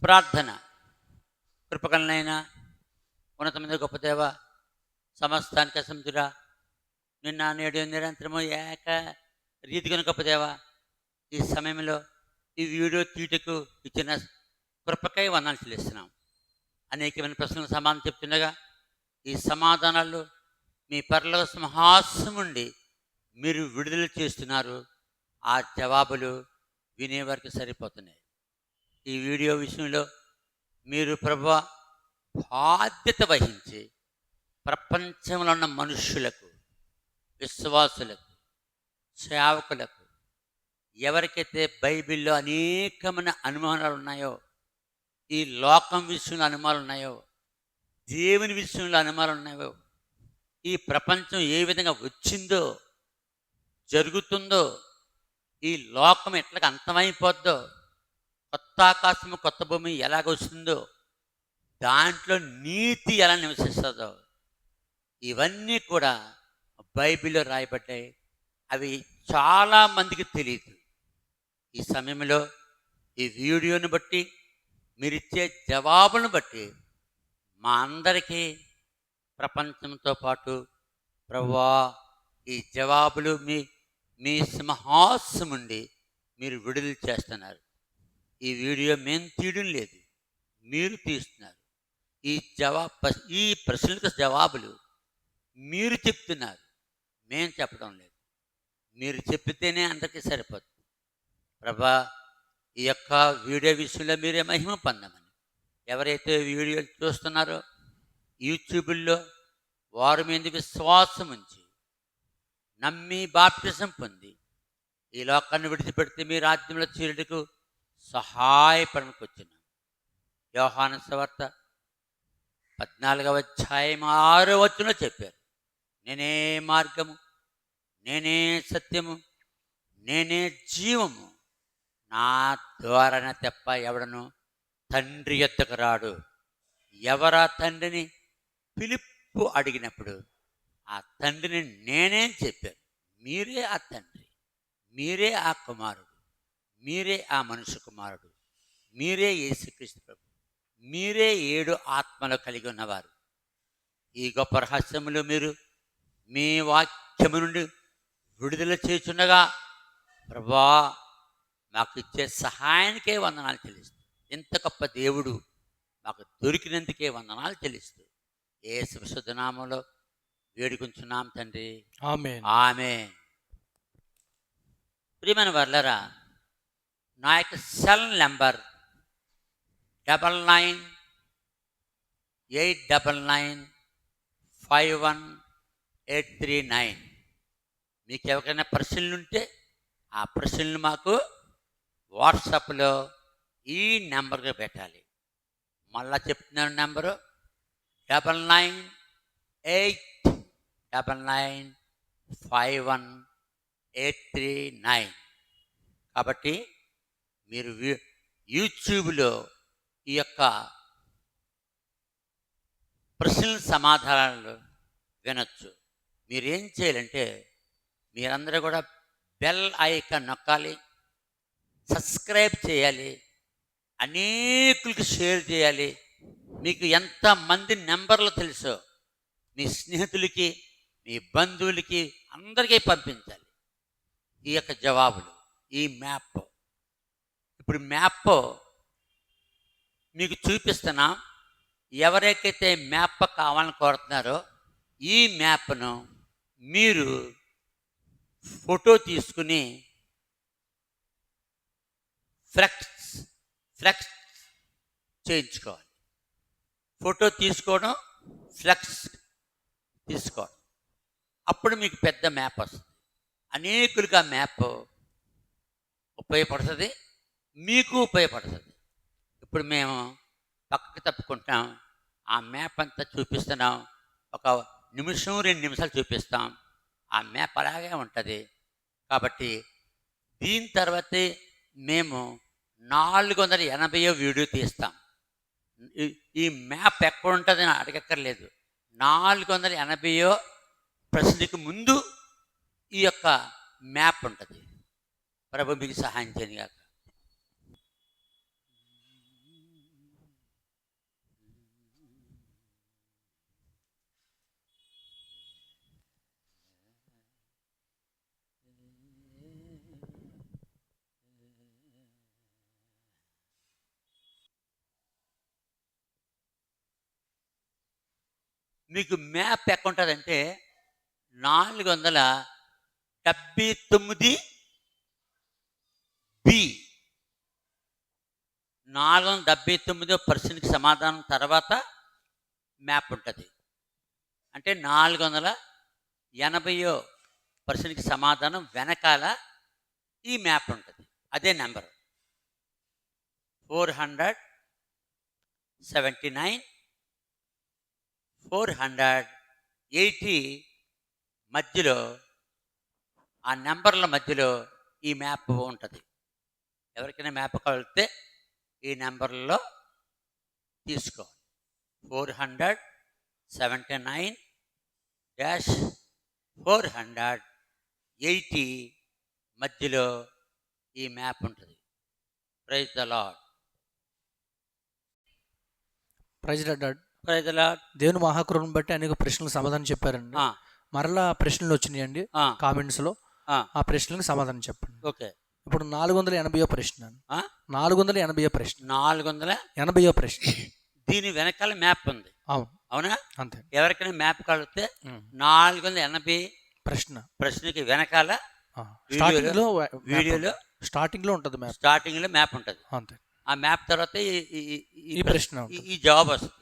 ప్రార్థన. కృపగలనైనా ఉన్నతమైన గొప్ప దేవ, సమస్తానికి అసంతుడా, నిన్న నేడు నిరంతరము ఏక రీతిగా గొప్ప దేవ, ఈ సమయంలో ఈ వీడియో తీటకు ఇచ్చిన కృపకై వందనాలు చెల్లిస్తున్నాం. అనేకమైన ప్రశ్నలకు సమాధానం చెప్తుండగా ఈ సమాధానాలు మీ పరలోక సింహాసనం నుండి మీరు విడుదల చేస్తున్నారు. ఆ జవాబులు వినేవారికి సరిపోతున్నాయి. ఈ వీడియో విషయంలో మీరు ప్రభువా బాధ్యత వహించి ప్రపంచంలో ఉన్న మనుష్యులకు, విశ్వాసులకు, సేవకులకు, ఎవరికైతే బైబిల్లో అనేకమైన అనుమానాలు ఉన్నాయో, ఈ లోకం విషయంలో అనుమానాలు ఉన్నాయో, దేవుని విషయంలో అనుమానాలు ఉన్నాయో, ఈ ప్రపంచం ఏ విధంగా వచ్చిందో, జరుగుతుందో, ఈ లోకం ఎట్లాగ అంతమైపోద్దో, కొత్త ఆకాశము కొత్త భూమి ఎలాగొస్తుందో, దాంట్లో నీతి ఎలా నివసిస్తుందో, ఇవన్నీ కూడా బైబిల్లో రాయబడ్డాయి. అవి చాలామందికి తెలియదు. ఈ సమయంలో ఈ వీడియోని బట్టి, మీరిచ్చే జవాబులను బట్టి మా అందరికీ ప్రపంచంతో పాటు ప్రభువా ఈ జవాబులు మీ సింహాసనం నుండి మీరు విడుదల చేస్తున్నారు. ఈ వీడియో మేము తీయడం లేదు, మీరు తీస్తున్నారు. ఈ ప్రశ్నలకు జవాబులు మీరు చెప్తున్నారు, మేము చెప్పడం లేదు. మీరు చెప్పితేనే అందరికీ సరిపోతుంది. ప్రభా, ఈ యొక్క వీడియో విషయంలో మీరే మహిమ పొందమని, ఎవరైతే వీడియో చూస్తున్నారో యూట్యూబుల్లో వారి మీద విశ్వాసం ఉంచి నమ్మి బాప్తిజం పొంది ఈ లోకాన్ని విడిచిపెడితే మీ రాజ్యంలో చేరుటకు సహాయపడడానికి వచ్చినాం. యోహాను సువార్త 14:6 చెప్పారు, నేనే మార్గము, నేనే సత్యము, నేనే జీవము, నా ద్వారానే తప్ప ఎవడను తండ్రి యొద్దకు రాడు. ఎవరా తండ్రిని పిలుపు అడిగినప్పుడు ఆ తండ్రిని నేనే చెప్పాను. మీరే ఆ తండ్రి, మీరే ఆ కుమారుడు, మీరే ఆ మనుష్య కుమారుడు, మీరే యేసుక్రీస్తు ప్రభు, మీరే 7 ఆత్మలు కలిగి ఉన్నవారు. ఈ గొప్ప రహస్యములు మీరు మీ వాక్యము నుండి విడుదల చేయుచుండగా ప్రభువా మాకు ఇచ్చే సహాయానికే వందనాలు చెల్లిస్తూ, ఇంత గొప్ప దేవుడు మాకు దొరికినందుకే వందనాలు చెల్లిస్తూ యేసు పరిశుద్ధ నామములో వేడుకుంటున్నాం తండ్రి, ఆమేన్. ఆమేన్. ప్రియమైన వర్లరా, నా యొక్క సెల్ నెంబర్ 9989951839. మీకు ఎవరికైనా ప్రశ్నలు ఉంటే ఆ ప్రశ్నలు మాకు వాట్సాప్లో ఈ నెంబర్కి పెట్టాలి. మళ్ళా చెప్తున్నాను, నెంబరు 9989951839. కాబట్టి మీరు యూట్యూబ్లో ఈ యొక్క ప్రశ్నల సమాధానాలు వినొచ్చు. మీరేం చేయాలంటే మీరందరూ కూడా బెల్ ఐకాన్ నొక్కాలి, సబ్స్క్రైబ్ చేయాలి, అనేకులకి షేర్ చేయాలి. మీకు ఎంతమంది నెంబర్లు తెలుసో మీ స్నేహితులకి, మీ బంధువులకి అందరికీ పంపించాలి ఈ యొక్క జవాబులు, ఈ మ్యాప్. ఇప్పుడు మ్యాప్ మీకు చూపిస్తున్నా. ఎవరికైతే మ్యాప్ కావాలని కోరుతున్నారో ఈ మ్యాప్ను మీరు ఫోటో తీసుకుని ఫ్లెక్స్ చేయించుకోవాలి. ఫోటో తీసుకోవడం, ఫ్లెక్స్ తీసుకోవడం, అప్పుడు మీకు పెద్ద మ్యాప్ వస్తుంది. అనేకులుగా మ్యాప్ ఉపయోగపడుతుంది, మీకు ఉపయోగపడుతుంది. ఇప్పుడు మేము పక్కకి తప్పుకుంటాం, ఆ మ్యాప్ అంతా చూపిస్తున్నాం. ఒక నిమిషం 2 నిమిషాలు చూపిస్తాం, ఆ మ్యాప్ అలాగే ఉంటుంది. కాబట్టి దీని తర్వాతే మేము 480 వీడియో తీస్తాం. ఈ మ్యాప్ ఎక్కడ ఉంటుందని అడగక్కర్లేదు. 480 ప్రశ్నకి ముందు ఈ యొక్క మ్యాప్ ఉంటుంది. ప్రభు మీకు సహాయం చేయను గాక. మీకు మ్యాప్ ఎక్కడ ఉంటుందంటే 479 బి. 479 ప్రశ్నకి సమాధానం తర్వాత మ్యాప్ ఉంటుంది. అంటే 480 ప్రశ్నకి సమాధానం వెనకాల ఈ మ్యాప్ ఉంటుంది. అదే నెంబర్ 479 480 మధ్యలో, ఆ నెంబర్ల మధ్యలో ఈ మ్యాప్ ఉంటుంది. ఎవరికైనా మ్యాప్ కావాలితే ఈ నెంబర్లో తీసుకోవాలి. 479-480 మధ్యలో ఈ మ్యాప్ ఉంటుంది. Praise the Lord. Praise Lord. Praise the Lord. దేవుని మహాకృపను బట్టి అనేక ప్రశ్నలకు సమాధానం చెప్పారండి. మరలా ప్రశ్నలు వచ్చినాయండి కామెంట్స్ లో. ఆ ప్రశ్నలకు సమాధానం చెప్పండి. ఓకే. ఇప్పుడు 480 ప్రశ్న. 480 ప్రశ్న. 480 ప్రశ్న. దీని వెనకాల మ్యాప్ ఉంది. అవునా? అంతే. ఎవరికైనా మ్యాప్ కలిగితే 480 ప్రశ్నకి వెనకాల వీడియోలో స్టార్టింగ్ లో ఉంటుంది మ్యాప్. స్టార్టింగ్ లో మ్యాప్ ఉంటుంది. అంతే. ఆ మ్యాప్ తర్వాత ఈ ప్రశ్న, ఈ జవాబు వస్తుంది.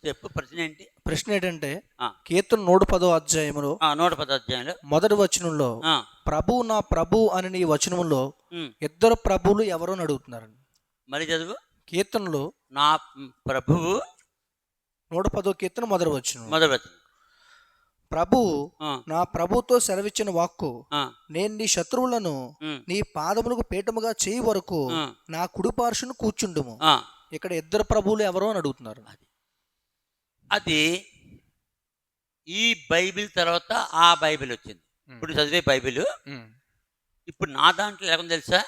చెప్పు ప్రశ్న ఏంటి? ప్రశ్న ఏంటంటే కీర్తన 110వ అధ్యాయంలో 110వ అధ్యాయంలో మొదటి వచనంలో ప్రభు నా ప్రభు అని ఈ వచనంలో ఇద్దరు ప్రభువులు ఎవరో అని అడుగుతున్నారండి. మరి చదువు. కీర్తనలో నా ప్రభువు 110వ కీర్తన మొదటి వచనం. ప్రభు నా ప్రభుతో సెలవిచ్చిన వాక్కు, నేను నీ శత్రువులను నీ పాదములకు పీఠముగా చేయి వరకు నా కుడి పార్శ్వను కూర్చుండుము. ఇక్కడ ఇద్దరు ప్రభువులు ఎవరో అని అడుగుతున్నారు. అది ఈ బైబిల్ తర్వాత ఆ బైబిల్ వచ్చింది. ఇప్పుడు చదివే బైబిల్ ఇప్పుడు నా దాంట్లో ఎలా తెలుసా?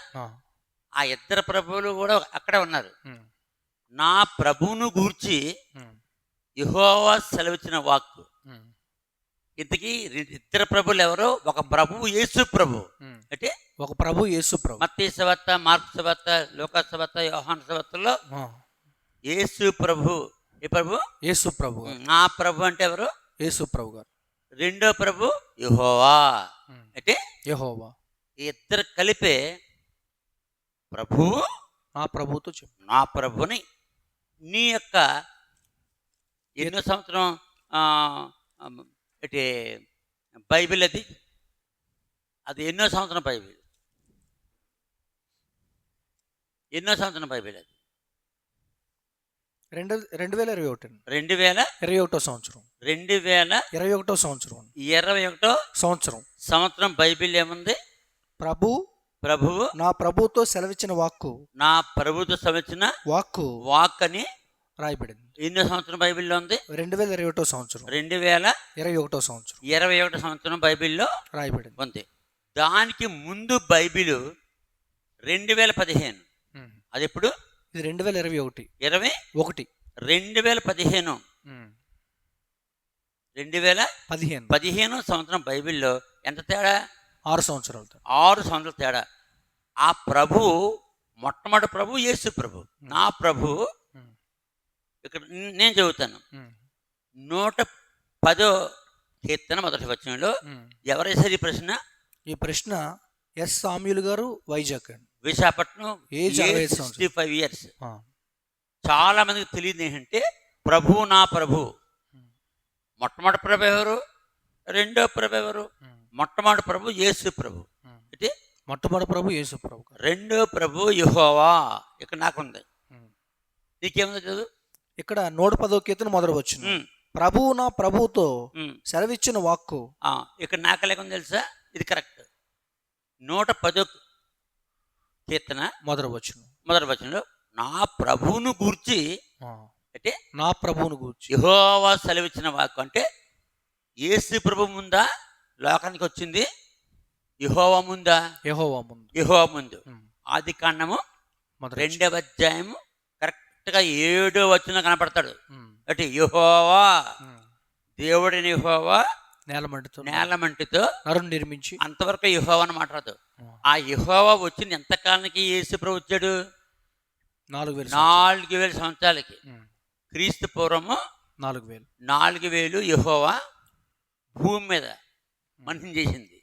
ఆ ఇద్దరు ప్రభువులు కూడా అక్కడే ఉన్నారు. నా ప్రభువును గూర్చి యెహోవా సెలవిచ్చిన వాక్కు. ఇంతకీ ఇద్దరు ప్రభులు ఎవరు? ఒక ప్రభువు యేసు ప్రభు. అంటే ఒక ప్రభు యేసు ప్రభు. మత్తయి సువార్త, మార్కు సువార్త, లూకా సువార్త, యోహాను సువార్తలో యేసు ప్రభు. ఏ ప్రభు? యేసు ప్రభు. నా ప్రభు అంటే ఎవరు? యేసు ప్రభు గారు. రెండో ప్రభు యెహోవా. అంటే యెహోవా. ఇద్దరు కలిపే ప్రభువు. నా ప్రభుతో చెప్పు. నా ప్రభుని నీ యొక్క ఎన్నో సంవత్సరం అంటే బైబిల్ అది ఎన్నో సంవత్సరం బైబిల్. ఎన్నో సంవత్సరం బైబిల్ అది 2021 2021 సంవత్సరం. 2021 సంవత్సరం. 21 సంవత్సరం బైబిల్ ఏముంది? ప్రభువు నా ప్రభుతో సెలవిచ్చిన వాక్కు. నా ప్రభుతో సెలవిచ్చిన వాక్ అని రాయబడింది. ఎన్నో సంవత్సరం బైబిల్లో ఉంది? 2021 సంవత్సరం. 2021 సంవత్సరం. 21 సంవత్సరం బైబిల్లో రాయబడింది ఉంది. దానికి ముందు బైబిల్ 2015. అది ఎప్పుడు? ఇది 2021. 2015 2015 సంవత్సరం బైబిల్లో ఎంత తేడా? 6 సంవత్సరాలు. 6 సంవత్సరాల తేడా. ఆ ప్రభు మొట్టమొదటి ప్రభు యేసు ప్రభు. నా ప్రభు ఇక్కడ నేను చెబుతాను. 110వ కీర్తన మొదటి వచనంలో ఎవరేసారు ఈ ప్రశ్న? ఈ ప్రశ్న ఎస్ సామ్యూల్ గారు, వైజాగ్, విశాఖపట్నం. Age 65 years. చాలా మందికి తెలియదు ఏంటంటే ప్రభు నా ప్రభు. మొట్టమొదటి ప్రభు ఎవరు? రెండో ప్రభు ఎవరు? మొట్టమొదటి ప్రభు యేసు ప్రభు. అంటే మొట్టమొదటి ప్రభు యేసు ప్రభు. రెండో ప్రభు యెహోవా. ఇక్కడ నాకుంది. నీకేముంది చదువు. ఇక్కడ 110వ కీర్తన మొదటి వచనం. ప్రభువు నా ప్రభువుతో సెలవిచ్చిన వాక్కు. ఇక్కడ నాకు లేకుండా తెలుసా? ఇది కరెక్ట్. 110వ కీర్తన మొదటి వచనంలో నా ప్రభువును గూర్చి, అంటే నా ప్రభువును గూర్చి యెహోవా సెలవిచ్చిన వాక్కు. అంటే యేసు ప్రభు ముందా లోకానికి వచ్చింది? యెహోవా ముందా? యెహోవా ముందు. ఆది కాండము 2వ అధ్యాయము కరెక్ట్గా 7వ వచనం కనపడతాడు. అంటే యెహోవా, దేవుడిని యెహోవా నేలమంటితో నరుని నిర్మించి. అంతవరకు యెహోవా అని మాట్లాడదు. ఆ యెహోవా వచ్చింది ఎంతకాలానికి? యేసు ప్రభు వచ్చాడు 4000 సంవత్సరాలకి. క్రీస్తు పూర్వము 4,000 యెహోవా భూమి మీద మనిషిని చేసింది.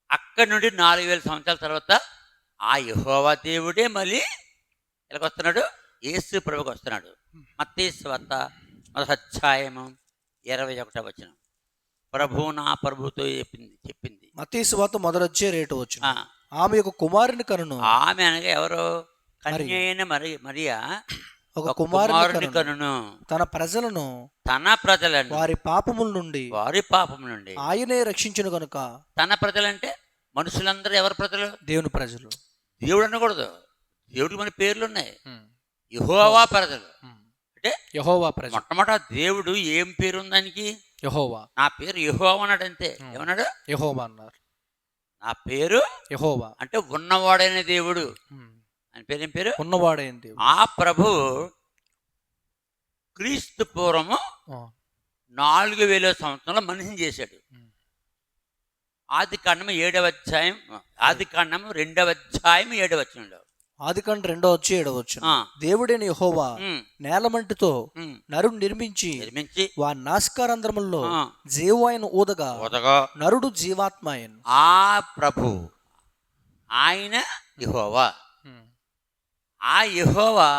అక్కడి నుండి 4,000 సంవత్సరాల తర్వాత ఆ యెహోవా దేవుడే మళ్ళీ ఎలాగొస్తున్నాడు? యేసు ప్రభుకి వస్తున్నాడు. మత్తయి సువార్త 1:21 ప్రభువు నా ప్రభుతో చెప్పింది. మత్తయి సువార్త 1:21 ఆమె యొక్క కుమారుని కనును. ఆమె అనగా ఎవరు? కన్య అయిన మరియా ఒక కుమారుని కనును. తన ప్రజలను వారి పాపముల నుండి ఆయనే రక్షించును కనుక. తన ప్రజలంటే మనుషులందరూ ఎవరి ప్రజలు? దేవుని ప్రజలు. దేవుడు అనకూడదు, దేవుడికి మన పేర్లు ఉన్నాయి. యెహోవా ప్రజలు అంటే యెహోవా ప్రజలు. మొట్టమొదట దేవుడు ఏం పేరు ఉంది దానికి? యెహోవా. నా పేరు యెహోవా అన్నాడు. అంతే. ఏమన్నాడు? యెహోవా అన్నారు. నా పేరు యెహోవా అంటే ఉన్నవాడైన దేవుడు అని పేరు. ఏం పేరు? ఉన్నవాడైన దేవుడు. ఆ ప్రభు క్రీస్తు పూర్వము 4,000 సంవత్సరంలో మనిషిని చేశాడు. ఆదికాండము 7వ అధ్యాయం, ఆదికాండము 2వ అధ్యాయం 7వ వచనంలో, ఆదికాండం 2:7 దేవుడైన యెహోవా నేలమంటితో నరుడు నిర్మించి వారి నాసికారంధ్రములలో జీవాయన ఊదగా నరుడు జీవాత్మాయను. ఆ ప్రభు ఆయన యెహోవా. ఆ యెహోవా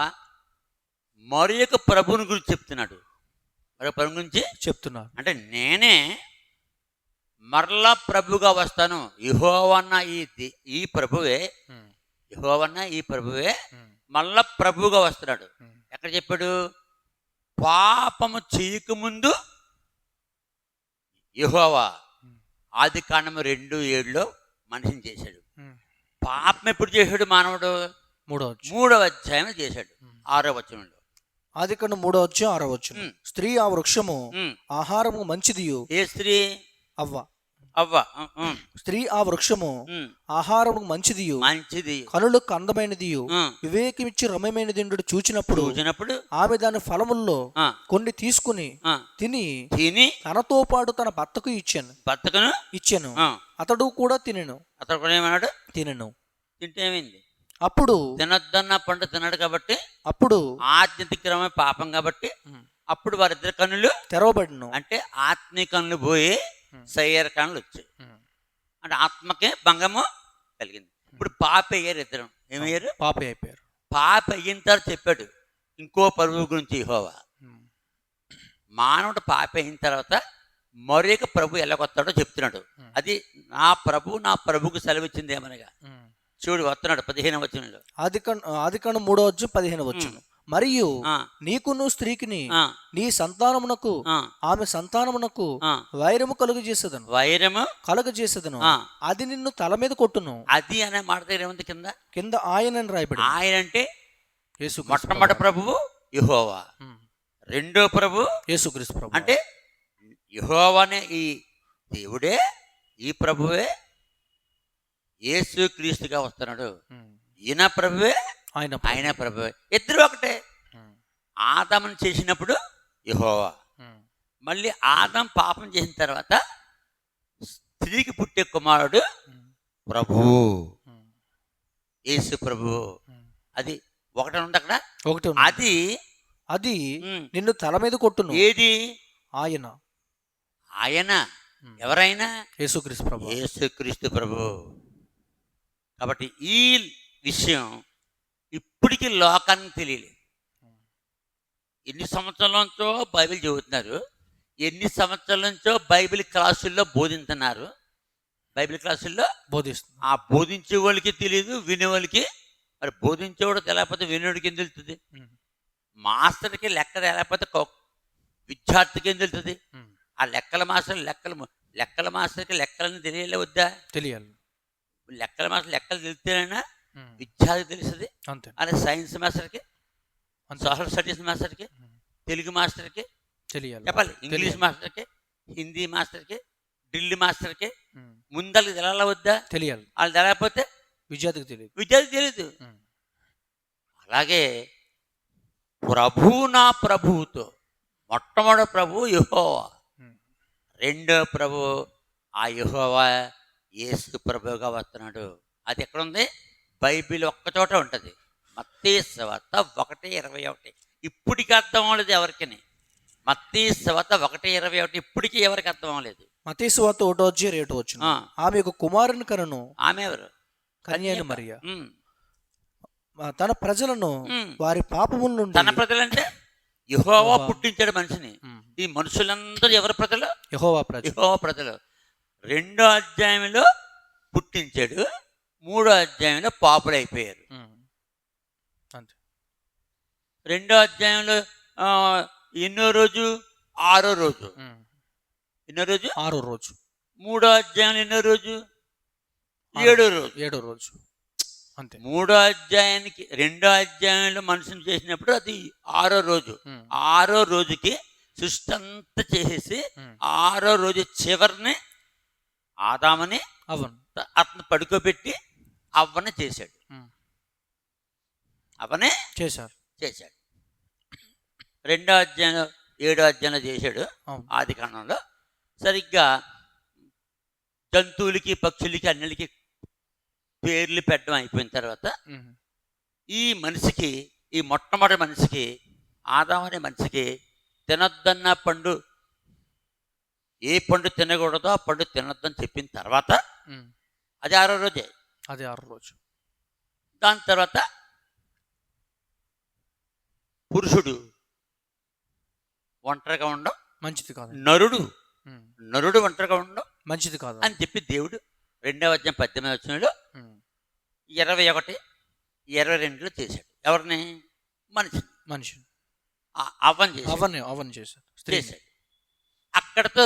మరి యొక్క ప్రభుని గురించి చెప్తున్నాడు. మరి ప్రభు గురించి చెప్తున్నాడు అంటే నేనే మరలా ప్రభుగా వస్తాను. యెహోవన్న ఈ ప్రభువే, యెహోవన్న ఈ ప్రభువే మళ్ళా ప్రభువుగా వస్తున్నాడు. ఎక్కడ చెప్పాడు? పాపము చేయకముందు యెహోవా ఆదికాండము 2:7 మనిషిని చేశాడు. పాపం ఎప్పుడు చేశాడు మానవుడు? 3వ అధ్యాయం చేశాడు, 6వ వచనంలో. ఆదికాండం 3:6 స్త్రీ ఆ వృక్షము ఆహారము మంచిదియు. ఏ స్త్రీ? అవ్వ. స్త్రీ ఆ వృక్షము ఆహారము మంచిది కనులకు అందమైనదియు వివేకమిచ్చి రమ్యమైనది చూచినప్పుడు ఆమె దాని ఫలముల్లో కొన్ని తీసుకుని తిని తనతో పాటు తన భర్తకు ఇచ్చాను. అతడు కూడా తినెను. తినెను. తింటే ఏమైంది? అప్పుడు తినొద్దన్న పండు తిన్నాడు కాబట్టి, అప్పుడు ఆత్మీయక్రమే పాపం కాబట్టి అప్పుడు వారిద్దరి కన్నులు తెరవబడిను. అంటే ఆత్మీయ కన్నులు పోయి శరీర కన్నులు వచ్చాయి. అంటే ఆత్మకే భంగము కలిగింది. ఇప్పుడు పాప అయ్యారు ఇద్దరు. ఏమయ్యారు? పాప అయిపోయారు. పాప అయిన తర్వాత చెప్పాడు ఇంకో ప్రభువు గురించి యెహోవా. మానవుడు పాప అయిన తర్వాత మరొక ప్రభు ఎలాగొస్తాడో చెప్తున్నాడు. అది నా ప్రభుకు సెలవిచ్చింది ఏమనగా చూడు వస్తున్నాడు 15వ వచనంలో. ఆదికాండం 3:15 మరియు నీకును స్త్రీకిని నీ సంతానమునకు ఆమె సంతానమునకు వైరము కలుగజేసేదను అది నిన్ను తల మీద కొట్టును. అది అనే మాట దగ్గర ఏముంది? కింద ఆయన రాయబడి. ఆయన అంటే మొట్టమొదటి ప్రభువు యెహోవా, రెండో ప్రభు యేసుక్రీస్తు ప్రభు. అంటే యెహోవానే ఈ దేవుడే, ఈ ప్రభువే యేసుక్రీస్తుగా వస్తున్నాడు. ఈయన ప్రభువే, ఆయన ప్రభువే, ఇద్దరు ఒకటే. ఆదామును చేసినప్పుడు యెహోవా, మళ్ళీ ఆదాం పాపం చేసిన తర్వాత స్త్రీకి పుట్టే కుమారుడు ప్రభువు, యేసు ప్రభువు. అది ఒకటే ఉంది అక్కడ. అది నిన్ను తల మీద కొట్టును. ఏది? ఆయన ఎవరైనా యేసుక్రీస్తు ప్రభు. యేసుక్రీస్తు ప్రభు. కాబట్టి ఈ విషయం ఇప్పటికీ లోకానికి తెలియలేదు. ఎన్ని సంవత్సరాల నుంచో బైబిల్ చదువుతున్నారు, ఎన్ని సంవత్సరాల నుంచో బైబిల్ క్లాసుల్లో బోధిస్తున్నారు. బైబిల్ క్లాసుల్లో బోధిస్తున్నారు. ఆ బోధించే వాళ్ళకి తెలియదు, వినేవాళ్ళకి. మరి బోధించేవాడు తెలియకపోతే వినేవాడికి ఏం తెలుస్తుంది? మాస్టర్కి లెక్క తెలియకపోతే విద్యార్థికి ఏం తెలుస్తుంది? ఆ లెక్కల మాస్టర్కి లెక్కలని తెలియాలి వద్దా? తెలియాలి. లెక్కల మాస్టర్ లెక్కలు తెలిస్తేనైనా విద్యార్థి తెలుస్తుంది. అదే సైన్స్ మాస్టర్కి, సోషల్ స్టడీస్ మాస్టర్కి, తెలుగు మాస్టర్కి తెలియాలి, చెప్పాలి. ఇంగ్లీష్ మాస్టర్కి, హిందీ మాస్టర్కి, డ్రిల్ మాస్టర్కి ముందరికి తెలాల వద్దా? తెలియాలి. వాళ్ళు తెలియకపోతే విద్యార్థికి తెలియదు. అలాగే నా ప్రభువుతో మొట్టమొదటి ప్రభు యెహోవా, రెండో ప్రభు ఆ యెహోవా యేసు ప్రభువుగా వస్తున్నాడు. అది ఎక్కడుంది? బైబిల్ ఒక్కచోట ఉంటుంది, మత్తయి సువార్త 1:21. ఇప్పటికి అర్థం అవ్వలేదు ఎవరికి. మత్తయి సువార్త 1:21 ఇప్పటికీ ఎవరికి అర్థం అవ్వలేదు. మత్తయి సువార్త 1:2 ఆమె ఒక కుమారుని కనును. ఆమె ఎవరు? కన్య అయిన మరియ. తన ప్రజలను వారి పాపముల నుండి. తన ప్రజలంటే యెహోవా పుట్టించాడు మనిషిని. ఈ మనుషులందరూ ఎవరి ప్రజలు? యెహోవా ప్రజలు. 2వ అధ్యాయంలో పుట్టించాడు, 3వ అధ్యాయంలో పాపులైపోయారు. 2వ అధ్యాయంలో ఎన్నో రోజు? 6వ రోజు. ఎన్నో రోజు? 6వ రోజు. 3వ అధ్యాయంలో ఎన్నో రోజు? 7వ రోజు. 7వ రోజు అంతే. 3వ అధ్యాయానికి 2వ అధ్యాయంలో మనుషుని చేసినప్పుడు అది 6వ రోజు. 6వ రోజుకి సృష్టి అంతా చేసేసి 6వ రోజు చివరిని ఆదామని అతను పడుకోబెట్టి అవ్వని చేశాడు. అవనే చేశాడు. 2వ అధ్యాయంలో 7వ అధ్యాయంలో చేశాడు. ఆది కాండంలో సరిగ్గా జంతువులకి పక్షులకి అన్నిటికి పేర్లు పెట్టడం అయిపోయిన తర్వాత ఈ మనిషికి, ఈ మొట్టమొదటి మనిషికి, ఆదాము అనే మనిషికి తినొద్దన్న పండు, ఏ పండు తినకూడదో ఆ పండు తినొద్దని చెప్పిన తర్వాత అది 6వ రోజే. అది 6వ రోజు. దాని తర్వాత పురుషుడు ఒంటరిగా ఉండడం మంచిది కాదు, నరుడు ఒంటరిగా ఉండడం మంచిది కాదు అని చెప్పి దేవుడు 2వ అధ్యాయం 18వ వచనంలో 21, 22లో చేశాడు. ఎవరిని? మనిషిని. అవ్వని చేశాడు. అక్కడతో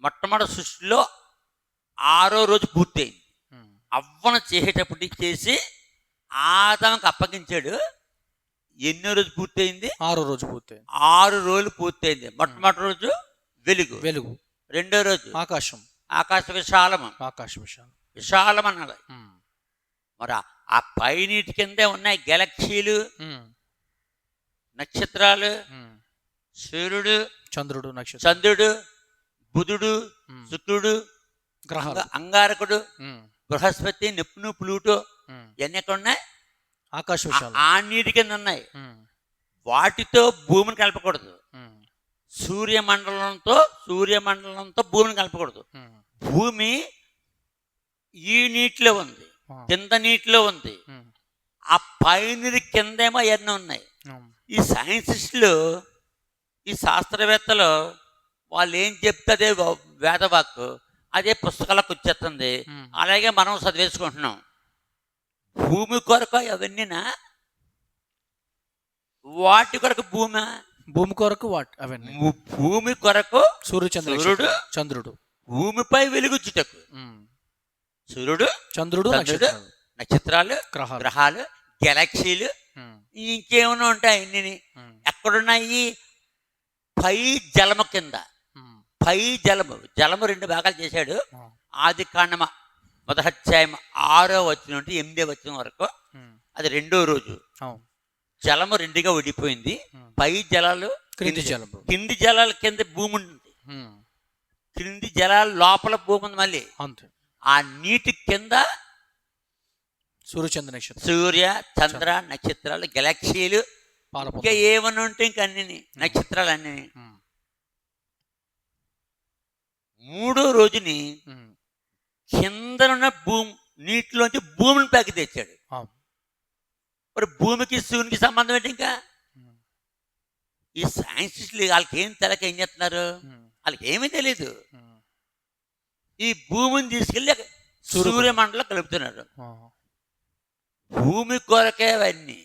మొట్టమొదటి సృష్టిలో 6వ రోజు పూర్తయింది. అవ్వను చేసేటప్పుడు చేసి ఆదాముకి అప్పగించాడు. ఎన్నో రోజు పూర్తయింది? 6వ రోజు పూర్తయింది. 6 రోజులు పూర్తయింది. మొట్టమొదటి రోజు వెలుగు. 2వ రోజు ఆకాశ విశాలం అన్నది. మరి ఆ పైనీటి కిందే ఉన్నాయి గెలాక్సీలు, నక్షత్రాలు, సూర్యుడు, చంద్రుడు, బుధుడు, శుక్రుడు, అంగారకుడు, బృహస్పతి, నెప్టూను, ప్లూటో ఇవన్నీ ఎక్కడ ఉన్నాయి? ఆ నీటి కింద ఉన్నాయి. వాటితో భూమిని కలపకూడదు. సూర్యమండలంతో భూమిని కలపకూడదు. భూమి ఈ నీటిలో ఉంది, కింద నీటిలో ఉంది. ఆ పైన కిందేమో అవన్నీ ఉన్నాయి. ఈ సైంటిస్టులు, ఈ శాస్త్రవేత్తలు వాళ్ళు ఏం చెప్తే అదే వేదవాక్కు, అదే పుస్తకాలకు వచ్చేస్తుంది. అలాగే మనం చదివేసుకుంటున్నాం. భూమి కొరకు అవన్నీనా? వాటి కొరకు భూమి కొరకు అవన్నీ. భూమి కొరకు సూర్యుడు, చంద్రుడు, భూమిపై వెలుగుచ్చుటకు సూర్యుడు, చంద్రుడు, నక్షత్రాలు, గ్రహాలు, గెలాక్సీలు, ఇంకేమైనా ఉంటాయి. అన్ని ఎక్కడున్నాయి? పై జలము కింద. పై జలము 2 భాగాలు చేశాడు. ఆది కాండమ 1వ అధ్యాయం 6వ వచనం నుండి 8వ వచనం వరకు. అది 2వ రోజు. జలము 2గా విడిపోయింది. పై జలాలు, కింది జలాల కింద భూమి ఉంది. కింది జలాల లోపల భూమి ఉంది. మళ్ళీ ఆ నీటి కింద సూర్య, చంద్ర, నక్షత్రాలు, గెలాక్సీలు, ఇంకా ఏమన్నా ఉంటే ఇంక అన్ని నక్షత్రాలు అన్ని. 3వ రోజుని కిందనున్న నీటిలోంచి భూమిని పైకి తెచ్చాడు. మరి భూమికి సూర్యునికి సంబంధం ఏంటి? ఇంకా ఈ సైంటిస్టులు వాళ్ళకి ఏం తెలక ఏం చేస్తున్నారు? వాళ్ళకి ఏమీ తెలీదు. ఈ భూమిని తీసుకెళ్ళి సూర్యమండలం కలుపుతున్నారు. భూమి కొరకే అవన్నీ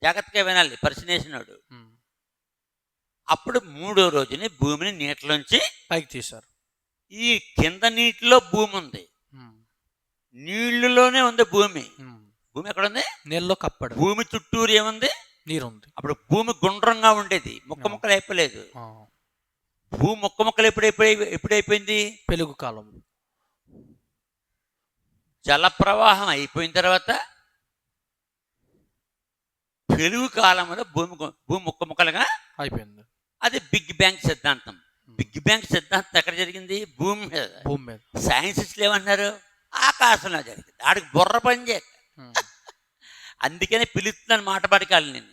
జాగ్రత్తగా వినాలి పరిశీలించినాడు. అప్పుడు 3వ రోజుని భూమిని నీటిలోంచి పైకి తీశారు. ఈ కింద నీటిలో భూమి ఉంది, నీళ్ళలోనే ఉంది భూమి. భూమి ఎక్కడ ఉంది? నీళ్ళలో కప్పడు. భూమి చుట్టూరు ఏముంది? నీరుంది. అప్పుడు భూమి గుండ్రంగా ఉండేది, ముక్కలు అయిపోలేదు. భూమి ముక్కలు ఎప్పుడైపోయింది? పెలుగు కాలం. జల ప్రవాహం అయిపోయిన తర్వాత పెలుగు కాలంలో భూమి ముక్కలుగా అయిపోయింది. అది బిగ్ బ్యాంగ్ సిద్ధాంతం. బిగ్ బ్యాంగ్ సిద్ధాంతం ఎక్కడ జరిగింది? భూమి మీద. సైన్సిస్టులు ఏమన్నారు? ఆకాశంలో జరిగింది. ఆడికి బుర్ర పని చేయక. అందుకనే పిలుస్తున్నాను మాట పడకాలి. నేను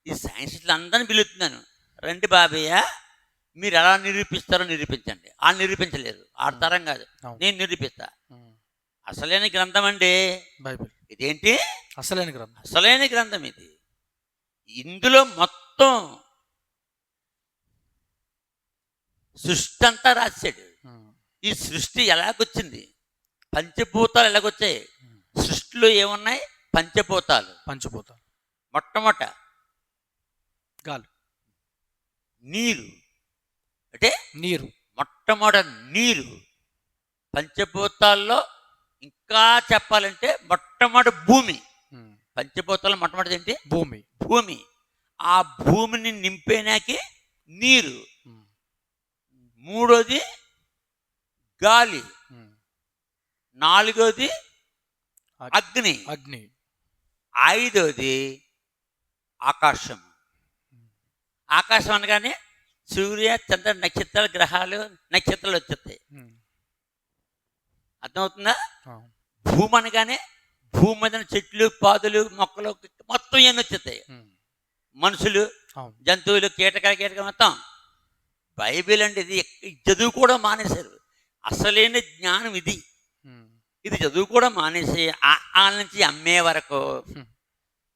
ఈ సైన్సిస్టులు అందరిని పిలుస్తున్నాను, రండి బాబయ్య మీరు ఎలా నిరూపిస్తారో నిరూపించండి. వాళ్ళు నిరూపించలేరు, ఆడతారం కాదు, నేను నిరూపిస్తా. అసలైన గ్రంథం అండి బైబిల్. ఇదేంటి అసలైన గ్రంథం, అసలైన గ్రంథం ఇది. ఇందులో మొత్తం సృష్టి అంతా రాశాడు. ఈ సృష్టి ఎలాగొచ్చింది, పంచభూతాలు ఎలాగొచ్చాయి, సృష్టిలో ఏమున్నాయి, పంచభూతాలు. మొట్టమొదట గాలి, నీరు, అంటే నీరు, మొట్టమొదట నీరు. పంచభూతాల్లో ఇంకా చెప్పాలంటే మొట్టమొదటి భూమి. పంచభూతాల్లో మొట్టమొదటి ఏంటి, భూమి. భూమి. ఆ భూమిని నింపేనాకి నీరు. మూడోది గాలి. నాలుగోది అగ్ని. ఐదోది ఆకాశం. ఆకాశం అనగానే సూర్య చంద్ర నక్షత్రాలు, గ్రహాలు, నక్షత్రాలు వచ్చేస్తాయి. అర్థమవుతుందా? భూమి అనగానే భూమి మీద చెట్లు, పాదులు, మొక్కలు మొత్తం ఇవన్నీ వచ్చేస్తాయి. మనుషులు, జంతువులు, కీటకాలు మొత్తం. బైబిల్ అంటే ఇది చదువు కూడా మానేశారు. అసలైన జ్ఞానం ఇది. ఇది చదువు కూడా మానేసి ఆ నుంచి ఎంఏ వరకు,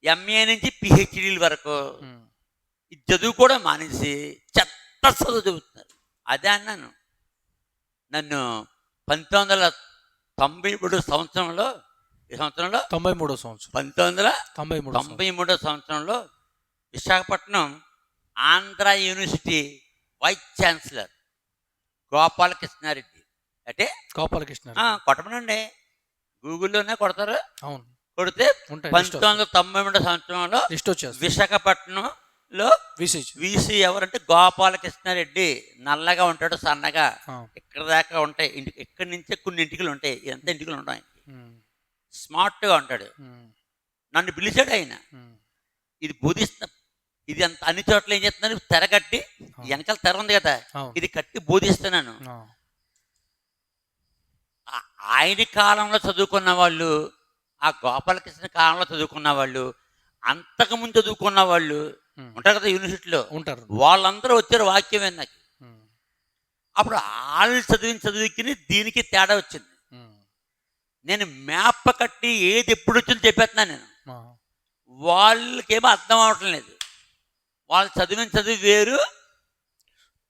ఎంఏ నుంచి పిహెచ్డీల వరకు ఇది చదువు కూడా మానేసి చెత్త చదువు చదువుతున్నారు. అదే అన్నాను. నన్ను 1993 సంవత్సరంలో, ఈ సంవత్సరంలో 1993 సంవత్సరంలో Visakhapatnam Andhra university vice chancellor Gopalakrishna Reddy. అంటే కొట్టమనండి, గూగుల్లోనే కొడతారు. కొడితే 1993 సంవత్సరంలో విశాఖపట్నంలో వీసీ ఎవరంటే గోపాలకృష్ణారెడ్డి. నల్లగా ఉంటాడు, సన్నగా, ఇక్కడ దాకా ఉంటాయి, ఇక్కడి నుంచే కొన్ని ఇంటికలు ఉంటాయి, ఎంత ఇంటికలు ఉంటాయి. స్మార్ట్గా ఉంటాడు. నన్ను పిలిచాడు ఆయన. ఇది బోధిస్తా, ఇది అంత అన్ని చోట్ల ఏం చేస్తున్నాను, తెర కట్టి, వెనకాల తెర ఉంది కదా, ఇది కట్టి బోధిస్తున్నాను. ఆయన కాలంలో చదువుకున్న వాళ్ళు, ఆ గోపాలకృష్ణ కాలంలో చదువుకున్న వాళ్ళు, అంతకుముందు చదువుకున్న వాళ్ళు ఉంటారు కదా యూనివర్సిటీలో ఉంటారు. వాళ్ళందరూ వచ్చారు వాక్యం విన్నాకి. అప్పుడు వాళ్ళు చదివికి దీనికి తేడా వచ్చింది. నేను మ్యాప్ కట్టి ఏది ఎప్పుడు వచ్చిందో చెప్పేస్తున్నాను నేను. వాళ్ళకేమో అర్థం అవటం లేదు. వాళ్ళు చదివి వేరు,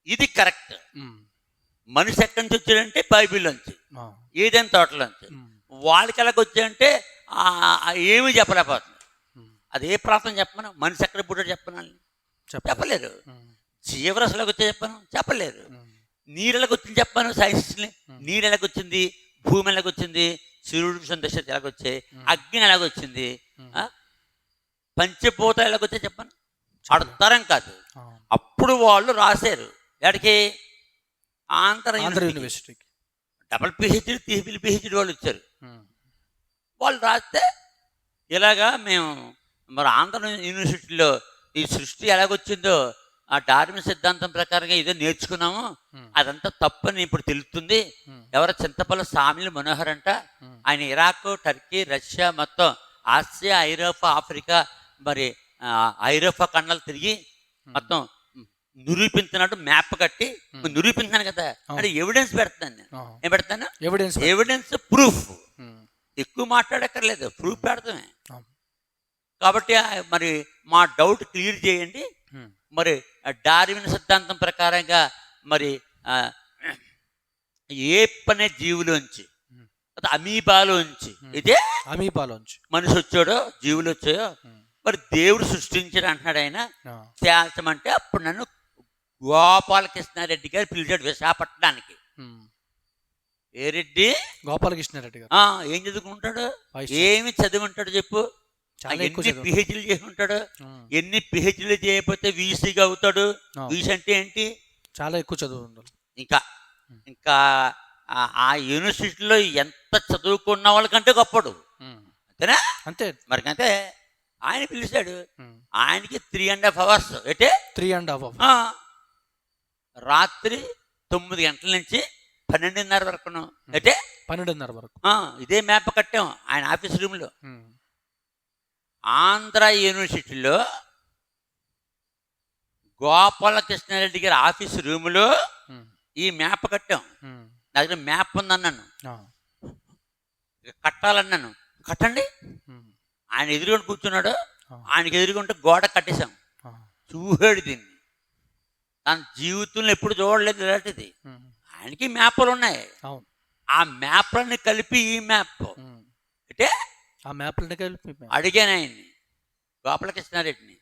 ఇది కరెక్ట్. మనిషి ఎక్కడి నుంచి వచ్చాడంటే బైబిల్లోంచి, ఏదైనా తోటలోంచి. వాళ్ళకి ఎలాగ వచ్చాయంటే ఏమీ చెప్పలేకపోతుంది. అది ఏ ప్రాంతం చెప్పను, మనిషి ఎక్కడ పుట్టాడు చెప్పలేరు. జీవరసలోకి వచ్చే చెప్పలేరు. నీరు ఎలాగ వచ్చింది చెప్పాను, సైన్స్ని. నీరు ఎలాగొచ్చింది, భూమి ఎలాగొచ్చింది, సూర్యుడు సందర్శన ఎలాగొచ్చాయి, అగ్ని ఎలాగొచ్చింది, పంచభూతాలు ఎలాగొచ్చాయి చెప్పాను. అడతరం కాదు. అప్పుడు వాళ్ళు రాశారు ఎక్కడికి, ఆంధ్ర యూనివర్సిటీకి. డబుల్ పిహెచ్డీ, ట్రిపుల్ పిహెచ్డీ వాళ్ళు వచ్చారు. వాళ్ళు రాస్తే ఇలాగా మేము మరి ఆంధ్ర యూనివర్సిటీలో ఈ సృష్టి ఎలాగొచ్చిందో ఆ డార్విన్ సిద్ధాంతం ప్రకారంగా ఏదో నేర్చుకున్నాము, అదంతా తప్పని ఇప్పుడు తెలుస్తుంది. ఎవరో చింతపల్లి సామిలి మనోహర్ అంట, ఆయన ఇరాక్, టర్కీ, రష్యా, మొత్తం ఆసియా, ఐరోపా, ఆఫ్రికా, మరి ఐరోపా ఖండాలు తిరిగి మొత్తం నిరూపించినట్టు మ్యాప్ కట్టి నిరూపించాను కదా. అంటే ఎవిడెన్స్ పెడతాను నేను. ఏం పెడతాను? Evidence, proof. ఎక్కువ మాట్లాడక్కర్లేదు, ప్రూఫ్ పెడతామే. కాబట్టి మరి మా డౌట్ క్లియర్ చేయండి. మరి డార్విన్ సిద్ధాంతం ప్రకారంగా మరి ఏపనే జీవులోంచి, అమీబాలోంచి, ఇదే అమీబాలోంచి మనిషి వచ్చాడో, జీవులు వచ్చాయో, మరి దేవుడు సృష్టించాడు అంటున్నాడు ఆయన. తేల్చమంటే అప్పుడు నన్ను గోపాలకృష్ణారెడ్డి గారు పిలిచాడు విశాఖపట్నానికి. ఏ రెడ్డి? గోపాలకృష్ణారెడ్డి గారు. ఏం చదువుకుంటాడు, ఏమి చదివి ఉంటాడు చెప్పు? ఎన్ని పిహెచ్డీలు చేసి ఉంటాడు? ఎన్ని పిహెచ్డీలు చేయకపోతే వీసీగా అవుతాడు? వీసీ అంటే ఏంటి? చాలా ఎక్కువ చదువు. ఇంకా ఆ యూనివర్సిటీలో ఎంత చదువుకున్న వాళ్ళకంటే గొప్పడు, అంతేనా? అంతే మరి. అంతే. ఆయన పిలిచాడు. ఆయనకి 3.5 hours. అంటే 3.5 hours. రాత్రి 9 గంటల నుంచి 12:30 వరకు. అంటే 12:30 వరకు ఇదే మ్యాప్ కట్టాం ఆయన ఆఫీస్ రూమ్లో. ఆంధ్ర యూనివర్సిటీలో గోపాలకృష్ణారెడ్డి గారి ఆఫీస్ రూములో ఈ మ్యాప్ కట్టాం. నా దగ్గర మ్యాప్ ఉందన్నాను, కట్టాలన్నాను, కట్టండి. ఆయన ఎదురుగా కూర్చున్నాడు, ఆయనకి ఎదురుగుంటే గోడ కట్టేశాం. చూసాడు దీన్ని, తన జీవితంలో ఎప్పుడు చూడలేదు ఇలాంటిది. ఆయనకి మ్యాప్లు ఉన్నాయి, ఆ మ్యాప్లన్నీ కలిపి ఈ మ్యాప్ అంటే ఆ మ్యాప్లని కలిపి అడిగాను ఆయన్ని, గోపాలకృష్ణారెడ్డిని.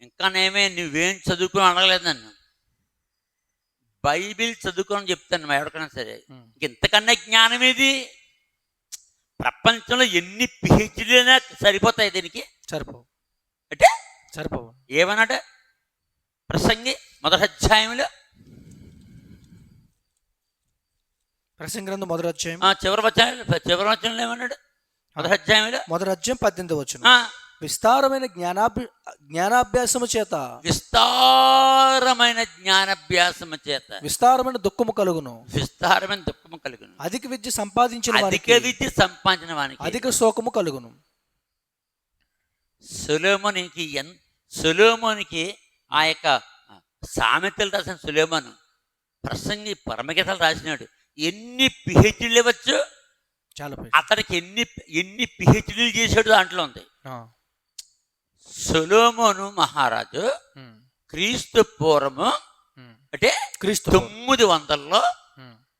ఇంకా నేమే నువ్వేం చదువుకుని అడగలేదు నన్ను, బైబిల్ చదువుకోని చెప్తాను ఎవరికైనా సరే. ఇంతకన్నా జ్ఞానం ఇది ప్రపంచంలో ఎన్ని పిహెచ్డీలైనా సరిపోతాయి దీనికి? సరిపోవు అంటే సరిపోవు. ఏమన్నాడు ప్రసంగి మొదటి అధ్యాయంలో, ప్రసంగి గ్రంథం మొదటి అధ్యాయం చివరి వచనంలో ఏమన్నాడు? మొదటి అధ్యాయంలో మొదటి అధ్యాయం 18వ వచనం, విస్తారమైన జ్ఞానాభ్యాసము చేత విస్తారమైన దుఃఖము కలుగును, అధిక విద్య సంపాదించిన వానికి అధిక శోకము కలుగును. సొలొమోనుకి ఆ యొక్క సామెతలు రాసిన సొలొమోను ప్రసంగి పరమగీతాలు రాసినాడు. ఎన్ని పిహెచ్డీలు ఇవ్వచ్చు చాలా, అతనికి ఎన్ని పిహెచ్డీలు చేశాడు దాంట్లో ఉంది. సొలొమోను మహారాజు క్రీస్తు పూర్వము అంటే 900లో,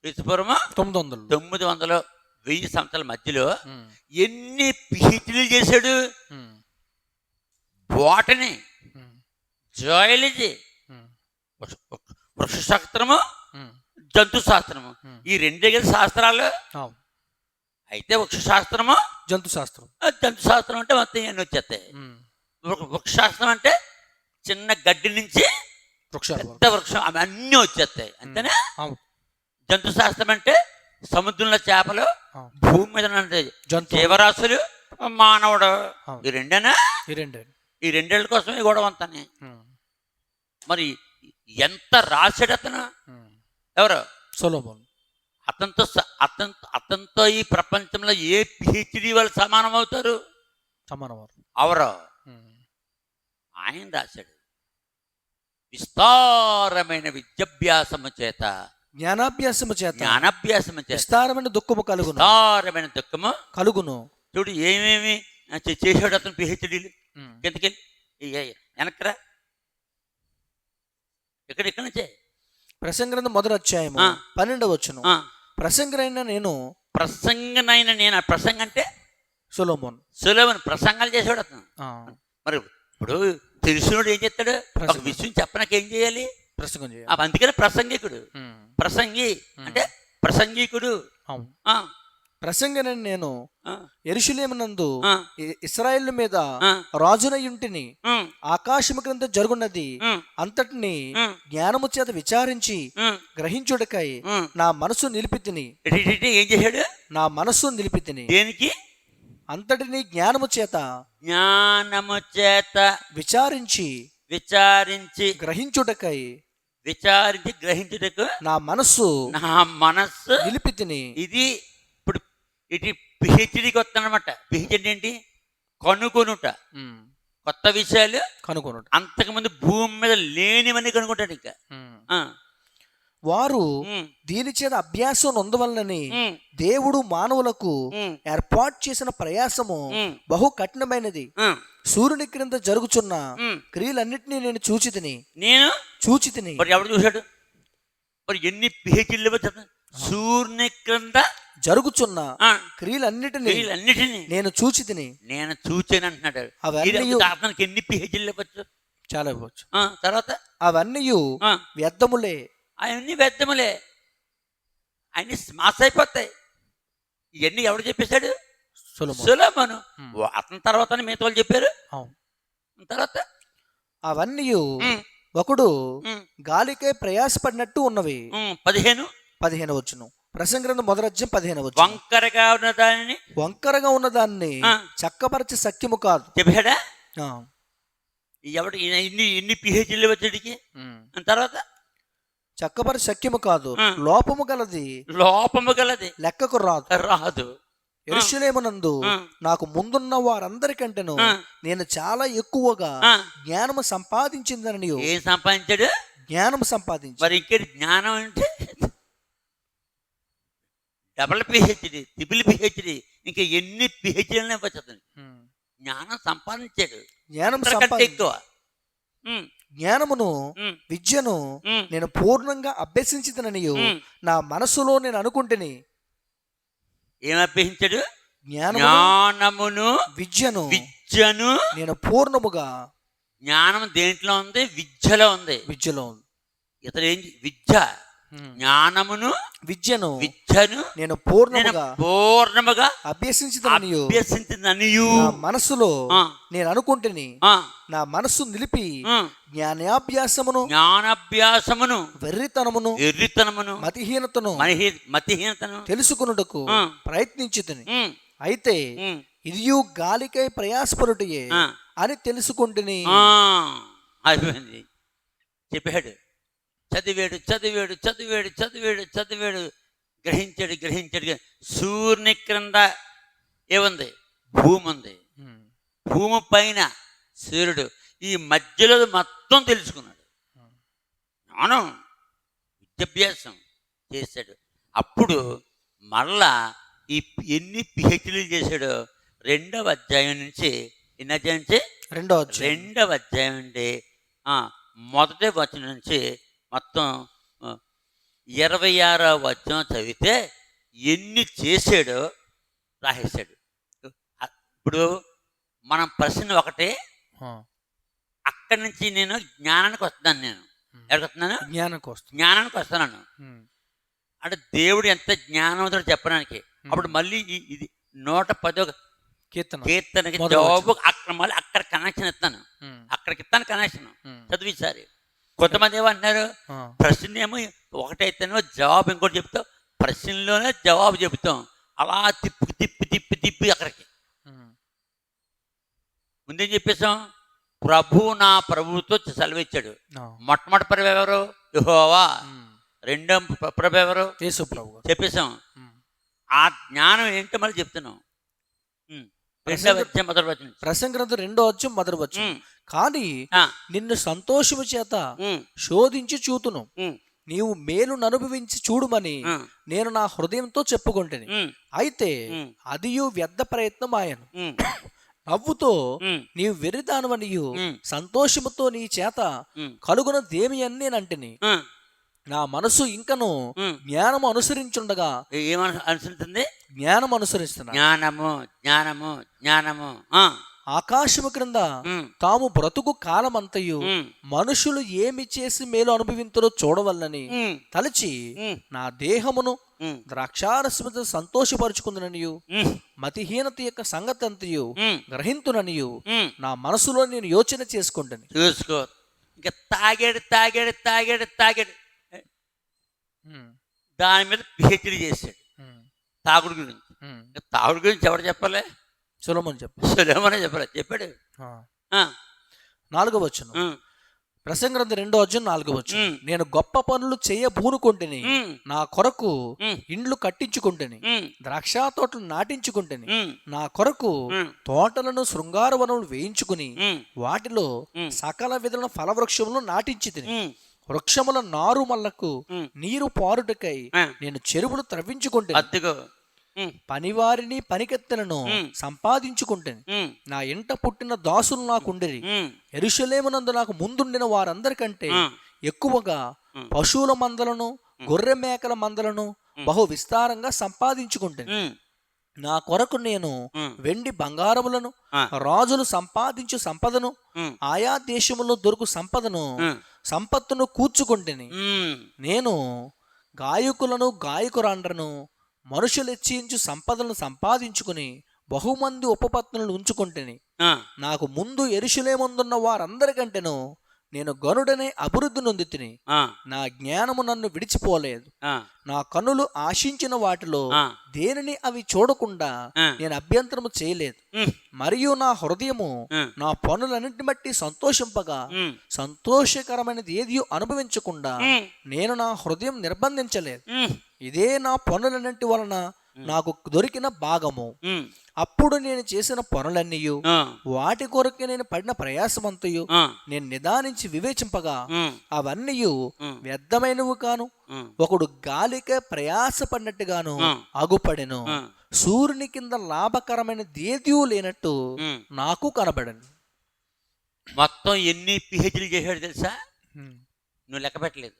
క్రీస్తు పూర్వము 900 1000 సంవత్సరాల మధ్యలో ఎన్ని పిహెచ్డీలు చేశాడు? బోటనీ, జువాలజీ, వృక్షశాస్త్రము, జంతు శాస్త్రము, ఈ రెండే కదా శాస్త్రాలు. అయితే వృక్షశాస్త్రము, జంతు శాస్త్రం అంటే మొత్తం ఇవన్నీ వచ్చేస్తాయి. వృక్షశాస్త్రం అంటే చిన్న గడ్డి నుంచి పెద్ద వృక్షం అవి అన్నీ వచ్చేస్తాయి అంతేనా. జంతు శాస్త్రం అంటే సముద్రంలో చేపలు, భూమి మీద జీవరాశులు, మానవుడు, ఈ రెండేనా? ఈ రెండేళ్ల కోసం ఈ గొడవ అంతానే. మరి ఎంత రాశాడు అతను? ఎవరు? సొలొమోను. అతనితో ఈ ప్రపంచంలో ఏ పిహెచ్డీ వాళ్ళు సమానం అవుతారు? అవరు. ఆయన రాశాడు, విస్తారమైన విద్యాభ్యాసము చేత జ్ఞానాభ్యాసము చేత విస్తారమైన దుఃఖము కలుగును. చూడు ఏమేమి చేశాడు అతను పిహెచ్డీలు. ఎంతకెళ్ళి వెనక్కరా, ఇక్కడ నుంచే. ప్రసంగి గ్రంథం మొదటి అధ్యాయం 12వ వచనం, ప్రసంగనైన నేను ప్రసంగం అంటే సొలొమోను ప్రసంగాలు చేసాడు అతను. మరి ఇప్పుడు తెలిసినోడు ఏం చేస్తాడు? ఒక విషయం చెప్పడానికి ఏం చేయాలి? ప్రసంగం చేయాలి. అందుకని ప్రసంగికుడు. ప్రసంగి అంటే ప్రసంగికుడు. ప్రసంగనైన నేను యెరూషలేమునందు ఇశ్రాయేలు మీద రాజునయుంటిని, ఆకాశము క్రింద జరుగున్నది అంతటిని జ్ఞానము చేత విచారించి గ్రహించుటకై నా మనసు నిలిపితిని. ఏం చేశాడు? నా మనస్సు నిలిపితిని. దేనికి? అంతటిని జ్ఞానము చేత విచారించి గ్రహించుటకు నా మనస్సు నిలిపితిని. ఇది ఇప్పుడు ఇటు పిహెచ్డీకి వస్తానమాట. పిహెచ్డీ ఏంటి? కనుగొనుట, కొత్త విషయాలు కనుగొనుట. అంతకుముందు భూమి మీద లేనివన్నీ కనుగొంటాడు. ఇంకా వారు దీని చేత అభ్యాసం నొందవలనని దేవుడు మానవులకు ఏర్పాటు చేసిన ప్రయాసము బహు కఠినమైనది. సూర్యుని క్రింద జరుగుచున్న క్రియలన్నిటినీ నేను చూచితిని. ఎవరు చూశాడు? మరి ఎన్ని పిహెచ్డీలు? సూర్యుని క్రింద జరుగుచున్న క్రియలన్నిటినీ నేను చూచితిని. నేను చూచాను అంటున్నాడు. అతనికి ఎన్ని పిహెచ్డీలు ఇవ్వచ్చు? చాలా ఇవ్వచ్చు. తర్వాత అవన్నీ వ్యర్థములే. అవన్నీ వ్యర్థములే, అన్ని స్మాస్ అయిపోతాయి. ఇవన్నీ ఎవడు చెప్పేశాడు? సొలొమోను. అతని తర్వాత మిగతా వాళ్ళు చెప్పారు. తర్వాత అవన్నీ ఒకడు గాలికై ప్రయాసపడినట్టు ఉన్నవి. 15 వచ్చును. ప్రసంగి గ్రంథం మొదటి అధ్యాయం 15 వచ్చును. వంకరగా ఉన్నదాన్ని చక్కపరచే సఖ్యము కాదు చెప్పాడా? ఎవడు ఇన్ని పిహెచ్డీలు వచ్చేటికి? తర్వాత చక్కపరి సఖ్యము కాదు, లోపము గలది లెక్కకు రాదు. యెరూషలేమునందు నాకు ముందున్న వారందరికంటేను నేను చాలా ఎక్కువగా జ్ఞానము సంపాదించిందని. ఏం సంపాదించాడు? జ్ఞానం సంపాదించి. మరి ఇంకే జ్ఞానం అంటే డబుల్ పిహెచ్డి, ట్రిపుల్ పిహెచ్డి, ఇంకా ఎన్ని పిహెచ్డీలనే వచ్చేది. జ్ఞానం సంపాదించాడు. జ్ఞానం ఎక్కువ జ్ఞానమును విద్యను నేను పూర్ణంగా అభ్యసించిదనని నా మనసులో నేను అనుకుంటుని. ఏం అభ్యసించాడు? జ్ఞానమును విద్యను నేను పూర్ణముగా. జ్ఞానం దేంట్లో ఉంది? విద్యలో ఉంది. విద్యలో ఉంది. ఇతడు ఏం? విద్య, జ్ఞానమును విద్యను నేను పూర్ణముగా అభ్యసించిదనియు మనసులో నేను అనుకుంటుని. నా మనస్సు నిలిపి జ్ఞానాభ్యాసమును వెర్రితనమును మతిహీనతను తెలుసుకొనుటకు ప్రయత్నించుతుని. అయితే ఇదియు గాలికై ప్రయాసపడుటయే అని తెలుసుకుంటుని. చెప్పాడు. చదివాడు గ్రహించాడు. సూర్యుని క్రింద ఏముంది? భూమి ఉంది. భూమి పైన సూర్యుడు, ఈ మధ్యలో మొత్తం తెలుసుకున్నాడు. జ్ఞానం, విద్యాభ్యాసం చేశాడు. అప్పుడు మళ్ళా ఈ ఎన్ని పిహెచ్డీలు చేశాడో 2వ అధ్యాయం నుంచి, ఎన్ని అధ్యాయం నుంచి? 2వ అధ్యాయం నుండి మొదటి వచనం నుంచి మొత్తం 26వ వచనం చదివితే ఎన్ని చేశాడో రాసేశాడు. ఇప్పుడు మనం ప్రశ్న ఒకటే, అక్కడి నుంచి నేను జ్ఞానానికి వస్తున్నాను. నేను ఎక్కడికి వస్తున్నాను? జ్ఞానానికి వస్తున్నాను. అంటే దేవుడు ఎంత జ్ఞానవంతుడు చెప్పడానికి. అప్పుడు మళ్ళీ ఇది 110వ కీర్తనకి జవాబు అక్కడ మళ్ళీ అక్కడ కనెక్షన్ ఇస్తాను. అక్కడికి ఇస్తాను కనెక్షన్. చదివిసారి కొంతమంది ఏమంటున్నారు? ప్రశ్న ఏమో ఒకటైతేనేమో జవాబు ఇంకోటి చెప్తాం, ప్రశ్నలోనే జవాబు చెబుతాం. అలా తిప్పి అక్కడికి ముందేం చెప్పేసాం? నా ప్రభువుతో సెలవిచ్చాడు. మొట్టమొదటి ప్రభు ఎవరు? యెహోవా. రెండో ప్రభు ఎవరు? యేసు ప్రభు. చెప్పేసాం. ఆ జ్ఞానం ఏంటో మళ్ళీ చెప్తున్నాం. ప్రసంగ గ్రంథం 2వ అధ్యాయం మొదటి వచనం. కానీ నిన్ను సంతోషము చేత శోధించి చూతును, నీవు మేలును అనుభవించి చూడుమని నేను నా హృదయంతో చెప్పుకుంటుని. అయితే అదియు వ్యర్థ ప్రయత్నం ఆయను. నవ్వుతో నీవు వెర్రిదానవనియు సంతోషముతో నీ చేత కలుగునదేమి అని నేనంటిని. నా మనసు ఇంకను జ్ఞానము అనుసరించుండగా. ఏమనుసరిస్తుంది? జ్ఞానం అనుసరిస్తున్నా. జ్ఞానము ఆకాశము క్రింద తాము బ్రతుకు కాలమంతయు మనుషులు ఏమి చేసి మేలు అనుభవించరో చూడవల్లని తలచి నా దేహమును ద్రాక్షారసముతో సంతోషపరుచుకుందననియు మతిహీనత యొక్క సంగతి అంతయు గ్రహింతుననియు నా మనసులో నేను యోచన చేసుకుంటాను. చూసుకో, ఇంకా తాగాడు. దాని మీద పిహెచ్డీ చేశాడు. తాగుడు గురించి ఎవరు చెప్పలే? సొలొమోను చెప్పాలి. చెప్పాడు. 4వ వచనం. ప్రసంగ గ్రంథం 2వ అధ్యాయం 4వ వచనం. నేను గొప్ప పనులు చేయబూనుకుంటుని, నా కొరకు ఇండ్లు కట్టించుకుంటుని, ద్రాక్ష తోటలు నాటించుకుంటుని, నా కొరకు తోటలను శృంగారవనములు వేయించుకుని వాటిలో సకల విధులను ఫలవృక్షములను నాటించి తిని, వృక్షముల నారు మల్లకు నీరు పారుటకై నేను చెరువులు త్రవ్వించుకుంటాను. పనివారిని పనికెత్తలను సంపాదించుకుంటాను. నా ఇంట పుట్టిన దాసులు నాకుండిరి. యెరూషలేమునందు నాకు ముందుండిన వారందరికంటే ఎక్కువగా పశువుల మందలను గొర్రె మేకల మందలను బహు విస్తారంగా సంపాదించుకుంటాను. నా కొరకు నేను వెండి బంగారములను రాజులు సంపాదించు సంపదను ఆయా దేశములో దొరుకు సంపత్తును కూర్చుకుంటేని. నేను గాయకులను గాయకురాండ్రను మనుషులు హెచ్చించు సంపదలను సంపాదించుకుని బహుమంది ఉపపత్నులను ఉంచుకుంటేని. నాకు ముందు యెరూషలేమునందున్న వారందరికంటేను నేను గనుడనే అభివృద్ధి నొంది తిని. నా జ్ఞానము నన్ను విడిచిపోలేదు. నా కన్నులు ఆశించిన వాటిలో దేనిని అవి చూడకుండా నేను అభ్యంతరము చేయలేదు. మరియు నా హృదయము నా పనులన్నింటిని బట్టి సంతోషింపగా సంతోషకరమైనది ఏది అనుభవించకుండా నేను నా హృదయం నిర్బంధించలేదు. ఇదే నా పనులన్నింటి వలన నాకు దొరికిన భాగము. అప్పుడు నేను చేసిన పనులన్నీ వాటి కొరకు నేను పడిన ప్రయాసమంతయు నేను నిదానించి వివేచింపగా అవన్నీ వ్యర్థమైనవి కాను, ఒకడు గాలికే ప్రయాసపడినట్టుగాను అగుపడెను. సూర్యుని కింద లాభకరమైన దేదీ లేనట్టు నాకు కనబడను. మొత్తం ఎన్ని పిహెచ్డీలు చేశాడు తెలుసా? నువ్వు లెక్క పెట్టలేదు.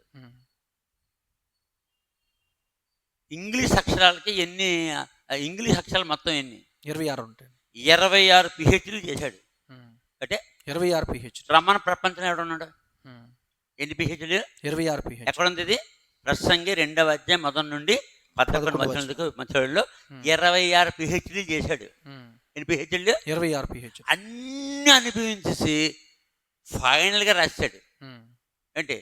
ఇంగ్లీష్ అక్షరాలకి ఎన్ని, ఇంగ్లీష్ అక్షరాలు మొత్తం ఎన్ని? 26 ఉంటాయి. 26 పిహెచ్డీలు చేశాడు. అంటే 26 పిహెచ్డీ. రమణ ప్రపంచంలో ఎవడున్నాడు? ఎన్ని పిహెచ్డీలు? 26 పిహెచ్డీ. ఎక్కడ ఉంది ఇది? ప్రసంగి 2వ అధ్యాయం మొదటి నుండి 11 మధ్యలో 26 పిహెచ్డీలు చేశాడు. ఎన్ని పిహెచ్డీలు? 26 పిహెచ్డీ. అన్ని అనుభవించేసి ఫైనల్గా రాశాడు. ఏంటి?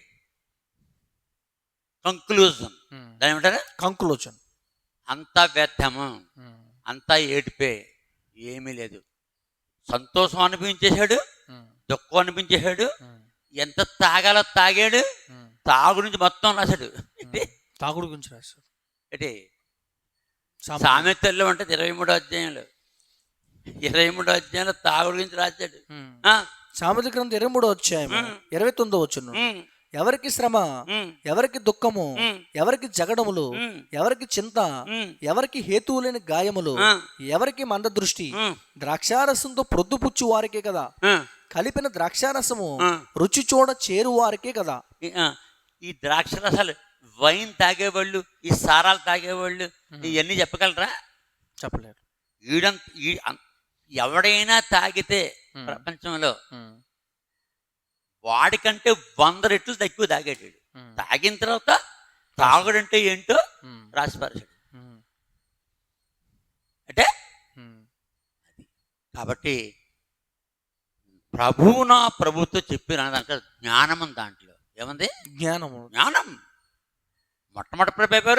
కంక్లూజన్. దాని ఏమంటారు? కంక్లూజన్. అంతా వ్యర్థము, అంతా ఏడిపే, ఏమీ లేదు. సంతోషం అనిపించేశాడు, దుఃఖం అనిపించేశాడు, ఎంత తాగాలో తాగాడు, తాగుడు నుంచి మొత్తం రాశాడు. తాగుడు గురించి రాశాడు. అంటే సామెతల్లో ఉంటుంది 23వ అధ్యాయంలో, 23వ అధ్యాయంలో తాగుడు గురించి రాశాడు. సామెతల గ్రంథం 23వ అధ్యాయం 29వ వచనం. ఎవరికి శ్రమ, ఎవరికి దుఃఖము, ఎవరికి జగడములు, ఎవరికి చింత, ఎవరికి హేతువు లేని గాయములు, ఎవరికి మందదృష్టి, ద్రాక్షారసంతో ప్రొద్దుపుచ్చు వారికే కదా, కలిపిన ద్రాక్షారసము రుచి చూడ చేరు వారికే కదా. ఈ ద్రాక్షరసాలు, వైన్ తాగేవాళ్ళు, ఈ సారాలు తాగేవాళ్ళు ఇవన్నీ చెప్పగలరా? చెప్పలేరు. ఎవడైనా తాగితే ప్రపంచంలో వాడికంటే 100 రెట్లు తక్కువ తాగేటాడు. తాగిన తర్వాత తాగుడంటే ఏంటో రాసిపరిచాడు. అంటే కాబట్టి ప్రభువు నా ప్రభుతో చెప్పిన దాంట్లో జ్ఞానం ఉంది. దాంట్లో ఏముంది? జ్ఞానము. జ్ఞానం. మొట్టమొదటి ప్రభు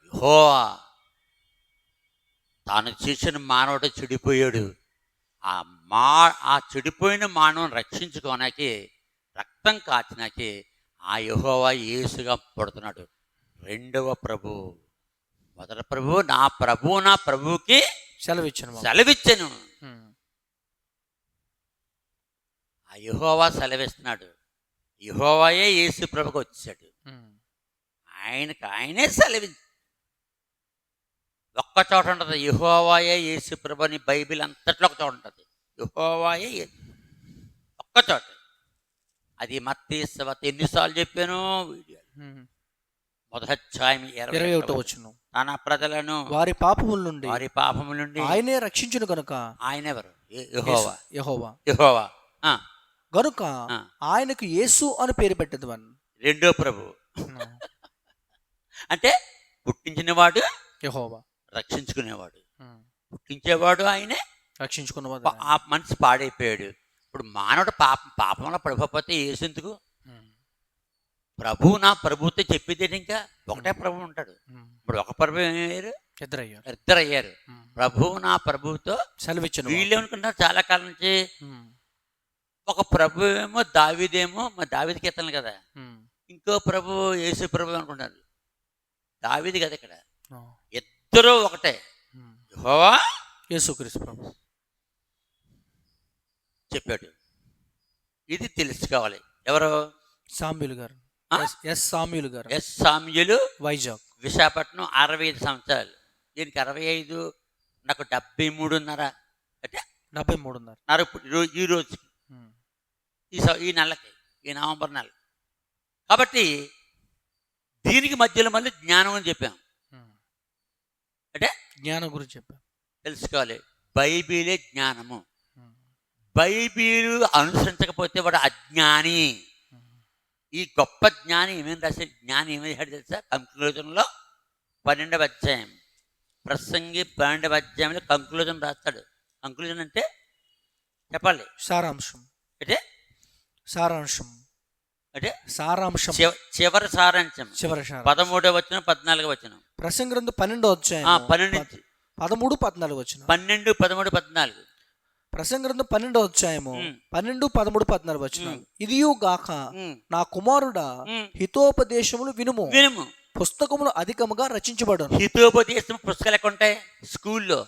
యెహోవా తాను చేసిన మానవుడు చెడిపోయాడు. ఆ చెడిపోయిన మానవుని రక్షించుకోనాకి రక్తం కాచినాకి ఆ యెహోవా యేసుగా పుడుతున్నాడు. రెండవ ప్రభు. మొదటి ప్రభు నా ప్రభువుకి సెలవిచ్చాను. ఆ యెహోవా సెలవిస్తున్నాడు. యెహోవాయే యేసు ప్రభుకి వచ్చాడు. ఆయనే సెలవించి ఒక్క చోట ఉంటుంది. యెహోవాయే యేసు ప్రభు అని బైబిల్ అంతట్లో ఒక చోట ఉంటుంది. యెహోవాయే ఒక్క చోట. అది మత్తయి సువార్త ఎన్నిసార్లు చెప్పాను వీడియో. మొదటి అధ్యాయం 21వ వచనం. తన ప్రజలను వారి పాపముల నుండి ఆయనే రక్షించును కనుక. ఆయన ఎవరు? యెహోవా గనుక ఆయనకు యేసు అని పేరు పెట్టదు. రెండో ప్రభు అంటే పుట్టించినవాడు యెహోవా, రక్షించుకునేవాడు. పుట్టించేవాడు ఆయనే, రక్షించుకున్నవాడు. ఆ మనిషి పాడైపోయాడు. ఇప్పుడు మానవుడు పాపంలో పడిపోతే యేసెందుకు? ప్రభు నా ప్రభుతో చెప్పేది ఇంకా ఒకటే ప్రభు ఉంటాడు. ఇప్పుడు ఒక ప్రభు అయ్యారు, ఇద్దరు అయ్యారు. ప్రభు నా ప్రభుతో సెలవిచ్చాను. వీళ్ళు అనుకుంటారు చాలా కాలం నుంచి ఒక ప్రభు ఏమో దావీదేమో, మా దావీది కీర్తనలు కదా, ఇంకో ప్రభు యేసు ప్రభు అనుకుంటారు. దావీది కదా ఇక్కడ, ఇద్దరు ఒకటే. యెహోవా యేసుక్రీస్తు ప్రభు చెప్పాడు. ఇది తెలుసుకోవాలి. ఎవరు? సామ్యూలు గారు. ఎస్ సామ్యూలు, వైజాగ్, విశాఖపట్నం. 65 సంవత్సరాలు. దీనికి 65, నాకు 73.5 అంటే 73.5 ఇప్పుడు ఈ రోజుకి, ఈ నెలకి, ఈ నవంబర్ నెల. కాబట్టి దీనికి మధ్యలో మళ్ళీ జ్ఞానం అని చెప్పాం. అంటే జ్ఞానం గురించి చెప్పాం. తెలుసుకోవాలి. బైబిలే జ్ఞానము. బైబిల్ అనుసరించకపోతే వాడు అజ్ఞాని. ఈ గొప్ప జ్ఞాని ఏమేమి రాశాడు? జ్ఞాని ఏమేమి రాశాడు తెలుసా? కంక్లూజన్లో 12వ అధ్యాయం, ప్రసంగి 12వ అధ్యాయంలో కంక్లూజన్ రాస్తాడు. కంక్లూజన్ అంటే చెప్పాలి, సారాంశం. అంటే సారాంశం అంటే సారాంశం, చివరి సారాంశం. 13వ వచనం, 14వ వచనం. ప్రసంగి గ్రంథం 12వ అధ్యాయం 12, 13, 14 వచనం. 12, 13, 14. ప్రసంగి గ్రంథం 12వ అధ్యాయము 12, 13, 14 వచనం. ఇదియు గాక నా కుమారుడా హితోపదేశములు వినుము. పుస్తకములు అధికముగా రచించబడును. హితోపదేశం పుస్తకాలు ఎక్కడ ఉంటాయి? స్కూల్లో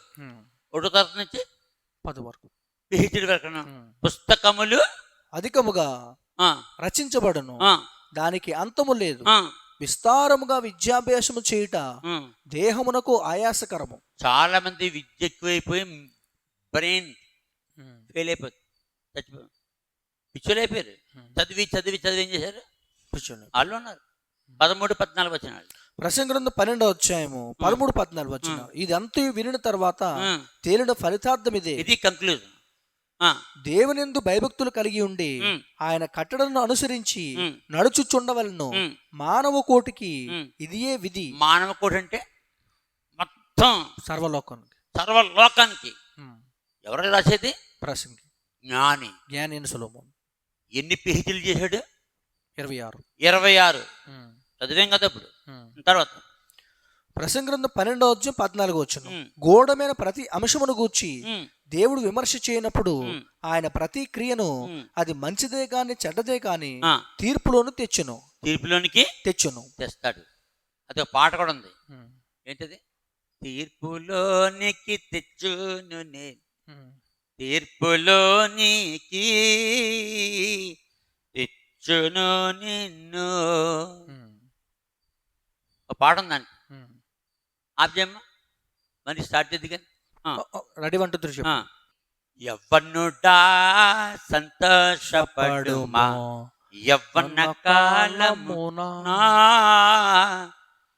1వ తరగతి నుంచి 10 వరకు పిహెచ్డి వరకు పుస్తకములు అధికముగా రచించబడును, దానికి అంతము లేదు. ఆ, విస్తారముగా విద్యాభ్యాసము చేయుట దేహమునకు ఆయాసకరము. చాలా మంది విద్య ఎక్కువైపోయి బ్రెయిన్ ఫెయిల్ అయిపోతుంది, చచ్చిపోయి పిచ్చోళ్ళు అయిపోయారు. చదివి చదివి చదివి ఏం చేశారు? వాళ్ళు ఉన్నారు. 13-14 వచనాలు. ప్రసంగి గ్రంథం 12వ అధ్యాయము 13-14 వచనాలు. ఇది అంతా వినిన తర్వాత తేలిన ఫలితార్థం ఇదే. ఇది కంక్లూజన్. దేవునియందు భయభక్తులు కలిగి ఉండి ఆయన కట్టడలను అనుసరించి నడుచుచుండవలను. మానవ కోటికి ఇదియే విధి. మానవ కోటి అంటే మొత్తం సర్వలోకానికి. ఎవరు రాసేది? ప్రసంగి జ్ఞాని అయిన సొలొమోను. ఎన్ని పిహెచ్డీలు చేశాడు? 26 చదివేం కదా ఇప్పుడు. తర్వాత ప్రసంగి గ్రంథం 12వ అధ్యాయం 14వ వచనం. గూఢమైన ప్రతి అంశమును గూర్చి దేవుడు విమర్శ చేయనప్పుడు ఆయన ప్రతి క్రియను అది మంచిదే కాని చెడ్డదే కాని తీర్పులోనికి తెస్తాడు. అది ఒక పాట కూడా ఉంది. ఏంటది? తీర్పులోనికి తెచ్చును నేను, తీర్పులోనికి తెచ్చును నిన్ను. ఒక పాట ఉందండి. ఆబ్జమ్మ మరి స్టార్ట్ చేద్ది కానీ రెడీ 1 2 3 చెప్పు. యవ్వనుడా సంతోషపడుమా యవ్వన కాలమునా,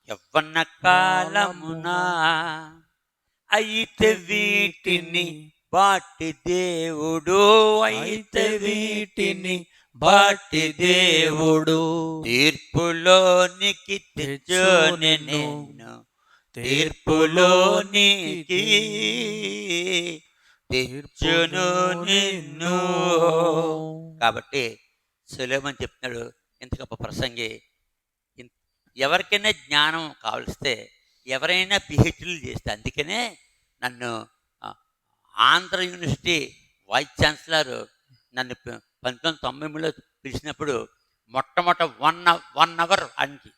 యవ్వన కాలమునా, అయితే వీటిని బాటి దేవుడు, అయితే వీటిని బాటి దేవుడు తీర్పులోనికి తెచ్చును నిన్ను, తీర్పులోనికి తెచ్చును నిన్ను. కాబట్టి సొలొమోను చెప్తున్నాడు, ఇంత గొప్ప ప్రసంగి. ఎవరికైనా జ్ఞానం కావలిస్తే, ఎవరైనా పిహెచ్డీలు చేస్తే, అందుకనే నన్ను ఆంధ్ర యూనివర్సిటీ వైస్ ఛాన్సలర్ నన్ను 1993లో పిలిచినప్పుడు మొట్టమొదట 1 అవర్ ఆయనకి,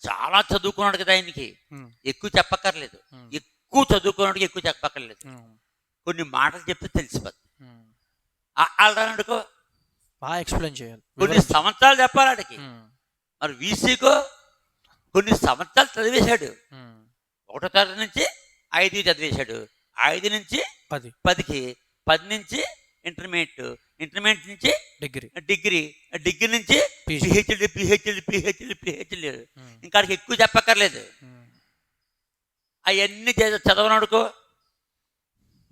చాలా చదువుకున్నాడు కదా ఆయనకి, ఎక్కువ చెప్పక్కర్లేదు, ఎక్కువ చదువుకున్నాడికి ఎక్కువ చెప్పక్కర్లేదు, కొన్ని మాటలు చెప్తే తెలిసిపోద్ది. వాళ్ళనుకో బాగా ఎక్స్ప్లెయిన్ చేయాలి, కొన్ని సంవత్సరాలు చెప్పాలి ఆడికి. మరి వీసీకో కొన్ని సంవత్సరాలు చదివేశాడు. 1వ తరగతి నుంచి 5 చదివేశాడు, 5 నుంచి 10కి, 10 నుంచి ఇంటర్మీడియట్ నుంచి డిగ్రీ నుంచి పిహెచ్డీ. ఇంకా ఎక్కువ చెప్పక్కర్లేదు. అవన్నీ చదవనడుకో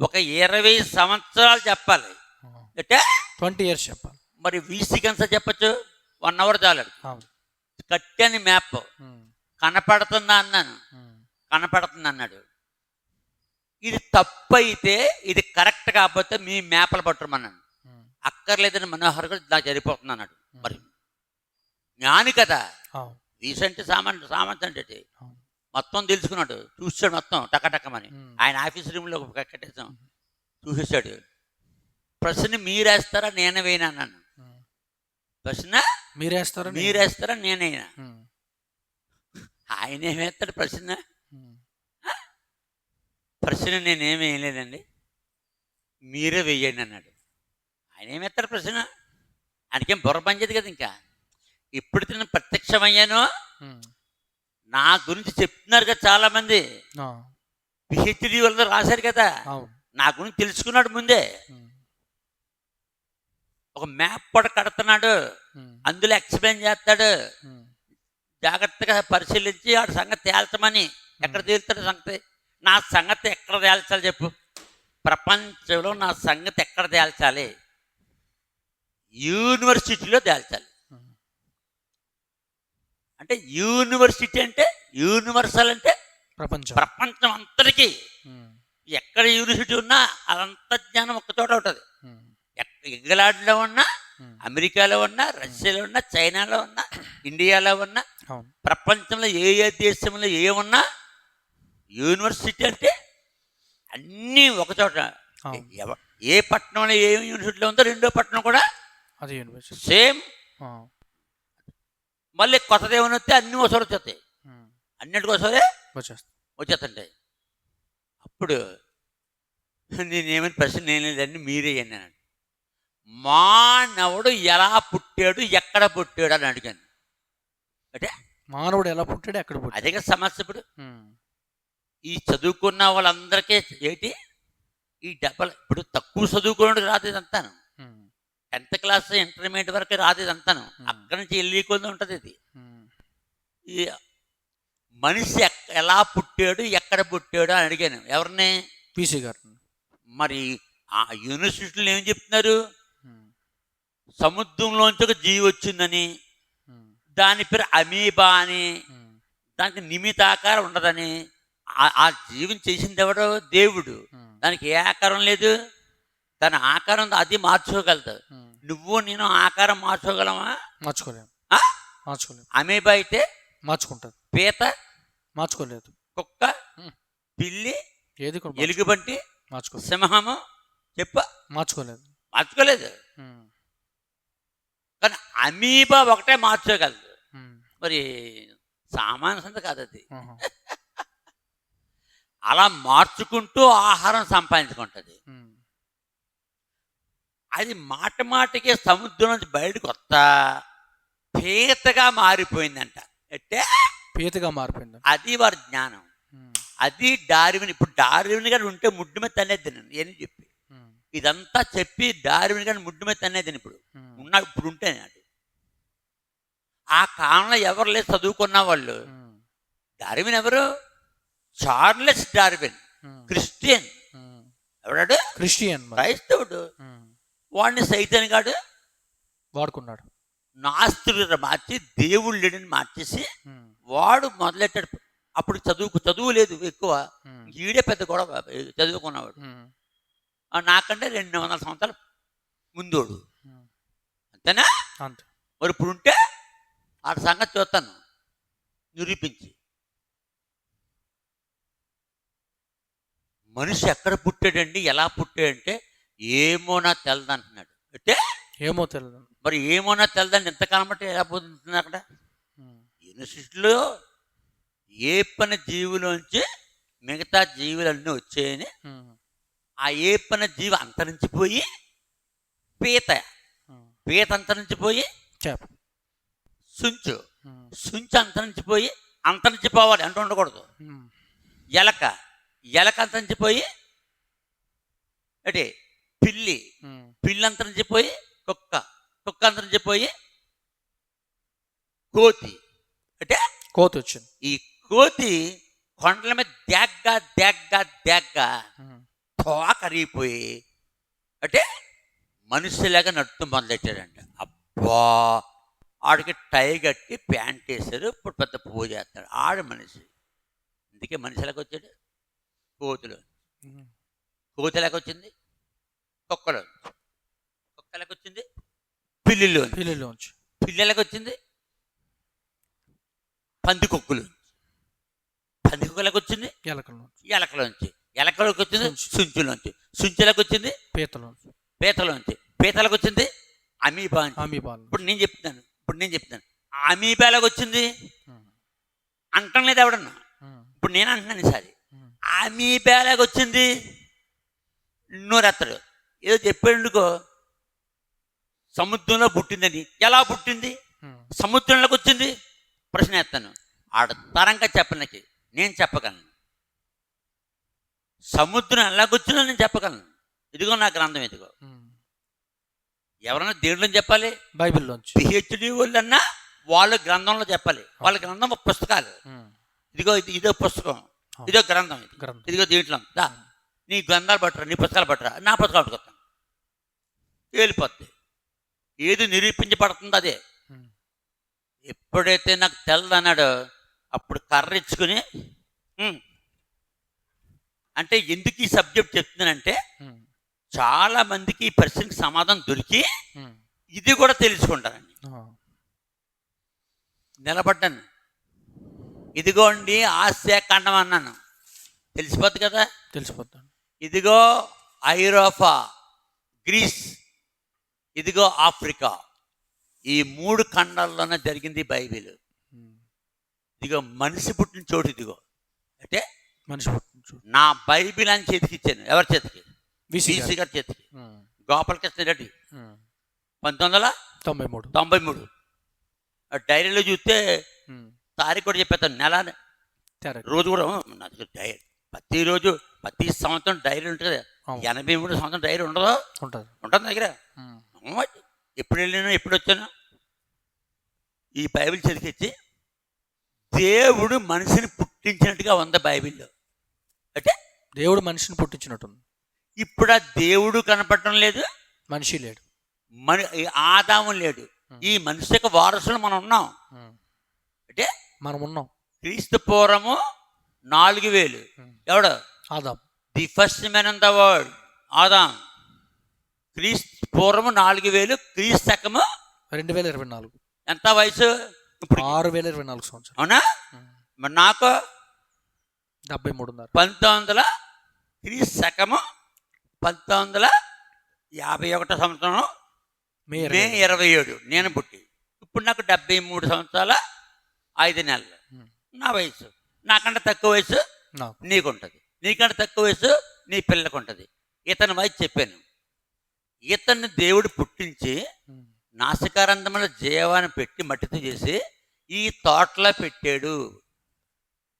ఒక 20 సంవత్సరాలు చెప్పాలి, అంటే 20 years చెప్పాలి. మరి వీసీకి ఎంత చెప్పచ్చు? 1 అవర్ చాలు. కట్టని మ్యాప్ కనపడుతుందా అన్నాను, కనపడుతుంది అన్నాడు. ఇది తప్పు అయితే, ఇది కరెక్ట్ కాకపోతే మీ మ్యాప్లు పట్టమన్నాను. అక్కర్లేదని మనోహర్ కూడా నాకు సరిపోతుంది అన్నాడు. మరి జ్ఞాని కదా, రీసెంట్ సామంత్ అంటే మొత్తం తెలుసుకున్నాడు, చూసాడు మొత్తం టకటకమని. ఆయన ఆఫీస్ రూమ్లో కట్టేసాం, చూసేసాడు. ప్రశ్న మీరేస్తారా నేనే వేయనా అన్నాను. ప్రశ్న మీరేస్తారా నేనైనా? ఆయన ఏమేస్తాడు ప్రశ్న నేనేమి వేయలేదండి, మీరే వెయ్యండి అన్నాడు. ఆయన ఏమెత్తాడు ప్రశ్న? ఆయనకేం బుర్ర పనిచేది కదా. ఇంకా ఇప్పుడు నేను ప్రత్యక్షమయ్యాను, నా గురించి చెప్తున్నారు కదా చాలా మంది, పిహెచ్డి వాళ్ళు రాశారు కదా, నా గురించి తెలుసుకున్నాడు ముందే. ఒక మ్యాప్ కూడా కడుతున్నాడు, అందులో ఎక్స్ప్లెయిన్ చేస్తాడు. జాగ్రత్తగా పరిశీలించి ఆడు సంగతి తేల్చమని. ఎక్కడ తేలుతాడు సంగతి? నా సంగతి ఎక్కడ తేల్చాలి చెప్పు? ప్రపంచంలో నా సంగతి ఎక్కడ తేల్చాలి? యూనివర్సిటీలో తేల్చాలి. అంటే యూనివర్సిటీ అంటే యూనివర్సల్ అంటే ప్రపంచం అంతటికీ. ఎక్కడ యూనివర్సిటీ ఉన్నా అదంతా జ్ఞానం ఒక్కచోట ఉంటుంది. ఇంగ్లాండ్లో ఉన్నా, అమెరికాలో ఉన్నా, రష్యాలో ఉన్నా, చైనాలో ఉన్నా, ఇండియాలో ఉన్నా, ప్రపంచంలో ఏ దేశంలో ఏమున్నా యూనివర్సిటీ అంటే అన్నీ ఒకచోట. ఏ పట్టణంలో ఏ యూనివర్సిటీలో ఉందో రెండో పట్టణం కూడా అదే యూనివర్సిటీ సేమ్. మళ్ళీ కొత్తది ఏమైనా వస్తే అన్నీ ఒకసారి వచ్చేస్తాయి. అన్నిటికోసమే వచ్చేస్తాయి. వచ్చేస్తుంటాయి. అప్పుడు నేనేమైనా ప్రశ్న నేను లేదండి మీరే అన్నాను. మానవుడు ఎలా పుట్టాడు, ఎక్కడ పుట్టాడు అని అడిగాను. అంటే మానవుడు ఎలా పుట్టాడు, ఎక్కడ పుట్టాడు, అదే కదా సమస్య. ఇప్పుడు ఈ చదువుకున్న వాళ్ళందరికీ ఏంటి ఈ డబ్బలు, ఇప్పుడు తక్కువ చదువుకోవడానికి రాదు ఇదంతాను. 10th క్లాస్ ఇంటర్మీడియట్ వరకు రాదు ఇదంతాను. అక్కడి నుంచి వెళ్ళి కొద్ది ఉంటుంది ఇది. ఈ మనిషి ఎలా పుట్టాడు, ఎక్కడ పుట్టాడు అని అడిగాను. ఎవరిని? పీసీ గారు. మరి ఆ యూనివర్సిటీలు ఏం చెప్తున్నారు? సముద్రంలోంచి ఒక జీవి వచ్చిందని, దాని పేరు అమీబా అని, దానికి నిమితాకారం ఉండదని. ఆ జీవిని చేసింది ఎవడో? దేవుడు. దానికి ఏ ఆకారం లేదు. దాని ఆకారం అది మార్చుకోగలదు. నువ్వు నేను ఆకారం మార్చుకోగలమా? మార్చుకోలేము. అమీబా అయితే మార్చుకుంటుంది. పీత మార్చుకోలేదు. కుక్క, పిల్లి, ఏది ఎలుగుబంటి, సింహము మార్చుకోలేదు. కానీ అమీబా ఒకటే మార్చుకోగలదు. మరి సామాన్య సంత కాదు అది. అలా మార్చుకుంటూ ఆహారం సంపాదించుకుంటుంది. అది మాటికి సముద్రం నుంచి బయటకు వస్తా పీతగా మారిపోయిందంట. అంటే పీతగా మారిపోయింది. అది వారి జ్ఞానం. అది డార్విన్. ఇప్పుడు డార్విన్ గారు ఉంటే ముడ్డు మీద తన్నేది నేను ఏని చెప్పి ఇదంతా చెప్పి డార్విన్ గారిని ముడ్డు మీద తన్నేది ఇప్పుడు ఉన్నాడు. ఇప్పుడు ఉంటే నాడు ఆ కాలంలో ఎవరు లేదు చదువుకున్న వాళ్ళు. డార్విన్ ఎవరు? Charles Darwin. క్రిస్టియన్. ఎవడాడు? క్రిస్టియన్, క్రైస్తవుడు. వాడిని సైతాన్ గాడు వాడుకున్నాడు. నాస్తికుడు మార్చి దేవుడు లేడని మార్చేసి వాడు మొదలెట్టాడు. అప్పుడు చదువు లేదు ఎక్కువ. ఈడే పెద్ద గొడవ చదువుకున్నవాడు. నాకంటే 200 సంవత్సరాలు ముందోడు. అంతేనా? అంతే. మరి ఇప్పుడు ఉంటే ఆ సంగతి చూస్తాను నిరూపించి. మనిషి ఎక్కడ పుట్టాడండి, ఎలా పుట్టాడంటే ఏమో నా తెలదంటున్నాడు. అంటే ఏమో తెలియదు. మరి ఏమోనా తెలదండి ఎంతకాలం బట్టి ఎలా పోతుంది అక్కడ యూనివర్సిటీలో ఏ పని జీవులోంచి మిగతా జీవులన్నీ వచ్చాయని. ఆ ఏ పని జీవి అంతరించిపోయి పీత అంతరించిపోయి సుంచు అంతరించిపోవాలి అంటూ ఉండకూడదు. ఎలక అంతరించిపోయి అంటే పిల్లి అంతరించిపోయి కుక్క అంతరించిపోయి కోతి వచ్చింది. ఈ కోతి కొండల మీద దేగ్గా తోకరిగిపోయి అంటే మనుషులాగా నడుతూ మొదలెట్టాడంట. అబ్బా ఆడికి టై కట్టి ప్యాంట్ వేసారు. ఇప్పుడు పెద్ద పూజ చేస్తాడు. ఆడు మనిషి. అందుకే మనిషిలాగా వచ్చాడు. కోతిలాగా వచ్చింది. కుక్కలాగా వచ్చింది. పిల్లలకు వచ్చింది. పందికొక్కులకు వచ్చింది. ఎలకలోకి వచ్చింది. సుంచులోకి వచ్చింది. పీతలోకి వచ్చింది. అమీబా. ఇప్పుడు నేను చెప్తాను అమీబాలకు వచ్చింది అంటం లేదు ఎవడన్నా. ఇప్పుడు నేను అంటున్నాను ఈసారి అమీబాలకు వచ్చింది. నోరెత్తడు. ఏదో చెప్పాడుకో సముద్రంలో పుట్టిందని. ఎలా పుట్టింది? సముద్రంలోకి వచ్చింది. ప్రశ్న ఎత్తాను. ఆడ తరంగా చెప్పనకి నేను చెప్పగలను. సముద్రం ఎలాగొచ్చిందో నేను చెప్పగలను. ఇదిగో నా గ్రంథం. ఇదిగో ఎవరన్నా దేవుళ్ళని చెప్పాలి? బైబిల్లోంచి. పిహెచ్డి వాళ్ళన్నా వాళ్ళ గ్రంథంలో చెప్పాలి. వాళ్ళ గ్రంథం పుస్తకాలు. ఇదో పుస్తకం, ఇదో గ్రంథం. ఇదిగో దీంట్లో నీ గ్రంథాలు పట్టరా, నీ పుస్తకాలు పట్టరా, నా పుస్తకాలు పట్టుకొస్తాను. వెళ్ళిపోద్ది. ఏది నిరూపించబడుతుందో అదే. ఎప్పుడైతే నాకు తెల్లదన్నాడో అప్పుడు కర్ర ఇచ్చుకుని అంటే ఎందుకు ఈ సబ్జెక్ట్ చెప్తున్నానంటే చాలా మందికి ఈ ప్రశ్నకి సమాధానం దొరికి ఇది కూడా తెలుసుకుంటారండి. నిలబడ్డాను. ఇదిగోండి ఆసియా ఖండం అన్నాను. తెలిసిపోద్ది కదా. తెలిసిపోతాను. ఇదిగో ఐరోపా, గ్రీస్, ఇదిగో ఆఫ్రికా. ఈ 3 ఖండాల్లోనే జరిగింది బైబిల్. ఇదిగో మనిషి పుట్టిన చోటు ఇదిగో అంటే మనిషి పుట్టిన చోటు. నా బైబిల్ అని చేతికి ఇచ్చాను. ఎవరి చేతికి? వీసీ వీసీ గారి చేతికి. గోపాలకృష్ణ రెడ్డి 1993. 1993. డైరీలో చూస్తే తారీఖు కూడా చెప్పేస్తాను, నెల రోజు కూడా నాకు డైరీ ప్రతిరోజు ప్రతి సంవత్సరం డైరీ ఉంటుంది కదా. 83 సంవత్సరం డైరీ ఉండదు, ఉంటుంది దగ్గర. ఎప్పుడు వెళ్ళినా ఎప్పుడు వచ్చాను ఈ బైబిల్ చదివించి దేవుడు మనిషిని పుట్టించినట్టుగా ఉంది బైబిల్లో. అంటే దేవుడు మనిషిని పుట్టించినట్టుంది. ఇప్పుడు ఆ దేవుడు కనపడటం లేదు, మనిషి లేడు, ఆదాము లేడు. ఈ మనిషి యొక్క వారసులు మనం ఉన్నాం. అంటే మనం ఉన్నాం. క్రీస్తు పూర్వము 4000. ఎవడు? Adam. The first man in the world Adam. క్రీస్తు పూర్వము 4000, క్రీస్తు శకము 2024. ఎంత వయసు? ఇప్పుడు 6024 సంవత్సరం. అవునా? మరి నాకు 73. 1900 క్రీస్తు శకము 1951 సంవత్సరం మే 27 నేను పుట్టి. ఇప్పుడు నాకు 73 సంవత్సరాల 5 నెలలు నా వయసు. నాకంటే తక్కువ వయసు నీకుంటుంది, నీకంటే తక్కువ వయసు నీ పిల్లలకు ఉంటుంది. ఇతని వయసు చెప్పాను. ఇతన్ని దేవుడు పుట్టించి నాసికారంధంలో జీవాన్ని పెట్టి మట్టితో చేసి ఈ తోటలో పెట్టాడు.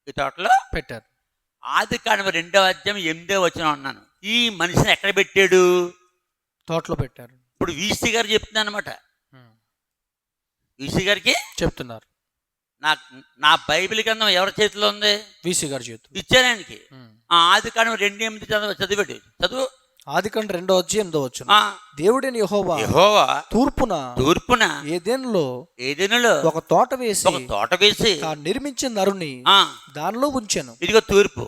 ఈ తోటలో పెట్టారు. ఆదికాండం 2వ అధ్యాయం 8వ వచనం అన్నాను. ఈ మనిషిని ఎక్కడ పెట్టాడు? తోటలో పెట్టారు. ఇప్పుడు వీసీ గారు చెప్తున్నాను అనమాట. వీసీ గారికి చెప్తున్నారు. నా బైబిల్ గ్రంథం ఎవరి చేతిలో ఉంది? వీసీ గారి చేతిలో ఇచ్చాను ఆయనకి. ఆదికాండం 2:8 చదివాడు. చదువు. ఆదికాండం 2వ అధ్యాయం 8వ వచనం. దేవుడైన యెహోవా తూర్పున ఏదెనులో ఒక తోట వేసి నిర్మించిన నరుని దానిలో ఉంచాను. ఇదిగో తూర్పు.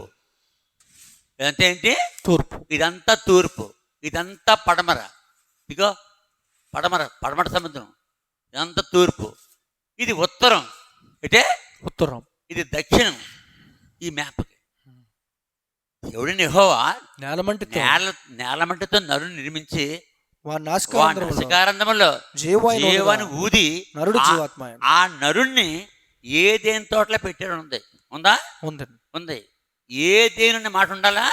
ఇదంతా ఏంటి? తూర్పు. ఇదంతా తూర్పు, ఇదంతా పడమర. ఇదిగో పడమర సముద్రం, ఇదంతా తూర్పు. ఇది ఉత్తరం. అంటే ఉత్తరం. ఇది దక్షిణం. ఈ మ్యాప్కి దేవుడిని యెహోవా నేలమంటితో నరుని నిర్మించి నాసికారంధములో జీవాన్ని ఊది ఆ నరుణ్ణి ఏదేని తోటలో పెట్టాడు. ఉందా? ఉంది. ఏదేని మాట ఉండాలా?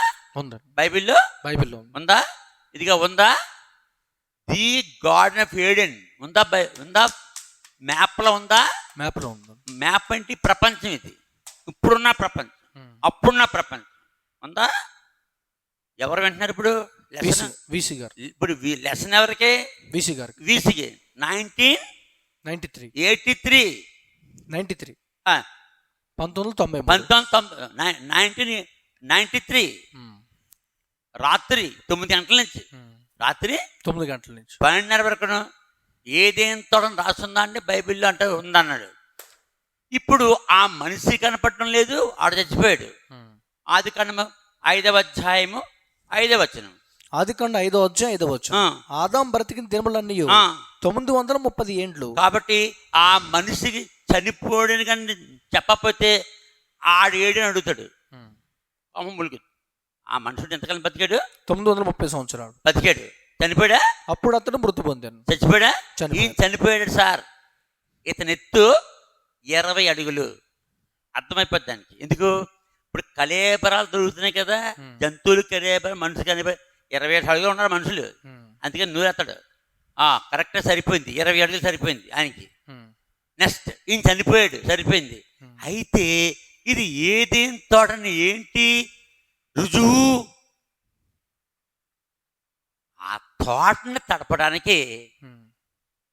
బైబిల్లో ఉందా? ఇదిగా ఉందా? ది గార్డెన్ ఆఫ్ ఏడెన్ ఉందా? ఉందా? మ్యాప్లో ఉందా? మ్యాప్ అంటే ప్రపంచం. ఇది ఇప్పుడున్న ప్రపంచం, అప్పుడున్న ప్రపంచం ఉందా? ఎవరు వింటున్నారు ఇప్పుడు? వీసీ గారు. ఇప్పుడు లెసన్ ఎవరికి? వీసీ గారు. వీసీకి 1993 1993 రాత్రి 9 గంటల నుంచి 12:30 వరకు ఏదేం తోడం రాస్తుందా అంటే బైబిల్లో అంటే ఉందన్నాడు. ఇప్పుడు ఆ మనిషి కనపడటం లేదు, ఆడ చచ్చిపోయాడు. ఆదికాండం 5వ అధ్యాయము 5వ వచనం. ఆదికాండం 5వ అధ్యాయం 5వ వచనం. ఆదాం బ్రతికిన దినములన్నీ 930 ఏండ్లు. కాబట్టి ఆ మనిషికి చనిపోయాడని కానీ చెప్పకపోతే ఆడేడని అడుగుతాడు. అమ్మములకి ఆ మనుషుడు ఎంతకాలం బతికాడు? 930 సంవత్సరాలు బతికాడు. చనిపోయాడా? అప్పుడు అతను మృతి పొందాను. చచ్చిపోయాడా? చనిపోయాడు సార్. ఇతని ఎత్తు 20 అడుగులు. అర్థమైపోద్ది దానికి. ఎందుకు? ఇప్పుడు కలేబరాలు దొరుకుతున్నాయి కదా, జంతువులు కలేబర, మనుషులు కలేబర. 27 అడుగులు ఉన్నారు మనుషులు. అందుకని నూరెత్తాడు. కరెక్ట్గా సరిపోయింది, 20 అడుగులు సరిపోయింది ఆయనకి. నెక్స్ట్ ఈయన చనిపోయాడు, సరిపోయింది. అయితే ఇది ఏదేం తోటని ఏంటి రుజువు? ఆ తోటని తడపడానికి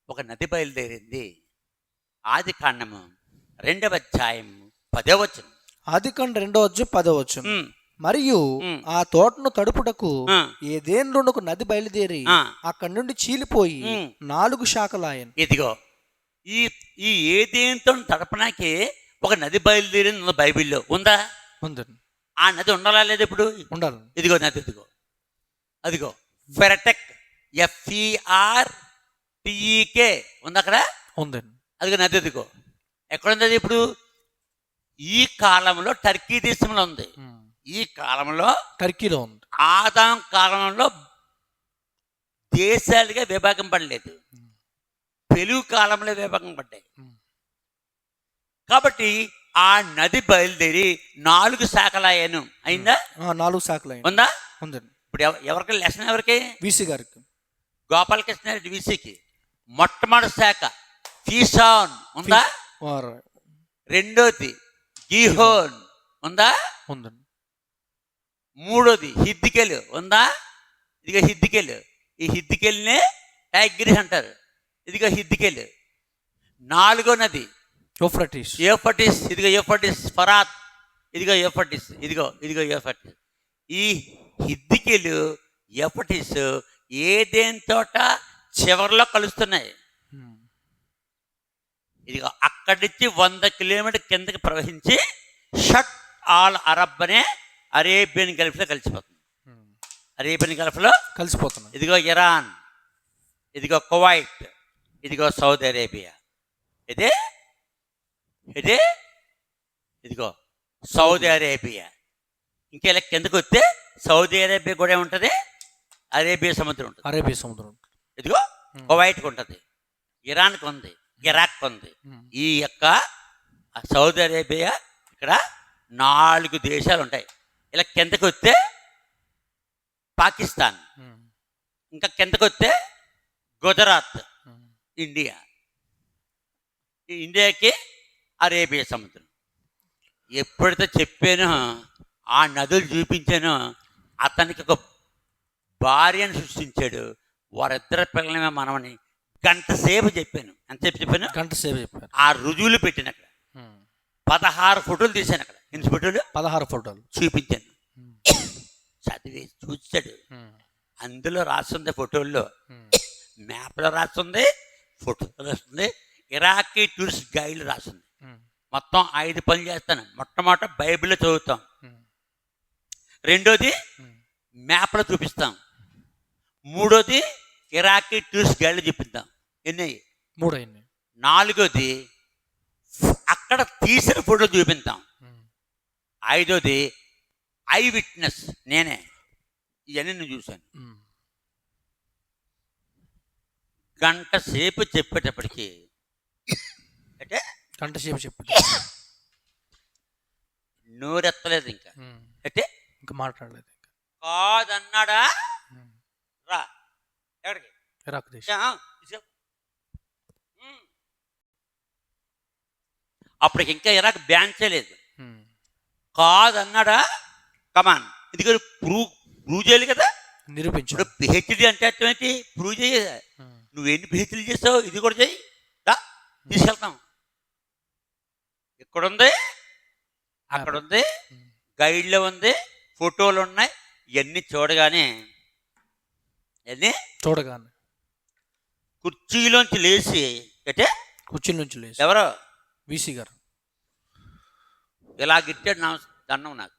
ఒక నది బయలుదేరింది. ఆదికాండము 2వ అధ్యాయం 10వ వచనం. ఆదికాండం 2వ అధ్యాయం 10వ వచనం. మరియు ఆ తోటను తడుపుటకు ఏదేనులకు నది బయలుదేరి అక్కడి నుండి చీలిపోయి 4 శాఖలాయను. ఇదిగో ఈ ఏదేంతో తడపడానికి ఒక నది బయలుదేరింది బైబిల్లో. ఉందా? ఆ నది ఉండాలా లేదు? ఇప్పుడు ఉండాలి. ఇదిగో నది, ఇదిగో అదిగో ఫెరటెక్, FERTEK ఉంది అక్కడ. ఉందండి. అదిగో నది. ఇదిగో ఎక్కడుంది అది? ఇప్పుడు ఈ కాలంలో టర్కీ దేశంలో ఉంది. ఈ కాలంలో టర్కీలో ఉంది. ఆదాం కాలంలో దేశాలుగా విభాగం పడలేదు, తెలుగు కాలంలో విభాగం పడ్డాయి. కాబట్టి ఆ నది బయలుదేరి 4 శాఖలయ్యాను. అయిందా? 4 శాఖలు ఉందా? ఉందండి. ఇప్పుడు ఎవరికి లెసన్? ఎవరికి? వీసీ గారికి, గోపాలకృష్ణ రెడ్డి వీసీకి. మొట్టమొదటి శాఖ ఫీసాన్ ఉందా? రెండోది గీహోన్ ఉందా? ఉందండి. మూడోది హిద్దికెలు ఉందా? ఇదిగో హిద్దికెలు. ఈ హిద్దికెల్నే టైగ్రిస్ అంటారు. ఇదిగో హిద్దికెలు. 4వ నది యూఫ్రటీస్. ఇదిగో యూఫ్రటీస్. ఫరాత్. ఇదిగో యూఫ్రటీస్. ఇదిగో యూఫ్రటీస్. ఈ హిద్దికెలు యూఫ్రటీస్ ఏదేని తోట చివరిలో కలుస్తున్నాయి. ఇదిగో అక్కడి నుంచి 100 కిలోమీటర్ కిందకి ప్రవహించి షట్ ఆల్ అరబ్ అనే అరేబియన్ గల్ఫ్లో కలిసిపోతుంది. అరేబియన్ గల్ఫ్లో కలిసిపోతుంది. ఇదిగో ఇరాన్, ఇదిగో కువైట్, ఇదిగో సౌదీ అరేబియా. ఇదిగో సౌదీ అరేబియా. ఇంకెలా కిందకు వస్తే సౌదీ అరేబియా కూడా ఉంటుంది, అరేబియా సముద్రం ఉంటుంది. ఇదిగో కువైట్కి ఉంటుంది, ఇరాన్కి ఉంది, ఇరాక్ ఉంది. ఈ యొక్క సౌదీ అరేబియా ఇక్కడ 4 దేశాలు ఉంటాయి. ఇలా కిందకు వస్తే పాకిస్తాన్, ఇంకా కిందకు వస్తే గుజరాత్, ఇండియా. ఈ ఇండియాకి అరేబియా సముద్రం. ఎప్పుడైతే చెప్పానో ఆ నదులు చూపించానో అతనికి ఒక భార్యను సృష్టించాడు. వారిద్దరి పిల్లలమే మనమని గంట సేపు చెప్పాను. ఎంతసేపు చెప్పాను? గంట సేపు చెప్పాను. ఆ రుజువులు పెట్టాను. అక్కడ 16 ఫోటోలు తీశాను. అక్కడ ఎన్ని ఫోటోలు? 16 ఫోటోలు చూపించాను. చదివి చూచాడు. అందులో రాస్తుంది, ఫోటోల్లో మ్యాప్లో రాస్తుంది, ఫోటోలో రాస్తుంది, ఇరాకీ టూరిస్ట్ గైడ్లు రాస్తుంది. మొత్తం 5 పనులు చేస్తాను. మొట్టమొదట బైబిల్లో చదువుతాం, రెండోది మ్యాప్లో చూపిస్తాం, మూడోది ఇరాకీ టూరిస్ట్ గైడ్లు చూపిస్తాం. ఎన్ని? 3. నాలుగోది అక్కడ తీసిన ఫోటోలు చూపిస్తాం. ఐదోది ఐ విట్నెస్, నేనే ఇవన్నీ నేను చూశాను. గంట సేపు చెప్పేటప్పటికి అంటే గంట సేపు చెప్పు నోరెత్తలేదు. ఇంకా అంటే ఇంకా మాట్లాడలేదు. కాదన్నాడా? రా ఎక్కడికి? ఇరాక్ దేశం. అప్పటికి ఇంకా ఇరాక్ బ్యాన్ చేయలేదు. కాదన్నాడా? కమాన్, ఇది ప్రూవ్ చేయాలి కదా, నిరూపించు. పిహెచ్డి అంటే అర్థం ఏంటి? ప్రూవ్ చేయ. నువ్వు ఎన్ని పిహెచ్డీలు చేస్తావు, ఇది కూడా చేయి, తీసుకెళ్తాం. ఇక్కడుంది, అక్కడుంది, గైడ్లో ఉంది, ఫోటోలు ఉన్నాయి. ఇవన్నీ చూడగానే కుర్చీలోంచి లేచి అంటే కుర్చీలోంచి లేచి ఎవరో వీసీ గారు ఇలా గిట్టాడు. నా దండం నాకు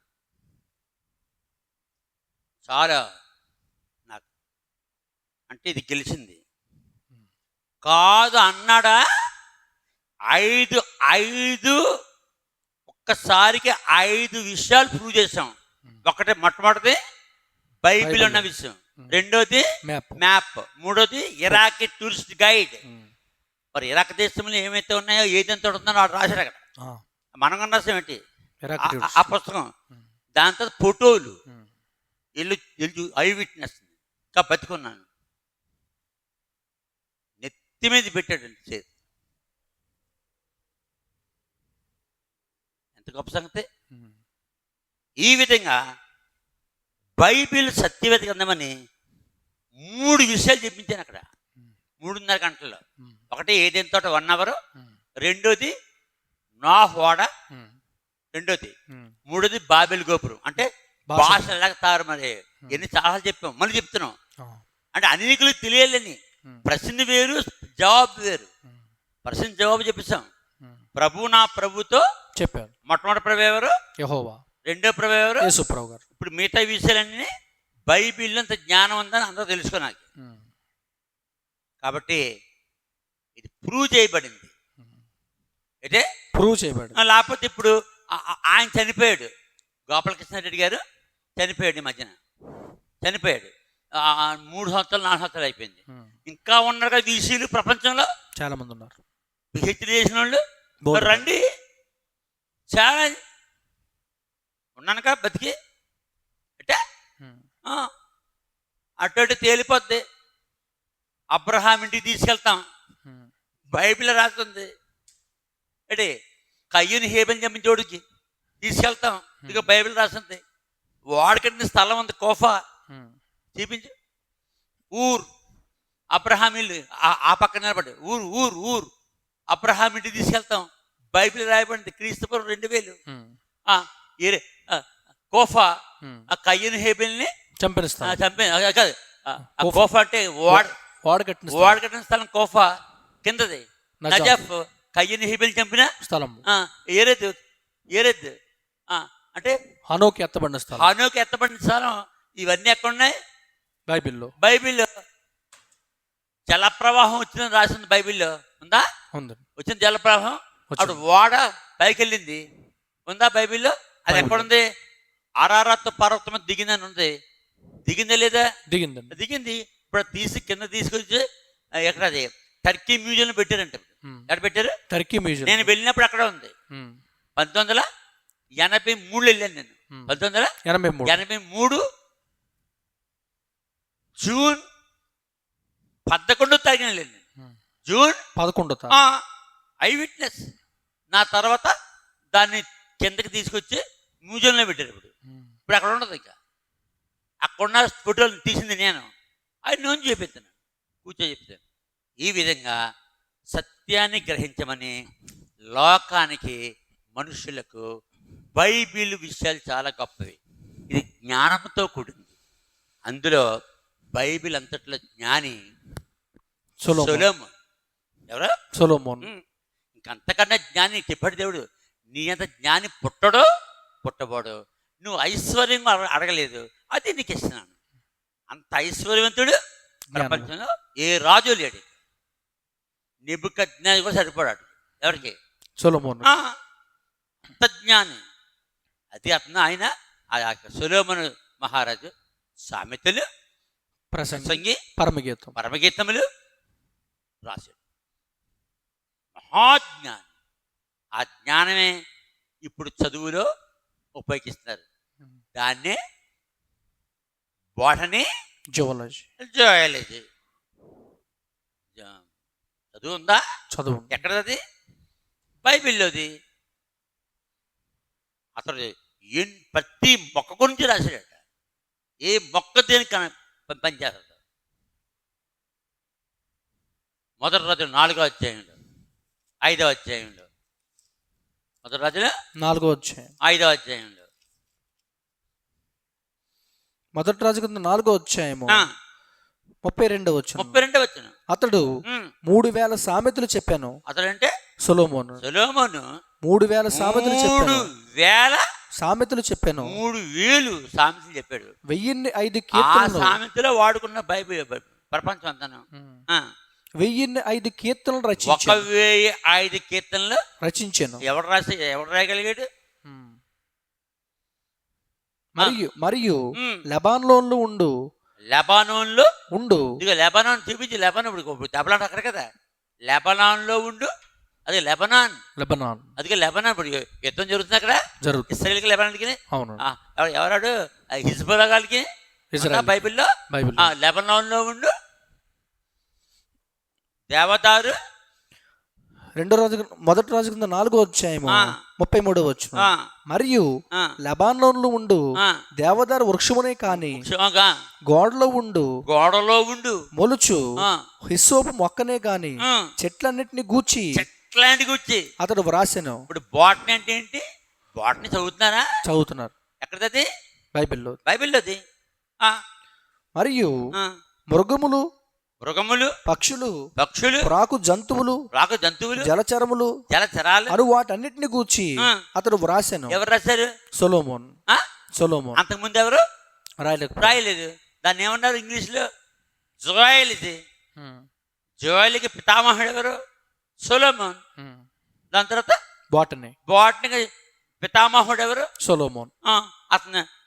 చాలా, నాకు అంటే ఇది గెలిచింది. కాదు అన్నాడా? 5 ఒక్కసారికి 5 విషయాలు ప్రూవ్ చేసాం. ఒకటి మొట్టమొదటిది బైబిల్ ఉన్న విషయం, రెండోది మ్యాప్, మూడోది ఇరాకీ టూరిస్ట్ గైడ్. మరి ఇరాక్ దేశంలో ఏమైతే ఉన్నాయో, ఏదైతే ఉంటుందో వాడు రాశారు అక్కడ. మనం రాసాం ఏంటి ఆ పుస్తకం. దాని తర్వాత ఫోటోలు, ఐ విట్నెస్. ఇంకా బతికున్నాను. నెత్తి మీద పెట్టాడండి చేతి. ఎంత గొప్ప సంగతి! ఈ విధంగా బైబిల్ సత్యవేద గ్రంథమని 3 విషయాలు చెప్పించాను అక్కడ 3.5 గంటల్లో. ఒకటి ఏదైనా తోట 1 అవర్, రెండోది నోహు ఓడ, రెండోది, మూడోది బాబెల్ గోపురం. అంటే భాష ఎలాగ తారుమారే. ఎన్ని చాలా చెప్పాం, మళ్ళీ చెప్తున్నాం. అంటే అనేకులకు తెలియాలని. ప్రశ్న వేరు, జవాబు వేరు. ప్రశ్న జవాబు చెప్పేసాం. ప్రభు నా ప్రభుతో చెప్పారు. మొట్టమొదటి ప్రభు ఎవరు? యెహోవా. రెండో ప్రభు ఎవరు? యేసు ప్రభు గారు. ఇప్పుడు మిగతా విషయాలన్నీ బైబిల్లో అంత జ్ఞానం ఉందని అందరూ తెలుసుకున్నాక. కాబట్టి ఇది ప్రూవ్ చేయబడింది. అయితే ప్రూవ్ చేయబడింది. లేకపోతే ఇప్పుడు ఆయన చనిపోయాడు, గోపాలకృష్ణారెడ్డి గారు చనిపోయాడు. ఈ మధ్యన చనిపోయాడు. 3 సంవత్సరాలు 4 సంవత్సరాలు అయిపోయింది. ఇంకా ఉన్నారు కదా వీసీలు ప్రపంచంలో, చాలా మంది ఉన్నారు. పిహెచ్డీ చేసిన వాళ్ళు. రండి, చాలా ఉన్నాను కదా బతికి అంటే అటు అటు తేలిపోద్ది. అబ్రహాం ఇంటికి తీసుకెళ్తాం, బైబిల్ రాస్తుంది. అంటే కయ్యూని హేబెల్ చంపించోడికి తీసుకెళ్తాం, ఇక బైబిల్ రాస్తుంది. వాడికట్టిన స్థలం ఉంది, కోఫా చూపించు. ఊరు అబ్రహాం ఇల్లు ఆ పక్కన నిలబడి ఊరు ఊరు ఊరు అబ్రహాం ఇంటికి తీసుకెళ్తాం, బైబిల్ రాయబడింది. క్రీస్తుపురం 2000. కోఫా ఆ కయ్యూని హేబెల్ని కాదు, కోఫా అంటే వాడు కట్టిన స్థలం కోఫా. కిందది నజాఫ్, కయ్యూని హేబెల్ని చంపిన స్థలం. ఏరేద్దు అంటే హనోకి ఎత్తబడిన స్థలం. ఇవన్నీ ఎక్కడున్నాయి? బైబిల్లో. జలప్రవాహం వచ్చిందని రాసింది బైబిల్లో. ఉందా? వచ్చింది జలప్రవాహం. అప్పుడు వాడ పైకి వెళ్ళింది, ఉందా బైబిల్లో? అది ఎక్కడుంది? అరారత్ పర్వతం మీద దిగిందని ఉంది. దిగిందా లేదా? దిగింది. ఇప్పుడు కింద తీసుకొచ్చి ఎక్కడ అది టర్కీ మ్యూజియం పెట్టారంట. ఎక్కడ పెట్టారు? Turkey museum. నేను వెళ్ళినప్పుడు అక్కడ ఉంది. 1983 వెళ్ళాను నేను. 1983 జూన్ 11వ తారీఖున వెళ్ళాను నేను. June 11 I witness. నా తర్వాత దాన్ని కిందకి తీసుకొచ్చి మ్యూజియంలో పెట్టారు. ఇప్పుడు అక్కడ ఉండదు. ఇక అక్కడున్న ఫోటోలు తీసింది నేను. అది నేను చెప్పేస్తాను, చెప్తాను. ఈ విధంగా సత్యాన్ని గ్రహించమని లోకానికి, మనుషులకు బైబిల్ విషయాలు చాలా గొప్పవి. ఇది జ్ఞానంతో కూడింది. అందులో బైబిల్ అంతట్లో జ్ఞాని సొలొమోను. ఎవరు? సొలొమోను. ఇంకంతకన్నా జ్ఞాని చెప్పాడు దేవుడు. నీ అంత జ్ఞాని పుట్టబోడు. నువ్వు ఐశ్వర్యం అడగలేదు, అది నీకు ఇస్తున్నాను. అంత ఐశ్వర్యవంతుడు ప్రపంచంలో ఏ రాజు లేడు. నెబుకద్నెజరు కూడా సరిపడాడు. ఎవరికి? సొలొమోను. అంత జ్ఞాని. అది అతను ఆయన సొలొమోను మహారాజు సామెతలు, ప్రసంగి, పరమగీతములు రాశాడు. మహాజ్ఞాని. ఆ జ్ఞానమే ఇప్పుడు చదువులో ఉపయోగిస్తున్నారు. దాన్నే బోటనీ, జువాలజీ. చదువు ఉందా? చదువు ఎక్కడది? బైబిల్లోది. అతడు ప్రతి మొక్క గురించి రాశాడట. ఏ మొక్క దేనికి పనిచేస్తాడు. మొదటి రాజులు 4వ అధ్యాయంలో, 5వ అధ్యాయంలో, మొదటి రాజులు 4వ అధ్యాయం 5వ అధ్యాయంలో, మొదటి రాజు కింద 4వ అధ్యాయము 32వ వచనం. అతడు 3000 సామెతలు చెప్పాను. అతడంటే సొలొమోను 3000 సామెతలు చెప్పాను. 3000 సామెతలు చెప్పాను. 3000 సామెతలు చెప్పాడు. 1005 కీర్తనలు. సామెతలో వాడుకున్న బైబిల్ ప్రపంచం అంతాను. 1005 కీర్తనలు రచించాను. 1005 కీర్తనలు రచించాను. ఎవడు రాయగలిగాడు? మరియు లెబానోన్లో ఉండు. ఇక లెబనాన్ చూపించి, లెబనాన్ ఇప్పుడు దెబ్బలాట అక్కడ కదా, లెబనాన్లో ఉండు. అది లెబనాన్. అది లెబనాన్. ఇప్పుడు యుద్ధం జరుగుతుంది అక్కడ, ఇశ్రాయేలుకి లెబనాన్కి. ఎవరాడు? హిజ్బుల్లా వాళ్ళకి. బైబిల్లో లెబనాన్లో ఉండు. దేవదారు మొదటి రాజు కింద 4వ అధ్యాయము 33వ వచనం. మరియు లెబానోన్లో ఉండు దేవదారు వృక్షమునే కాని గోడలో ఉండు మొలుచు హిస్సోపు మొక్కనే గాని చెట్లన్నిటిని గూర్చి అతడు వ్రాసెను. ఇప్పుడు బాటనీ అంటే ఏంటి? బాటనీ చదువుతున్నారు. ఎక్కడది? బైబిల్లోది. మరియు మృగములు, పక్షులు, ప్రాకు జంతువులు, జలచరాలు అను వాటన్నిటిని గూర్చి అతడు వ్రాసెను. ఎవరు రాశారు? సొలొమోను. అంతకుముందు ఎవరు రాయలేదు. దాన్ని ఏమన్నారు ఇంగ్లీష్లో? జోయల్. ఇది జోయల్కి పితామహుడు ఎవరు? సొలొమోన్. దాని తర్వాత బాటనీ పితామహుడు ఎవరు? సొలొమోన్.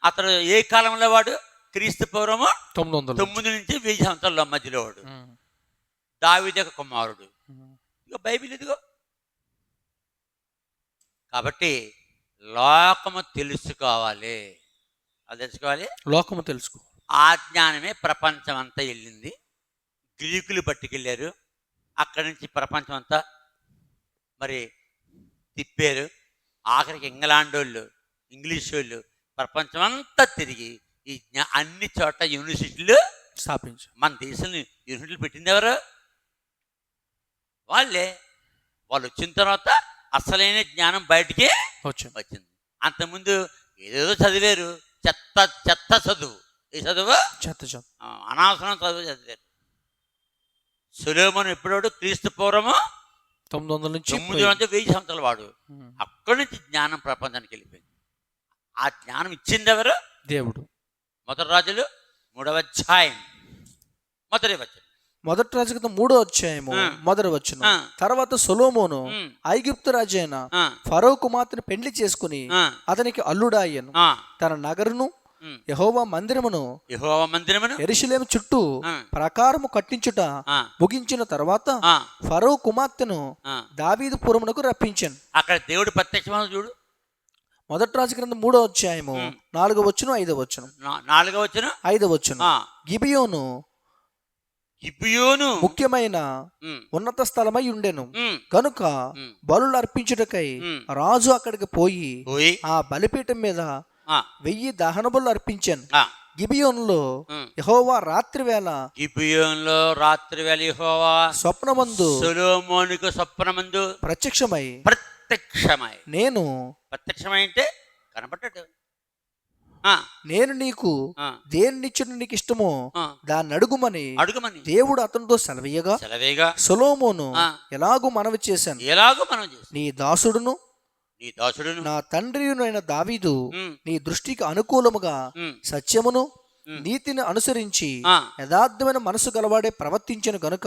అతడు ఏ కాలంలో వాడు? క్రీస్తు పూర్వము 900 నుంచి 1000 సంవత్సరాల మధ్యలో వాడు. దావీదు యొక్క కుమారుడు. ఇక బైబిల్ ఇదిగో. కాబట్టి లోకము తెలుసుకోవాలి. అది తెలుసుకోవాలి, లోకము తెలుసుకో. ఆ జ్ఞానమే ప్రపంచం అంతా వెళ్ళింది. గ్రీకులు పట్టుకెళ్ళారు, అక్కడి నుంచి ప్రపంచం అంతా మరి తిప్పారు. ఆఖరికి ఇంగ్లాండ్ వాళ్ళు, ఇంగ్లీష్ వాళ్ళు ప్రపంచం అంతా తిరిగి ఈ అన్ని చోట యూనివర్సిటీలు స్థాపించారు. మన దేశంలో యూనివర్సిటీలు పెట్టింది ఎవరు? వాళ్ళే. వాళ్ళు వచ్చిన తర్వాత అసలైన జ్ఞానం బయటికి వచ్చింది. అంతకుముందు ఏదేదో చదివారు, చెత్త చెత్త చదువు. ఏ చదువు? చెత్త చదువు, అనవసరం చదువు చదివారు. సొలొమోను ఎప్పుడోడు క్రీస్తు పూర్వము 900 నుంచి 1000 సంవత్సరాల వాడు. అక్కడి నుంచి జ్ఞానం ప్రపంచానికి వెళ్ళిపోయింది. ఆ జ్ఞానం ఇచ్చింది ఎవరు? దేవుడు. మొదటి రాజులు 3వ అధ్యాయం మొదటి వచనం. మొదటి రాజు కింద 3వ అధ్యాయము మొదటి వచనం. తర్వాత సొలొమోను ఐగుప్తు రాజు అయిన ఫరో కుమార్తెను పెండ్లి చేసుకుని అతనికి అల్లుడాయను. తన నగరును యెహోవా మందిరమును యెరూషలేము చుట్టూ ప్రాకారము కట్టించుట ముగించిన తర్వాత ఫరో కుమార్తెను దావీదు పురమునకు రప్పించాను. అక్కడ దేవుడు ప్రత్యక్షమైన చూడు. మొదటి రాజు గ్రంథం 3వ అధ్యాయము 4వ వచనం 5వ వచనం. 4వ వచనం 5వ వచనం. గిబియోను ముఖ్యమైన ఉన్నత స్థలమై ఉండెను కనుక బలులు అర్పించుటకై రాజు అక్కడికి పోయి ఆ బలిపీఠం మీద 1000 దహన బలులు అర్పించాను. గిబియోనులో యెహోవా రాత్రి వేళ యెహోవా స్వప్నమందు సొలొమోనుకు స్వప్నమందు ప్రత్యక్షమై నేను ప్రత్యక్షమైంటే కనబడ్డాడు. నేను నీకు దేనినిచ్చును నీకు ఇష్టమో దాన్ని అడుగుమని దేవుడు అతనితో సెలవీయగా సొలొమోను ఎలాగూ మనవి చేశాను, నీ దాసుడును నా తండ్రియునైన దావీదు నీ దృష్టికి అనుకూలముగా సత్యమును నీతిని అనుసరించి యథార్థమైన మనసు గలవాడే ప్రవర్తించను గనుక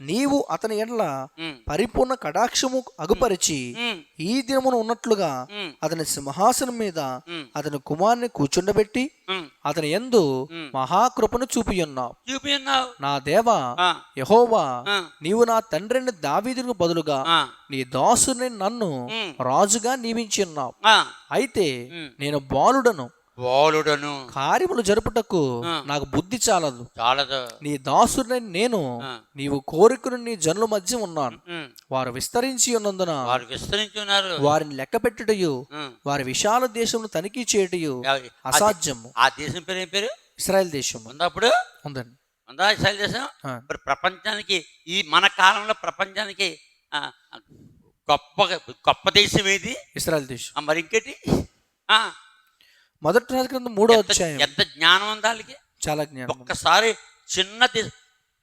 నీవు అతని ఎడల పరిపూర్ణ కటాక్షము అగుపరిచి ఈ దినమును ఉన్నట్లుగా అతని సింహాసనం మీద అతని కుమారుని కూర్చుండబెట్టి అతని యందు మహాకృపను చూపియున్నావు. నా దేవా యెహోవా, నీవు నా తండ్రిని దావీదుకు బదులుగా నీ దాసుని నన్ను రాజుగా నియమించి ఉన్నావు. అయితే నేను బాలుడను, కార్యములు జరుపుటకు నాకు బుద్ధి చాలదు. నీ దాసుని నేను నీవు కోరికను నీ జనుల మధ్య ఉన్నాను. వారు విస్తరించి ఉన్నందున వారిని లెక్క పెట్టుటయు వారి విశాల దేశమును తనిఖీ చేయుటయు అసాధ్యము. ఆ దేశం పేరు ఏం పేరు? ఇశ్రాయేల్ దేశం. అప్పుడు ఉందండి. ఇశ్రాయేల్ దేశం. ప్రపంచానికి ఈ మన కాలంలో ప్రపంచానికి గొప్ప దేశం ఏది? ఇశ్రాయేల్ దేశం. మరి ఇంకేటి? మొదటి రాజు గ్రంథం 3వ అధ్యాయం. ఎంత జ్ఞానం ఉంది వాళ్ళకి, చాలా జ్ఞానం. ఒక్కసారి చిన్న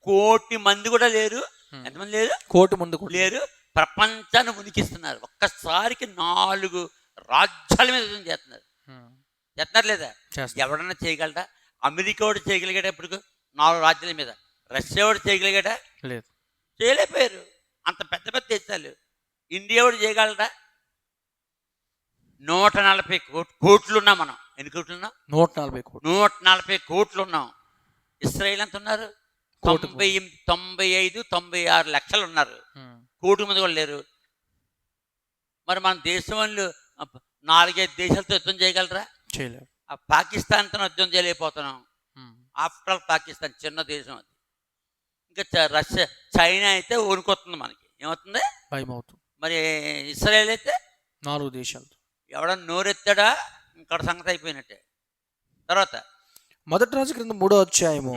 కోటి మంది కూడా లేరు. ఎంతమంది లేరు? కోటి మంది కూడా లేరు. ప్రపంచాన్ని ఉనికిస్తున్నారు. ఒక్కసారికి 4 రాజ్యాల మీద చేస్తున్నారు లేదా? ఎవడన్నా చేయగలడా? అమెరికా వాడు చేయగలిగాడా? ఇప్పుడు 4 రాజ్యాల మీద. రష్యా వాడు చేయగలిగాడా? లేదు, చేయలేకపోయారు. అంత పెద్ద పెద్ద దేశాలు. ఇండియా వాడు చేయగలడా? 140 కోట్లు ఉన్నాం మనం. ఎన్ని కోట్లు ఉన్నాం? 140 కోట్లు ఉన్నాం. ఇస్రాయేల్ ఎంత ఉన్నారు? 95-96 లక్షలు ఉన్నారు. కోటి మంది కూడా లేరు. మరి మన దేశం వాళ్ళు 4-5 దేశాలతో యుద్ధం చేయగలరా? చేయలేరు. పాకిస్తాన్తో యుద్ధం చేయలేకపోతున్నాం. ఆఫ్టర్ ఆల్ పాకిస్తాన్ చిన్న దేశం అది. ఇంకా రష్యా, చైనా అయితే వణుకొస్తుంది మనకి. ఏమవుతుంది? భయం అవుతుంది. మరి ఇస్రాయేల్ అయితే 4 దేశాలు. ఎవడన్నా నోరెత్తాడా ఇక్కడ సంగతి అయిపోయినట్టే. తర్వాత మొదటి రాజు గ్రంథం 3వ అధ్యాయము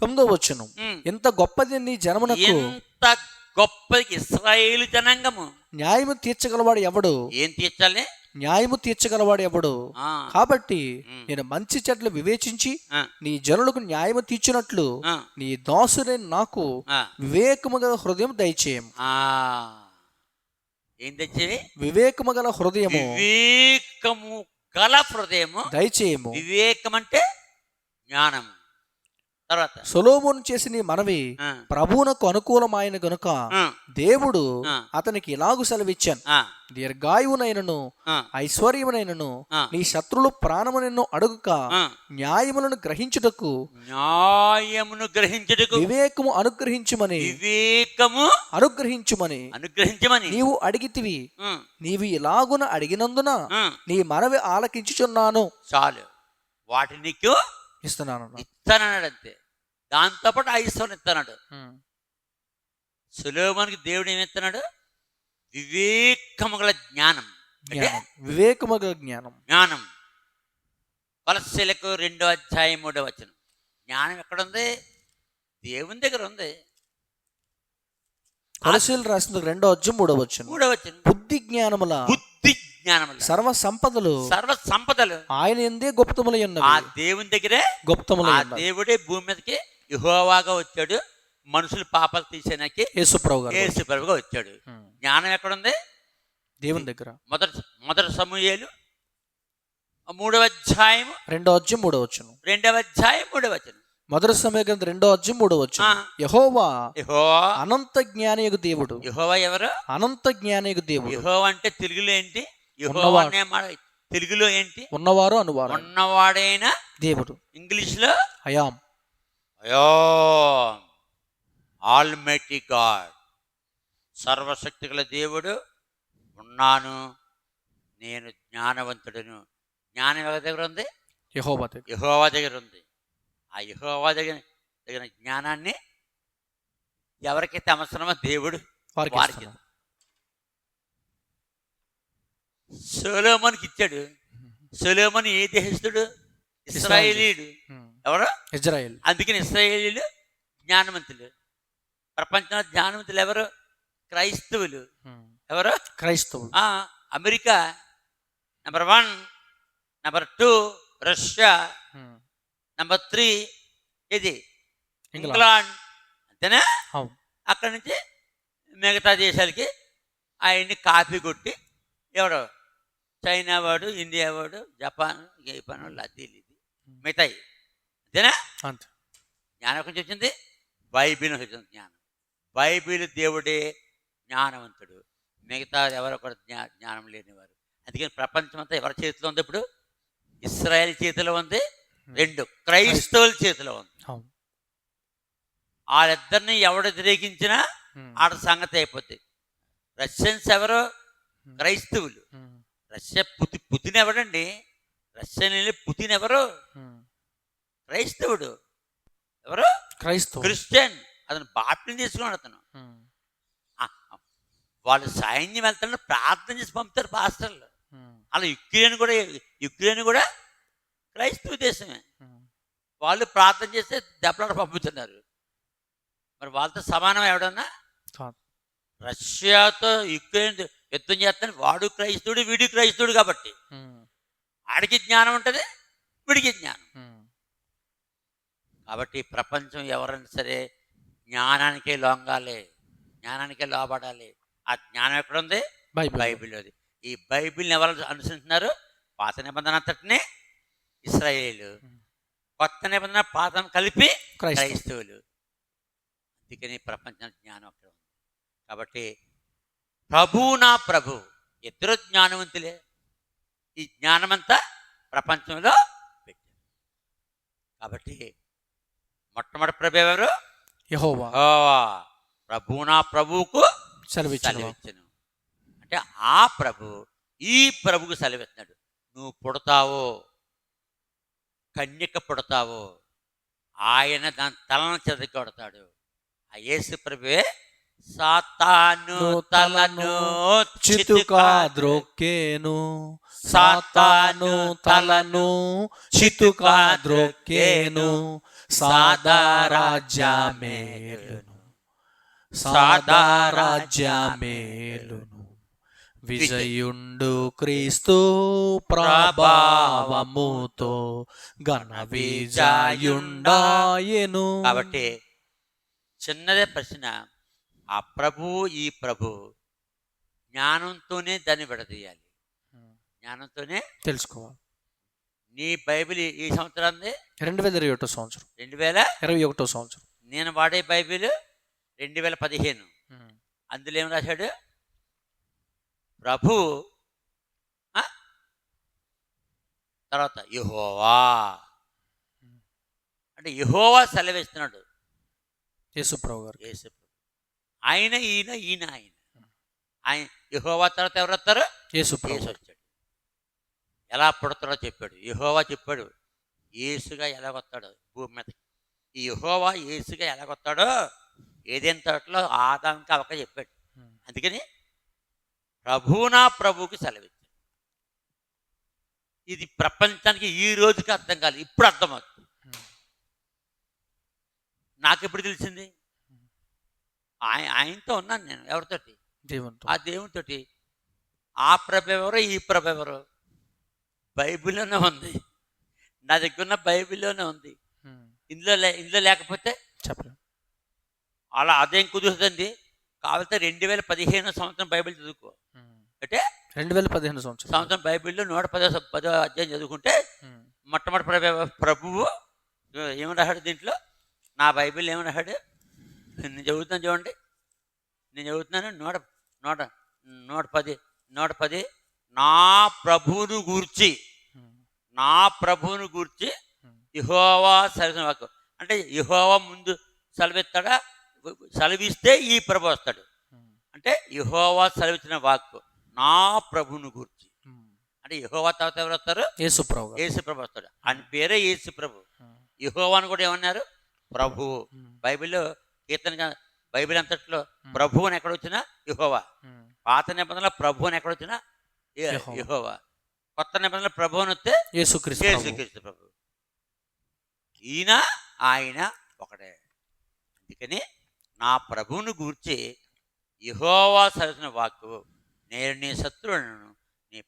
9వ వచనం. ఎంత గొప్పది నీ జనమునకు, ఎంత గొప్పది ఇశ్రాయేలు జనాంగము. న్యాయము తీర్చగలవాడు ఎవడు? ఏం తీర్చాలి? న్యాయము తీర్చగలవాడు ఎవడు? కాబట్టి నేను మంచి చెడ్డలు వివేచించి నీ జనులకు న్యాయము తీర్చినట్లు నీ దాసుని నాకు వివేకము గల హృదయం దయచేయము. ఏం తెచ్చేది? వివేకము గల హృదయము. వివేకము గల హృదయము దయచేయము. వివేకం అంటే జ్ఞానము. వివేకం అంటే జ్ఞానము. వివేకము గల హృదయము. వివేకము గల హృదయము. వివేకము గల హృదయము. వివేకము గల హృదయము. వివేకము గల హృదయము. వివేకము గల హృదయము. వివేకము దయచేయము. తర్వాత సొలొమోను చేసిన ఈ మనవి ప్రభువునకు అనుకూలమైన గనుక దేవుడు అతనికి ఇలాగు సెలవిచ్చాను, దీర్ఘాయువునైనను ఐశ్వర్యమునైనను నీ శత్రులు ప్రాణమునైనను అడుగుక న్యాయములను గ్రహించుటకు వివేకము అనుగ్రహించుమని నీవు అడిగితివి. నీవు ఇలాగున అడిగినందున నీ మనవి ఆలకించుచున్నాను. చాలు, వాటిని నీకు ఇస్తానన్నాడు. అంతే. దాంతోపాటు ఐశ్వర్యం ఇస్తున్నాడు. సొలొమోనుకి దేవుడు ఏమిస్తున్నాడు? వివేకముగల జ్ఞానం. వివేకముగల జ్ఞానం. కొలస్సీలకు 2:3 జ్ఞానం ఎక్కడుంది? దేవుని దగ్గర ఉంది. కొలస్సీలు రాసిన 2:3 బుద్ధి జ్ఞానముల సర్వ సంపదలు ఆయన యందే గుప్తములై ఉన్నవి. ఆ దేవుని దగ్గరే గుప్తములై ఉన్నవి. దేవుడే భూమి మీదకి యెహోవాగా వచ్చాడు. మనుషులు పాపాలు తీసేనాకి యేసుప్రభుగా వచ్చాడు. జ్ఞానం ఎక్కడుంది? దేవుని దగ్గర. మొదటి సమూయేలు 3:3 మొదటి సమూయేలు 2:3 యెహోవా అనంత జ్ఞానియగు దేవుడు. యెహోవా ఎవరు? అనంత జ్ఞానియగు దేవుడు. యెహోవా అంటే తెలుగులో ఏంటి? యెహోవా అనే మాట తెలుగులో ఏంటి? ఉన్నవారు అనువారు. ఉన్నవాడైన దేవుడు. ఇంగ్లీష్ లో అయామ్. ఆల్మైటీ గాడ్, సర్వశక్తి గల దేవుడు. ఉన్నాను, నేను జ్ఞానవంతుడును. జ్ఞానం ఎవరి దగ్గర ఉంది? యెహోవా దగ్గర ఉంది. ఆ యెహోవా దగ్గర జ్ఞానాన్ని ఎవరికైతే అవసరమో దేవుడు వారికి సొలొమోనుకి ఇచ్చాడు. సొలొమోను ఏ దేశస్థుడు? ఇశ్రాయేలీయుడు. ఎవరు? ఇజ్రాయేల్. అందుకని ఇశ్రాయేలీయులు జ్ఞానవంతులు. ప్రపంచంలో జ్ఞానవంతులు ఎవరు? క్రైస్తవులు. ఎవరు? క్రైస్తవులు. America number 1, number 2 Russia, number 3 ఇది ఇంగ్లాండ్. అంతేనా? అక్కడి నుంచి మిగతా దేశాలకి ఆయన్ని కాపీ కొట్టి ఎవడు? చైనా వాడు, ఇండియా వాడు, జపాన్, వాళ్ళు అది మిగతాయి. అంతేనా? జ్ఞానం కొంచెం వచ్చింది. బైబిల్ వచ్చింది జ్ఞానం. బైబిల్ దేవుడే జ్ఞానవంతుడు. మిగతా ఎవరు కూడా జ్ఞానం లేనివారు. అందుకని ప్రపంచం అంతా ఎవరి చేతిలో ఉంది? ఇప్పుడు ఇశ్రాయేల్ చేతిలో ఉంది, 2 క్రైస్తవుల చేతిలో ఉంది. వాళ్ళిద్దరిని ఎవడు వ్యతిరేకించినా ఆడ సంగతి అయిపోతుంది. రష్యన్స్ ఎవరు? క్రైస్తవులు. రష్యా పుతిన్ ఎవడండి? రష్యన్ పుతిన్ ఎవరు? క్రైస్తవుడు. ఎవరు? క్రిస్టియన్. అతను బాప్టిజం తీసుకున్నాడు. అతను వాళ్ళు సైన్యం వెళ్తాడు, ప్రార్థన చేసి పంపుతారు పాస్టర్లు. అలా యుక్రెయిన్ కూడా క్రైస్తవ దేశమే. వాళ్ళు ప్రార్థన చేస్తే దెబ్బలాట పంపుతున్నారు. మరి వాళ్ళతో సమానం ఎవడన్నా? రష్యాతో యుక్రెయిన్ యుద్ధం చేస్తాను. వాడు క్రైస్తవుడు, వీడి క్రైస్తవుడు. కాబట్టి ఆడికి జ్ఞానం ఉంటుంది, వీడికి జ్ఞానం. కాబట్టి ప్రపంచం ఎవరైనా సరే జ్ఞానానికే లొంగాలి, జ్ఞానానికే లోబడాలి. ఆ జ్ఞానం ఎక్కడుంది? బైబిల్లోది. ఈ బైబిల్ని ఎవరు అనుసరిస్తున్నారు? పాత నిబంధన అంతటిని ఇశ్రాయేలు, కొత్త నిబంధన పాత కలిపి క్రైస్తవులు. అందుకని ప్రపంచం జ్ఞానం అక్కడ ఉంది. కాబట్టి నా ప్రభు ఇద్దరు జ్ఞానవంతులే. ఈ జ్ఞానమంతా ప్రపంచంలో పెట్టారు. కాబట్టి మొట్టమొదటి ప్రభు ఎవరు? యెహోవా. నా ప్రభువుకు సెలవిచ్చను. అంటే ఆ ప్రభు ఈ ప్రభుకు సెలవిస్తున్నాడు. నువ్వు పుడతావో, కన్యక పుడతావో, ఆయన దాని తలను చెదగొడతాడు. ఆ యేసు ప్రభువే సాతాను తలను చితుకా ద్రోక్కేను, సాతాను తలను చితుకా ద్రోక్కేను, సాదారాజ్యమేలును, సాదారాజ్యమేలును, విజయుండు క్రీస్తు ప్రభావముతో ఘన విజయుండాయెను. కాబట్టి చిన్నదే ప్రశ్న. ఆ ప్రభువు ఈ ప్రభు జ్ఞానంతోనే దాన్ని విడదీయాలి, జ్ఞానంతోనే తెలుసుకోవాలి. నీ బైబిల్ ఈ సంవత్సరాన్ని 2021 సంవత్సరం 2021 సంవత్సరం. నేను వాడే బైబిల్ 2015. అందులో ఏం రాశాడు? ప్రభు తర్వాత యెహోవా అంటే యెహోవా సెలవిస్తున్నాడు. యేసుప్రభు గారు. ఆయన ఈయన ఆయన యెహోవా తర్వాత ఎవరు వస్తారు? యేసు వచ్చాడు. ఎలా పుడతాడో చెప్పాడు. యెహోవా చెప్పాడు యేసుగా ఎలాగొస్తాడో భూమి మీదకి. ఈ యెహోవా యేసుగా ఎలాగొస్తాడో ఏదైనా తోటలో ఆదాంకి అవక చెప్పాడు. అందుకని ప్రభువుకి సెలవిచ్చాడు. ఇది ప్రపంచానికి ఈ రోజుకి అర్థం కాలేదు, ఇప్పుడు అర్థమవుతుంది. నాకెప్పుడు తెలిసింది? ఆయనతో ఉన్నాను నేను. ఎవరితోటి? దేవునితో. ఆ దేవునితోటి. ఆ ప్రభు ఎవరో ఈ ప్రభు ఎవరో బైబిల్లోనే ఉంది. నా దగ్గర ఉన్న బైబిల్లోనే ఉంది. ఇందులో లేకపోతే చెప్పలేదు. అలా అదేం కుదురుతుంది? కావాలంటే 2015 సంవత్సరం బైబిల్ చదువుకో. అంటే 2015 సంవత్సరం బైబిల్లో 110 అధ్యాయం చదువుకుంటే మొట్టమొదటి ప్రభువు ఏమని రాశాడు దీంట్లో? నా బైబిల్ ఏమని రాశాడు? నేను చదువుతాను చూడండి. నేను చదువుతున్నాను 110 నా ప్రభువును గూర్చి యెహోవా సెలవిన వాక్కు. అంటే యెహోవా ముందు సెలవిస్తాడా? సెలవిస్తే ఈ ప్రభు వస్తాడు. అంటే యెహోవా సెలవిచ్చిన వాక్కు నా ప్రభువును గూర్చి. అంటే యెహోవా తర్వాత ఎవరు వస్తారు? యేసు ప్రభు వస్తాడు. ఆయన పేరే యేసు ప్రభు. యెహోవాను కూడా ఏమన్నారు? ప్రభువు. బైబిల్లో బైబిల్ అంతట్లో ప్రభు అని ఎక్కడ వచ్చినా యెహోవా. పాత నిబంధనలో ప్రభు అని ఎక్కడ వచ్చినా యెహోవా. కొత్త నిబంధనలో ప్రభు అని వస్తే యేసుక్రీస్తు ప్రభు. ఆయన ఒకటే. అందుకని నా ప్రభువును గూర్చి యెహోవా సెలవిచ్చిన వాక్కు నేను నీ శత్రువులను నీ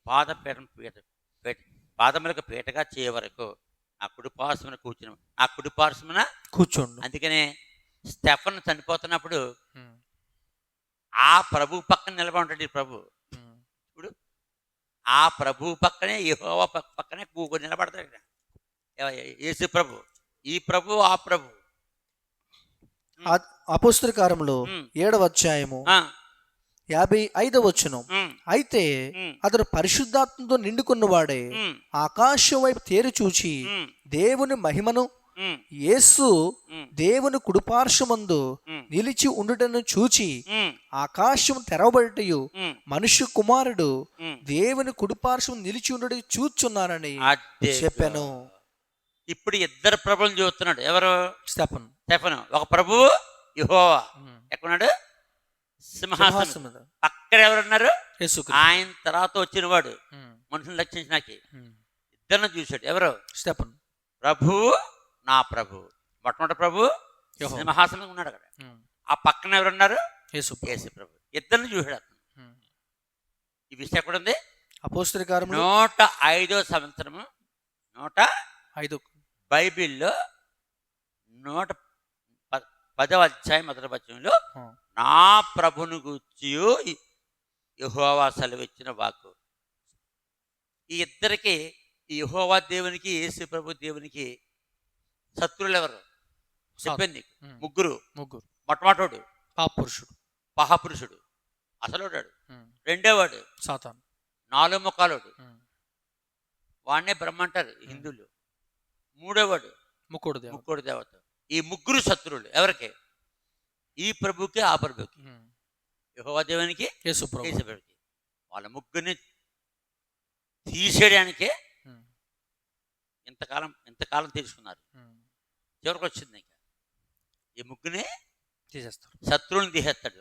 పాదములకు పీటగా చేయ వరకు నా కుడిపార్శ్వమున కూర్చోండు. అందుకనే స్టెఫన్ చనిపోతున్నప్పుడు ఆ ప్రభు పక్కన నిలబడి ఉంటాడు. ఈ ప్రభు ఇప్పుడు ఆ ప్రభు పక్కనే యెహోవా పక్కనే కూకొని నిలబడతాడు. యేసు ప్రభు, ఈ ప్రభు, ఆ ప్రభు. అపోస్తల కార్యములు 7వ అధ్యాయము 55వ వచనం. అయితే అతడు పరిశుద్ధాత్మతో నిండుకున్నవాడే ఆకాశం వైపు తేరి చూచి దేవుని మహిమను యేసు దేవుని కుడిపార్శ్వమందు నిలిచి ఉండుటను చూచి ఆకాశం తెరవబడటయు మనుష్య కుమారుడు దేవుని కుడిపార్శ్వం నిలిచి ఉండుట చూచున్నానని చెప్పాను. ఇప్పుడు ఇద్దరు ప్రభువులు చూస్తున్నాడు. ఎవరు? స్టెఫను. ఒక ప్రభువు యెహోవా. ఎక్కడున్నాడు? సింహాసనం. అక్కడ ఎవరున్నారు? ఆయన తర్వాత వచ్చిన వాడు మనుషుని రక్షించడానికి. ఇద్దరిని చూశాడు. ఎవరు? స్టెఫను. ప్రభువు, నా ప్రభువు. మొట్టమొదటి ప్రభు సింహాసనం ఉన్నాడు అక్కడ. ఆ పక్కన ఎవరున్నారు? యేసు ప్రభు. ఇద్దరిని చూశాడు అతను. ఈ విషయం ఎక్కడ ఉంది? అపోస్తల కార్యములు 105వ సంవత్సరము 105 బైబిల్లో 110వ అధ్యాయం 1వ వచనంలో నా ప్రభును గూర్చి యెహోవా సెలవిచ్చిన వాక్కు. ఈ ఇద్దరికి, ఈ యెహోవా దేవునికి యేసు ప్రభు దేవునికి శత్రువులు ఎవరు చెప్పండి నీకు? ముగ్గురు. మొట్టమొదటి మహాపురుషుడు అసలుడాడు. రెండోవాడు సాతాను. 4 ముఖాలోడు, వాడినే బ్రహ్మ అంటారు హిందువులు. మూడోవాడు ముక్కోడు దేవత. ఈ ముగ్గురు శత్రువులు ఎవరికి? ఈ ప్రభుకి, ఆ ప్రభుకి, యెహోవా దేవునికి, యేసు ప్రభుకి. వాళ్ళ ముగ్గురిని తీసేయడానికే ఇంతకాలం తీసుకున్నారు. చివరికి వచ్చింది ఇంకా ఈ ముగ్గురిని తీసేస్తారు. శత్రువులను తీసేస్తాడు.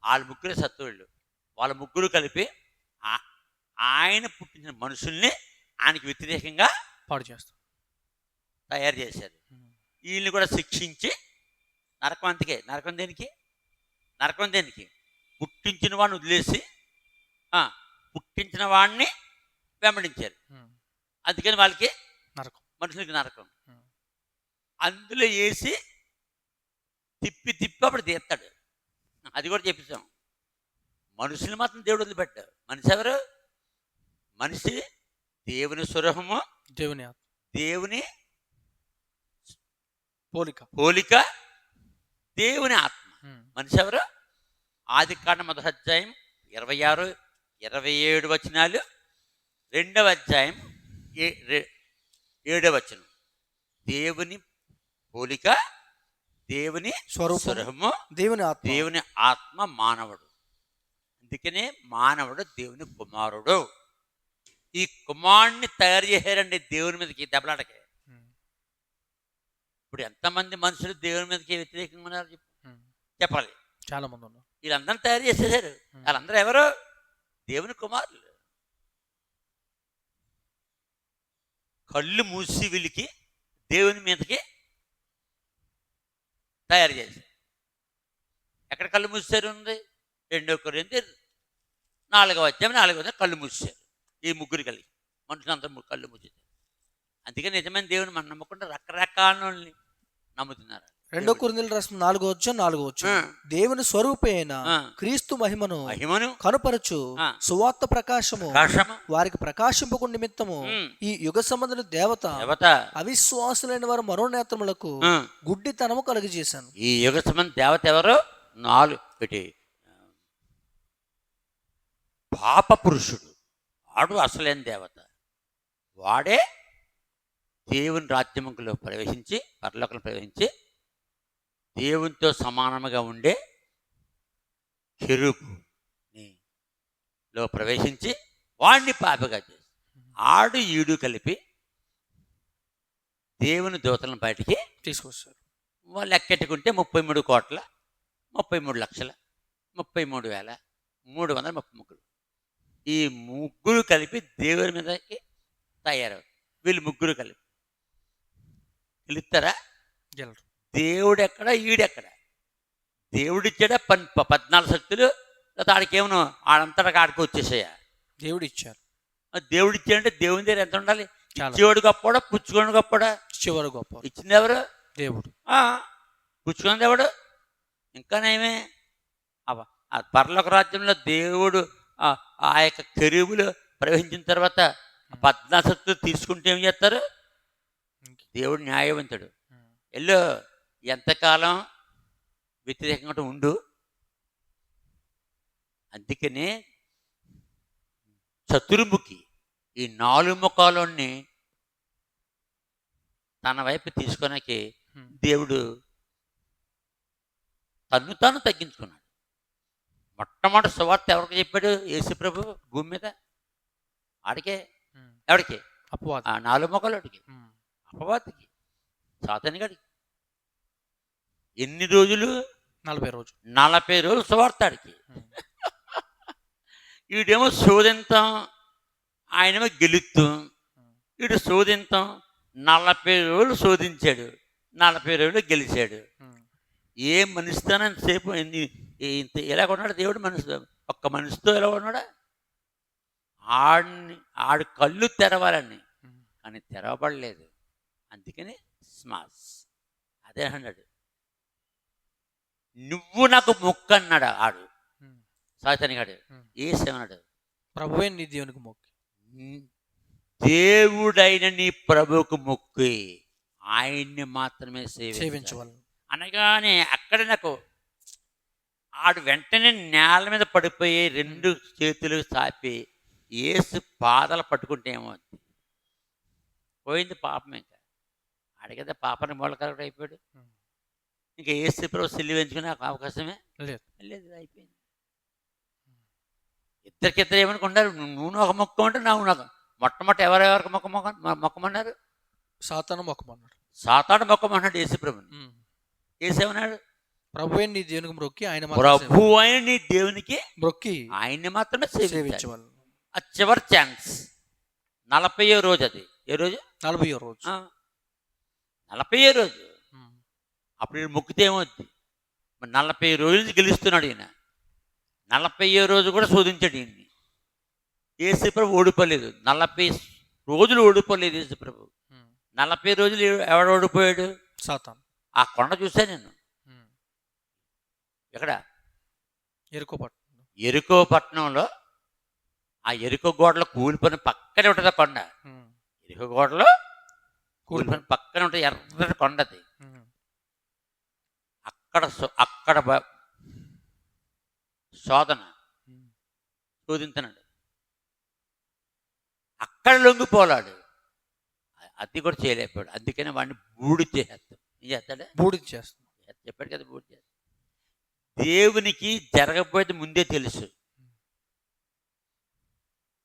వాళ్ళ ముగ్గురే శత్రువులు. వాళ్ళ ముగ్గురు కలిపి ఆయన పుట్టించిన మనుషుల్ని ఆయనకి వ్యతిరేకంగా పాడు చేస్తారు, తయారు చేశారు. వీళ్ళని కూడా శిక్షించి నరకం. అంతకే నరకం దేనికి? పుట్టించిన వాడిని వదిలేసి పుట్టించిన వాడిని వెంబడించారు. అందుకని వాళ్ళకి నరకం, మనుషులకి నరకం. అందులో వేసి తిప్పి అప్పుడు తీస్తాడు. అది కూడా చెప్పేసాం. మనుషులు మాత్రం దేవుడు వదిలిపెట్టాడు. మనిషి ఎవరు? మనిషి దేవుని స్వరూపము, దేవుని పోలిక. పోలిక, దేవుని ఆత్మ. మనిషి ఎవరు? ఆదికాండం 1వ అధ్యాయం 26, 27 వచనాలు, 2వ అధ్యాయం 7వ వచనం. దేవుని పోలిక, దేవుని స్వరూపము, దేవుని ఆత్మ మానవుడు. అందుకనే మానవుడు దేవుని కుమారుడు. ఈ కుమారుడిని తయారు చేశారండి దేవుని మీదకి దెబ్బలాటకి. ఇప్పుడు ఎంతమంది మనుషులు దేవుని మీదకి వ్యతిరేకంగా ఉన్నారు చెప్పాలి. చాలా మంది ఉన్నారు. వీళ్ళందరినీ తయారు చేసేసారు. వాళ్ళందరూ ఎవరు? దేవుని కుమారులు. కళ్ళు మూసి వీళ్ళకి దేవుని మీదకి తయారు చేశారు. ఎక్కడ కళ్ళు మూసారు ఉంది? 2 కొరింథీయులు 4వ అధ్యాయం 4వ వచనం కళ్ళు మూసారు. ఈ ముగ్గురు కలిగి మనుషులందరూ కళ్ళు మూసారు. అందుకే నిజమైన దేవుని మనం నమ్మకుండా రకరకాల నమ్ముతున్నారు. 2 కొరింథీయులు రాసిన 4వ అధ్యాయం 4వ వచనం, దేవుని స్వరూపైన క్రీస్తు మహిమను కనుపరచు సువార్త ప్రకాశము వారికి ప్రకాశింపకు నిమిత్తము ఈ యుగ సంబంధుల దేవత అవిశ్వాసులైన వారు మనోనేత్రములకు గుడ్డితనము కలుగజేశాను. ఈ యుగ సంబంధ దేవత ఎవరు? 4 పాప పురుషుడు. వాడు అసలైన దేవత. వాడే దేవుని రాజ్యములో ప్రవేశించి, పరలోకంలో ప్రవేశించి దేవునితో సమానముగా ఉండే కెరూబులో ప్రవేశించి వాడిని పాపగా చేసి ఆడు ఈడు కలిపి దేవుని దూతలను బయటికి తీసుకొస్తారు. వాళ్ళు లెక్కెట్టుకుంటే 33 కోట్ల 33 లక్షల 33,333. ఈ ముగ్గురు కలిపి దేవుని మీదకి తయారవుతారు. వీళ్ళు ముగ్గురు కలిపి గెలుస్తారా? గెలరు. దేవుడు ఎక్కడ, ఈడెక్కడ? దేవుడిచ్చాడా 14 శక్తులు? లేకపోతే ఆడికేమో ఆడంతటా ఆడికి వచ్చేసాయా? దేవుడు ఇచ్చారు. దేవుడు ఇచ్చాడంటే దేవుని దగ్గర ఎంత ఉండాలి? ఇచ్చేవాడు గొప్పడా, పుచ్చుకోడు గొప్పడా? ఇచ్చేవాడు గొప్ప. ఇచ్చింది ఎవరు? దేవుడు. పుచ్చుకున్నది ఎవడు? ఇంకానేమే ఆ పరలోక రాజ్యంలో దేవుడు ఆ యొక్క కెరూబులు ప్రవహించిన తర్వాత 14 శక్తులు తీసుకుంటే ఏం చేస్తారు? దేవుడు న్యాయవంతుడు. ఎల్లో ఎంతకాలం వ్యతిరేకంగా ఉండు. అందుకనే చతుర్ముఖి ఈ 4 ముఖాలని తన వైపు తీసుకొనకి దేవుడు తన్ను తాను తగ్గించుకున్నాడు. మొట్టమొదటి సువార్త ఎవరికి చెప్పాడు? యేసు ప్రభు భూమి మీద. ఆడికే. ఎవరికి? అపవాది. 4 ముఖాలు వాడికి, అపవాదికి, సాతానుగాడికి. ఎన్ని రోజులు? 40 రోజులు. 40 రోజులు సువార్తాడికి. వీడేమో శోధింతాం, ఆయనేమో గెలుస్తాం. వీడు శోధింతాం 40 రోజులు శోధించాడు, 40 రోజులు గెలిచాడు. ఏ మనిషితోనని సేపు ఇంత ఎలా కొన్నాడు దేవుడు? మనిషి ఒక్క మనిషితో ఎలా కొన్నాడా? ఆడు కళ్ళు తెరవాలని, కానీ తెరవబడలేదు. అందుకని స్మాస్ అదే అన్నాడు. నువ్వు నాకు మొక్కు అన్నాడు ఆడు సాతానుగాడు. ఏమన్నాడు? ప్రభువే నీ దేవునికి మొక్కు, దేవుడైన నీ ప్రభువుకు మొక్కి ఆయన్ని మాత్రమే సేవించవాలి అనగానే అక్కడ నాకు ఆడు వెంటనే నేల మీద పడిపోయి 2 చేతులు చాపి యేసు పాదాలు పట్టుకుంటే ఏమవుతుంది? పోయింది పాపం. ఇంకా అడిగదా పాపానికి మూలకారకుడు అయిపోయాడు. ఇంకా యేసు ప్రభు సిలువ ఎంచుకునే అవకాశమే లేదు, అయిపోయింది. ఇద్దరికిద్దరు ఏమనుకుంటారు? నువ్వు ఒక మొక్క అంటే నాకు మొట్టమొదటి ఎవరెవరికి మొక్కమన్నారు? సాతాను మొక్కమన్నాడు. సాతాను మొక్కమన్నాడు యేసు ప్రభుని. ఏసేమన్నాడు? ప్రభువే నీ దేవునికి మొక్కి ఆయన ప్రభు అయిన నీ దేవునికి మొక్కి ఆయన్ని మాత్రమే సేవించవాలి. ఆ చివరి ఛాన్స్ 40వ రోజు. అది ఏ రోజు? 40వ రోజు. 40వ రోజు. అప్పుడు మొక్కితే ఏమవుద్ది? 40 రోజులు గెలుస్తున్నాడు ఈయన. 40వ రోజు కూడా శోధించాడు ఈయన్ని. యేసు ప్రభు ఓడిపోలేదు. 40 రోజులు ఓడిపోలేదు యేసు ప్రభు. 40 రోజులు ఎవడు ఓడిపోయాడు? సాతాను. ఆ కొండ చూసా నేను. ఎక్కడ? ఎరుకో పట్టణంలో. ఆ ఎరుకో గోడలో కూలిపోయిన పక్కనే ఉంటుంది కొండ. ఎరుకో గోడలో కూలిపోయిన పక్కన ఉంటుంది ఎర్రటి కొండది. అక్కడ శోధించనండి. అక్కడ లొంగిపోలాడు. అది కూడా చేయలేకపోయాడు. అందుకని వాడిని బూడి చేసేస్తాడు. ఏం చేస్తాడు? బూడి చేస్తాడు. చెప్పాడు కదా, బూడి చేస్తాడు. దేవునికి జరగబోయేది ముందే తెలుసు.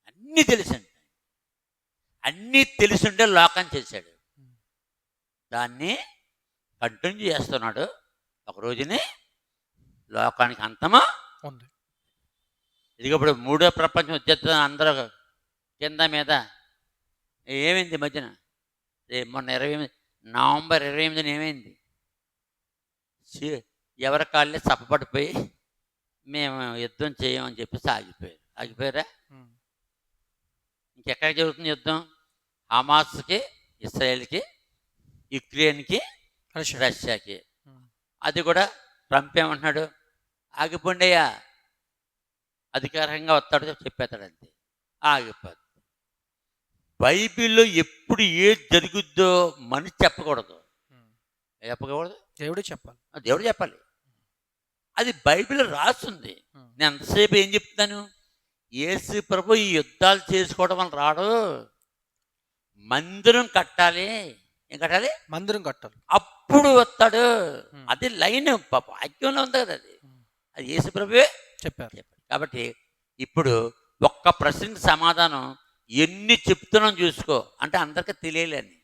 అన్నీ తెలుసండి. అన్నీ తెలుసుంటే లోకం చేశాడు. దాన్ని కంటిన్యూ చేస్తున్నాడు. ఒక రోజుని లోకానికి అంతమా ఉంది. ఇది ఇప్పుడు మూడో ప్రపంచం వచ్చేస్తుంది. అందరూ కింద మీద ఏమైంది మధ్యన? మొన్న నవంబర్ 28 ఏమైంది? ఎవరి కాళ్ళే చప్పపడిపోయి మేము యుద్ధం చేయమని చెప్పేసి ఆగిపోయారా? ఇంకెక్కడ జరుగుతుంది యుద్ధం? హమాస్కి, ఇస్రాయేల్కి, యుక్రెయిన్కి, రష్యాకి. అది కూడా ట్రంప్ ఏమంటున్నాడు? ఆగిపోండియా, అధికారికంగా వస్తాడు చెప్పేస్తాడు. అంతే, ఆగిపోద్ది. బైబిల్లో ఎప్పుడు ఏది జరుగుద్దో మనిషి చెప్పకూడదు. దేవుడు చెప్పాలి. అది బైబిల్ రాస్తుంది. నేను అంతసేపు ఏం చెప్తాను? యేసు ప్రభు ఈ యుద్ధాలు చేసుకోవడం వల్ల రాడు. మందిరం కట్టాలి. ఏం కట్టాలి? మందిరం కట్టాలి. అప్పుడు వస్తాడు. అది లైన్ వాక్యంలో ఉంది కదా. అది యేసు ప్రభువే చెప్పారు. కాబట్టి ఇప్పుడు ఒక్క ప్రశ్నకి సమాధానం ఎన్ని చెప్తున్నాం చూసుకో. అంటే అందరికీ తెలియాలని.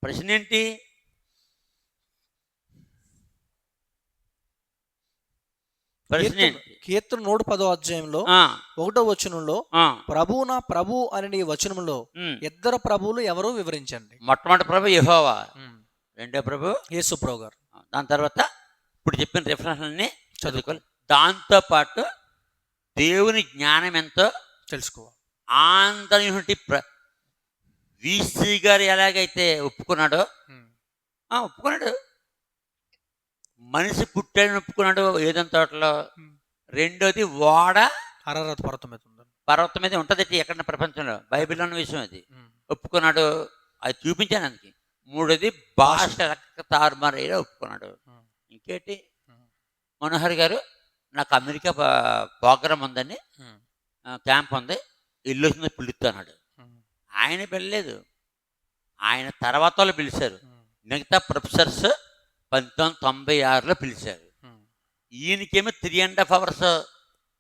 ప్రశ్న ఏంటి? కీర్తన 110వ అధ్యాయంలో 1వ వచనంలో ప్రభువు నా ప్రభు అనే వచనంలో ఇద్దరు ప్రభువులు ఎవరో వివరించండి. మొట్టమొదటి ప్రభు యెహోవా, రెండో ప్రభు యేసు ప్రభు గారు. దాని తర్వాత ఇప్పుడు చెప్పిన రిఫరెన్స్ అన్ని చదువుకోవాలి. దాంతో పాటు దేవుని జ్ఞానం ఎంతో తెలుసుకోవాలి. ఆంధ్రయూనిటీ వీసీ గారు ఎలాగైతే ఒప్పుకున్నాడు, మనిషి పుట్టాడని ఒప్పుకున్నాడు ఏదైనా తోటలో. రెండోది ఓడ అరారత్ పర్వతం మీద ఉంటుంది ఎక్కడ ప్రపంచంలో, బైబిల్లో ఉన్న విషయం అది ఒప్పుకున్నాడు. అది చూపించాను అందుకే. మూడోది భాష తారుమారు ఒప్పుకున్నాడు. ఇంకేంటి? మనోహర్ గారు, నాకు అమెరికా ప్రోగ్రాం ఉందని, క్యాంప్ ఉంది, ఇల్లు వచ్చింది పిలుస్తున్నాడు. ఆయన పిలలేదు, ఆయన తర్వాత వాళ్ళు పిలిచారు. మిగతా ప్రొఫెసర్స్ 1996లో పిలిచారు. ఈయనకేమో 3.5 hours.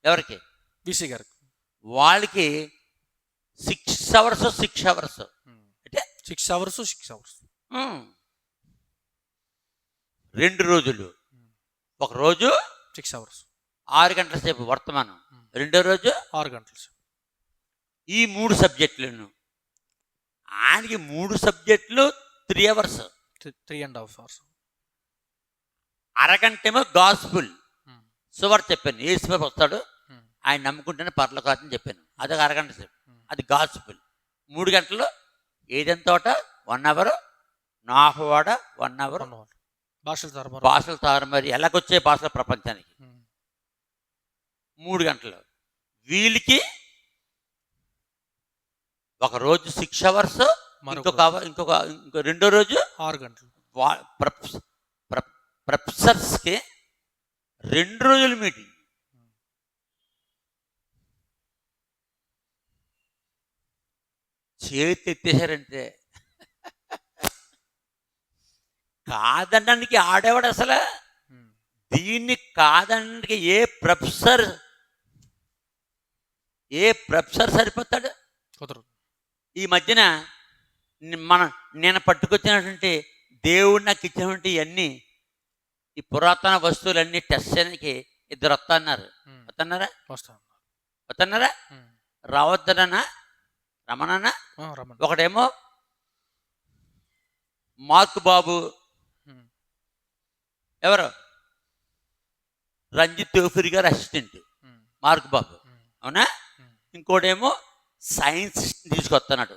ఎవరికి? వీసీ గారికి. వాళ్ళకి 6 hours అంటే 6 hours 2 రోజులు. ఒక రోజు 6 hours 6 గంటల సేపు వర్తమానం, రెండో రోజు 6 గంటల సేపు. ఈ 3 సబ్జెక్టులను ఆయనకి 3 సబ్జెక్టులు 3 hours, 3.5 hours. అరగంటేమో గాస్పుల్ సువార్త చెప్పాను. యేసుప్రభు వస్తాడు, ఆయన నమ్ముకుంటేనే పరలోకాన్ని చెప్పాను. అదొక అరగంట సేపు, అది గాస్పుల్. 3 గంటలు ఏదైనా తోట 1 hour, నాహువాడ 1 hour, భాషలు తారుమారి ఎలాగొచ్చే భాషల ప్రపంచానికి 3 గంటలు. వీళ్ళకి ఒక రోజు 6 hours, ఇంకొక రెండో రోజు 6 గంటలు. ప్రొఫెసర్స్కి 2 రోజులు మీటింగ్. చేతి ఎత్తేసారంటే కాదనడానికి ఆడేవాడు అసలు. దీన్ని కాదనడానికి ఏ ప్రొఫెసర్ సరిపోతాడు? ఈ మధ్యన నేను పట్టుకొచ్చినటువంటి దేవుడు నాకు ఇచ్చినటువంటి ఇవన్నీ, ఈ పురాతన వస్తువులన్నీ టెస్ట్ చేయడానికి 2 వస్తున్నారు. వస్తున్నారా? రావద్దనా? రమణనా? ఒకడేమో మార్క్ బాబు, ఎవరు? రంజిత్ తోఫిరి గారు అసిస్టెంట్ మార్క్ బాబు, అవునా? ఇంకోటేమో సైన్స్ తీసుకొస్తున్నాడు.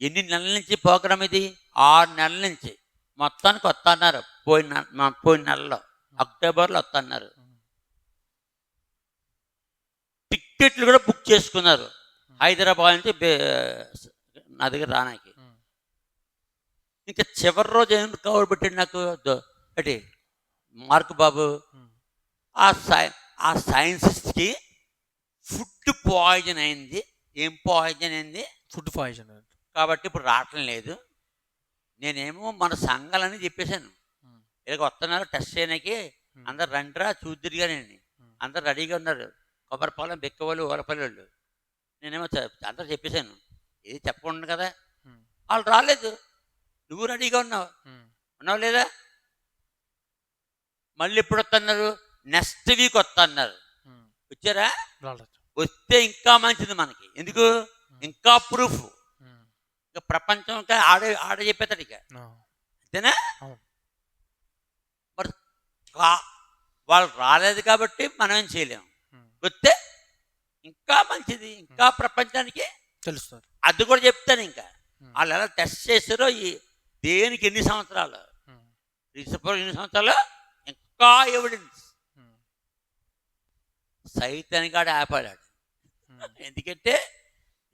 ఎన్ని నెలల నుంచి ప్రోగ్రామ్ ఇది? 6 నెలల నుంచి. మొత్తానికి వస్తున్నారు. పోయిన నెలలో అక్టోబర్లో వస్తున్నారు. టిక్కెట్లు కూడా బుక్ చేసుకున్నారు హైదరాబాద్ నుంచి నా దగ్గర రానాకి. ఇంకా చివరి రోజు ఏం కవర్ పెట్టాడు నాకు అంటే మార్క్ బాబు ఆ సైన్సిస్ట్కి ఫుడ్ పాయిజన్ అయింది. ఏం పాయిజన్ అయింది? Food poison. కాబట్టి ఇప్పుడు రావటం లేదు. నేనేమో మన సంఘాలని చెప్పేశాను, ఇలాగ వస్తున్నారు టెస్ట్ చేయడానికి, అందరు రండిరా చూద్దిరిగానండి. అందరు రెడీగా ఉన్నారు, కొబ్బరిపాలెం బెక్కవాళ్ళు ఊరపల్లి వాళ్ళు. నేనేమో అందరూ చెప్పేశాను, ఏది చెప్పకుండా కదా. వాళ్ళు రాలేదు, నువ్వు రెడీగా ఉన్నావు లేదా? మళ్ళీ ఎప్పుడు వస్తున్నారు? నెక్స్ట్ వీక్ వస్తా అన్నారు. వచ్చారా? వస్తే ఇంకా మంచిది మనకి. ఎందుకు? ఇంకా ప్రూఫ్, ఇంకా ప్రపంచం ఇంకా ఆడ చెప్పేస్తాడు ఇక, అంతేనా? మరి వాళ్ళు రాలేదు కాబట్టి మనం ఏం చేయలేము. వస్తే ఇంకా మంచిది, ఇంకా ప్రపంచానికి తెలుస్తుంది. అది కూడా చెప్తాను. ఇంకా వాళ్ళు ఎలా టెస్ట్ చేశారో దేనికి ఎన్ని సంవత్సరాలు, ఎన్ని సంవత్సరాలు, ఇంకా ఎవిడెన్స్. సైతానికాడు ఆపాడాడు. ఎందుకంటే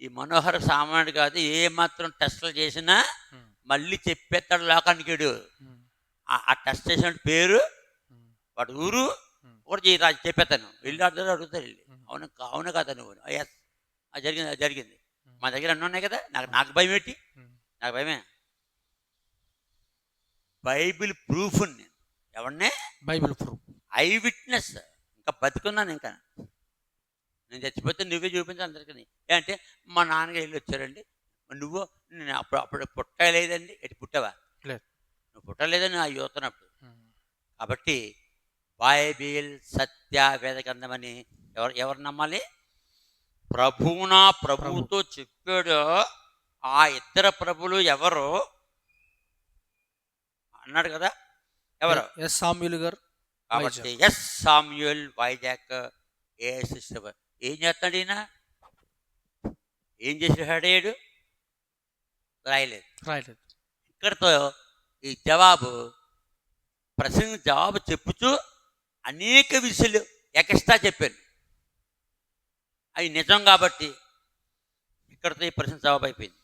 ఈ మనోహర సామాన్యుడు కాదు, ఏ మాత్రం టెస్టులు చేసినా మళ్ళీ చెప్పేస్తాడు లోకానికి. ఆ టెస్ట్ చేసిన పేరు, వాడు ఊరు కూడా చెప్పేస్తాను. వెళ్ళి అడుగుతాడు, వెళ్ళి అవును కదా నువ్వు, ఎస్ అది జరిగింది. మా దగ్గర అన్నీ ఉన్నాయి కదా. నాకు భయం ఏంటి? నాకు భయమే. బైబిల్ ప్రూఫ్ నేను ఎవరినే, బైబిల్ ప్రూఫ్, ఐ విట్నెస్. ఇంకా బతుకున్నాను. ఇంకా నేను చచ్చిపోతే నువ్వే చూపించాలి అందరికీ. ఏంటంటే మా నాన్నగారు వెళ్ళి వచ్చారండి, నువ్వు నేను అప్పుడు పుట్టలేదండి. ఎటు పుట్టావా? నువ్వు పుట్టలేదని ఆ యువతనప్పుడు. కాబట్టి బైబిల్ సత్య వేద గ్రంథమని ఎవరు నమ్మాలి? ప్రభువుతో చెప్పాడు. ఆ ఇద్దరు ప్రభులు ఎవరు అన్నాడు కదా, ఎవరు? ఎస్ సామ్యూల్ గారు. కాబట్టి ఎస్ సామ్యూల్ వైజాగ్ ఏం చేస్తాడు ఈయన? ఏం చేసాడు? రాయలేదు. ఇక్కడతో ఈ ప్రశ్న జవాబు చెప్పుతూ అనేక విషయాలు ఎక్స్ట్రా చెప్పాను. అవి నిజం కాబట్టి ఇక్కడతో ఈ ప్రశ్న జవాబు అయిపోయింది.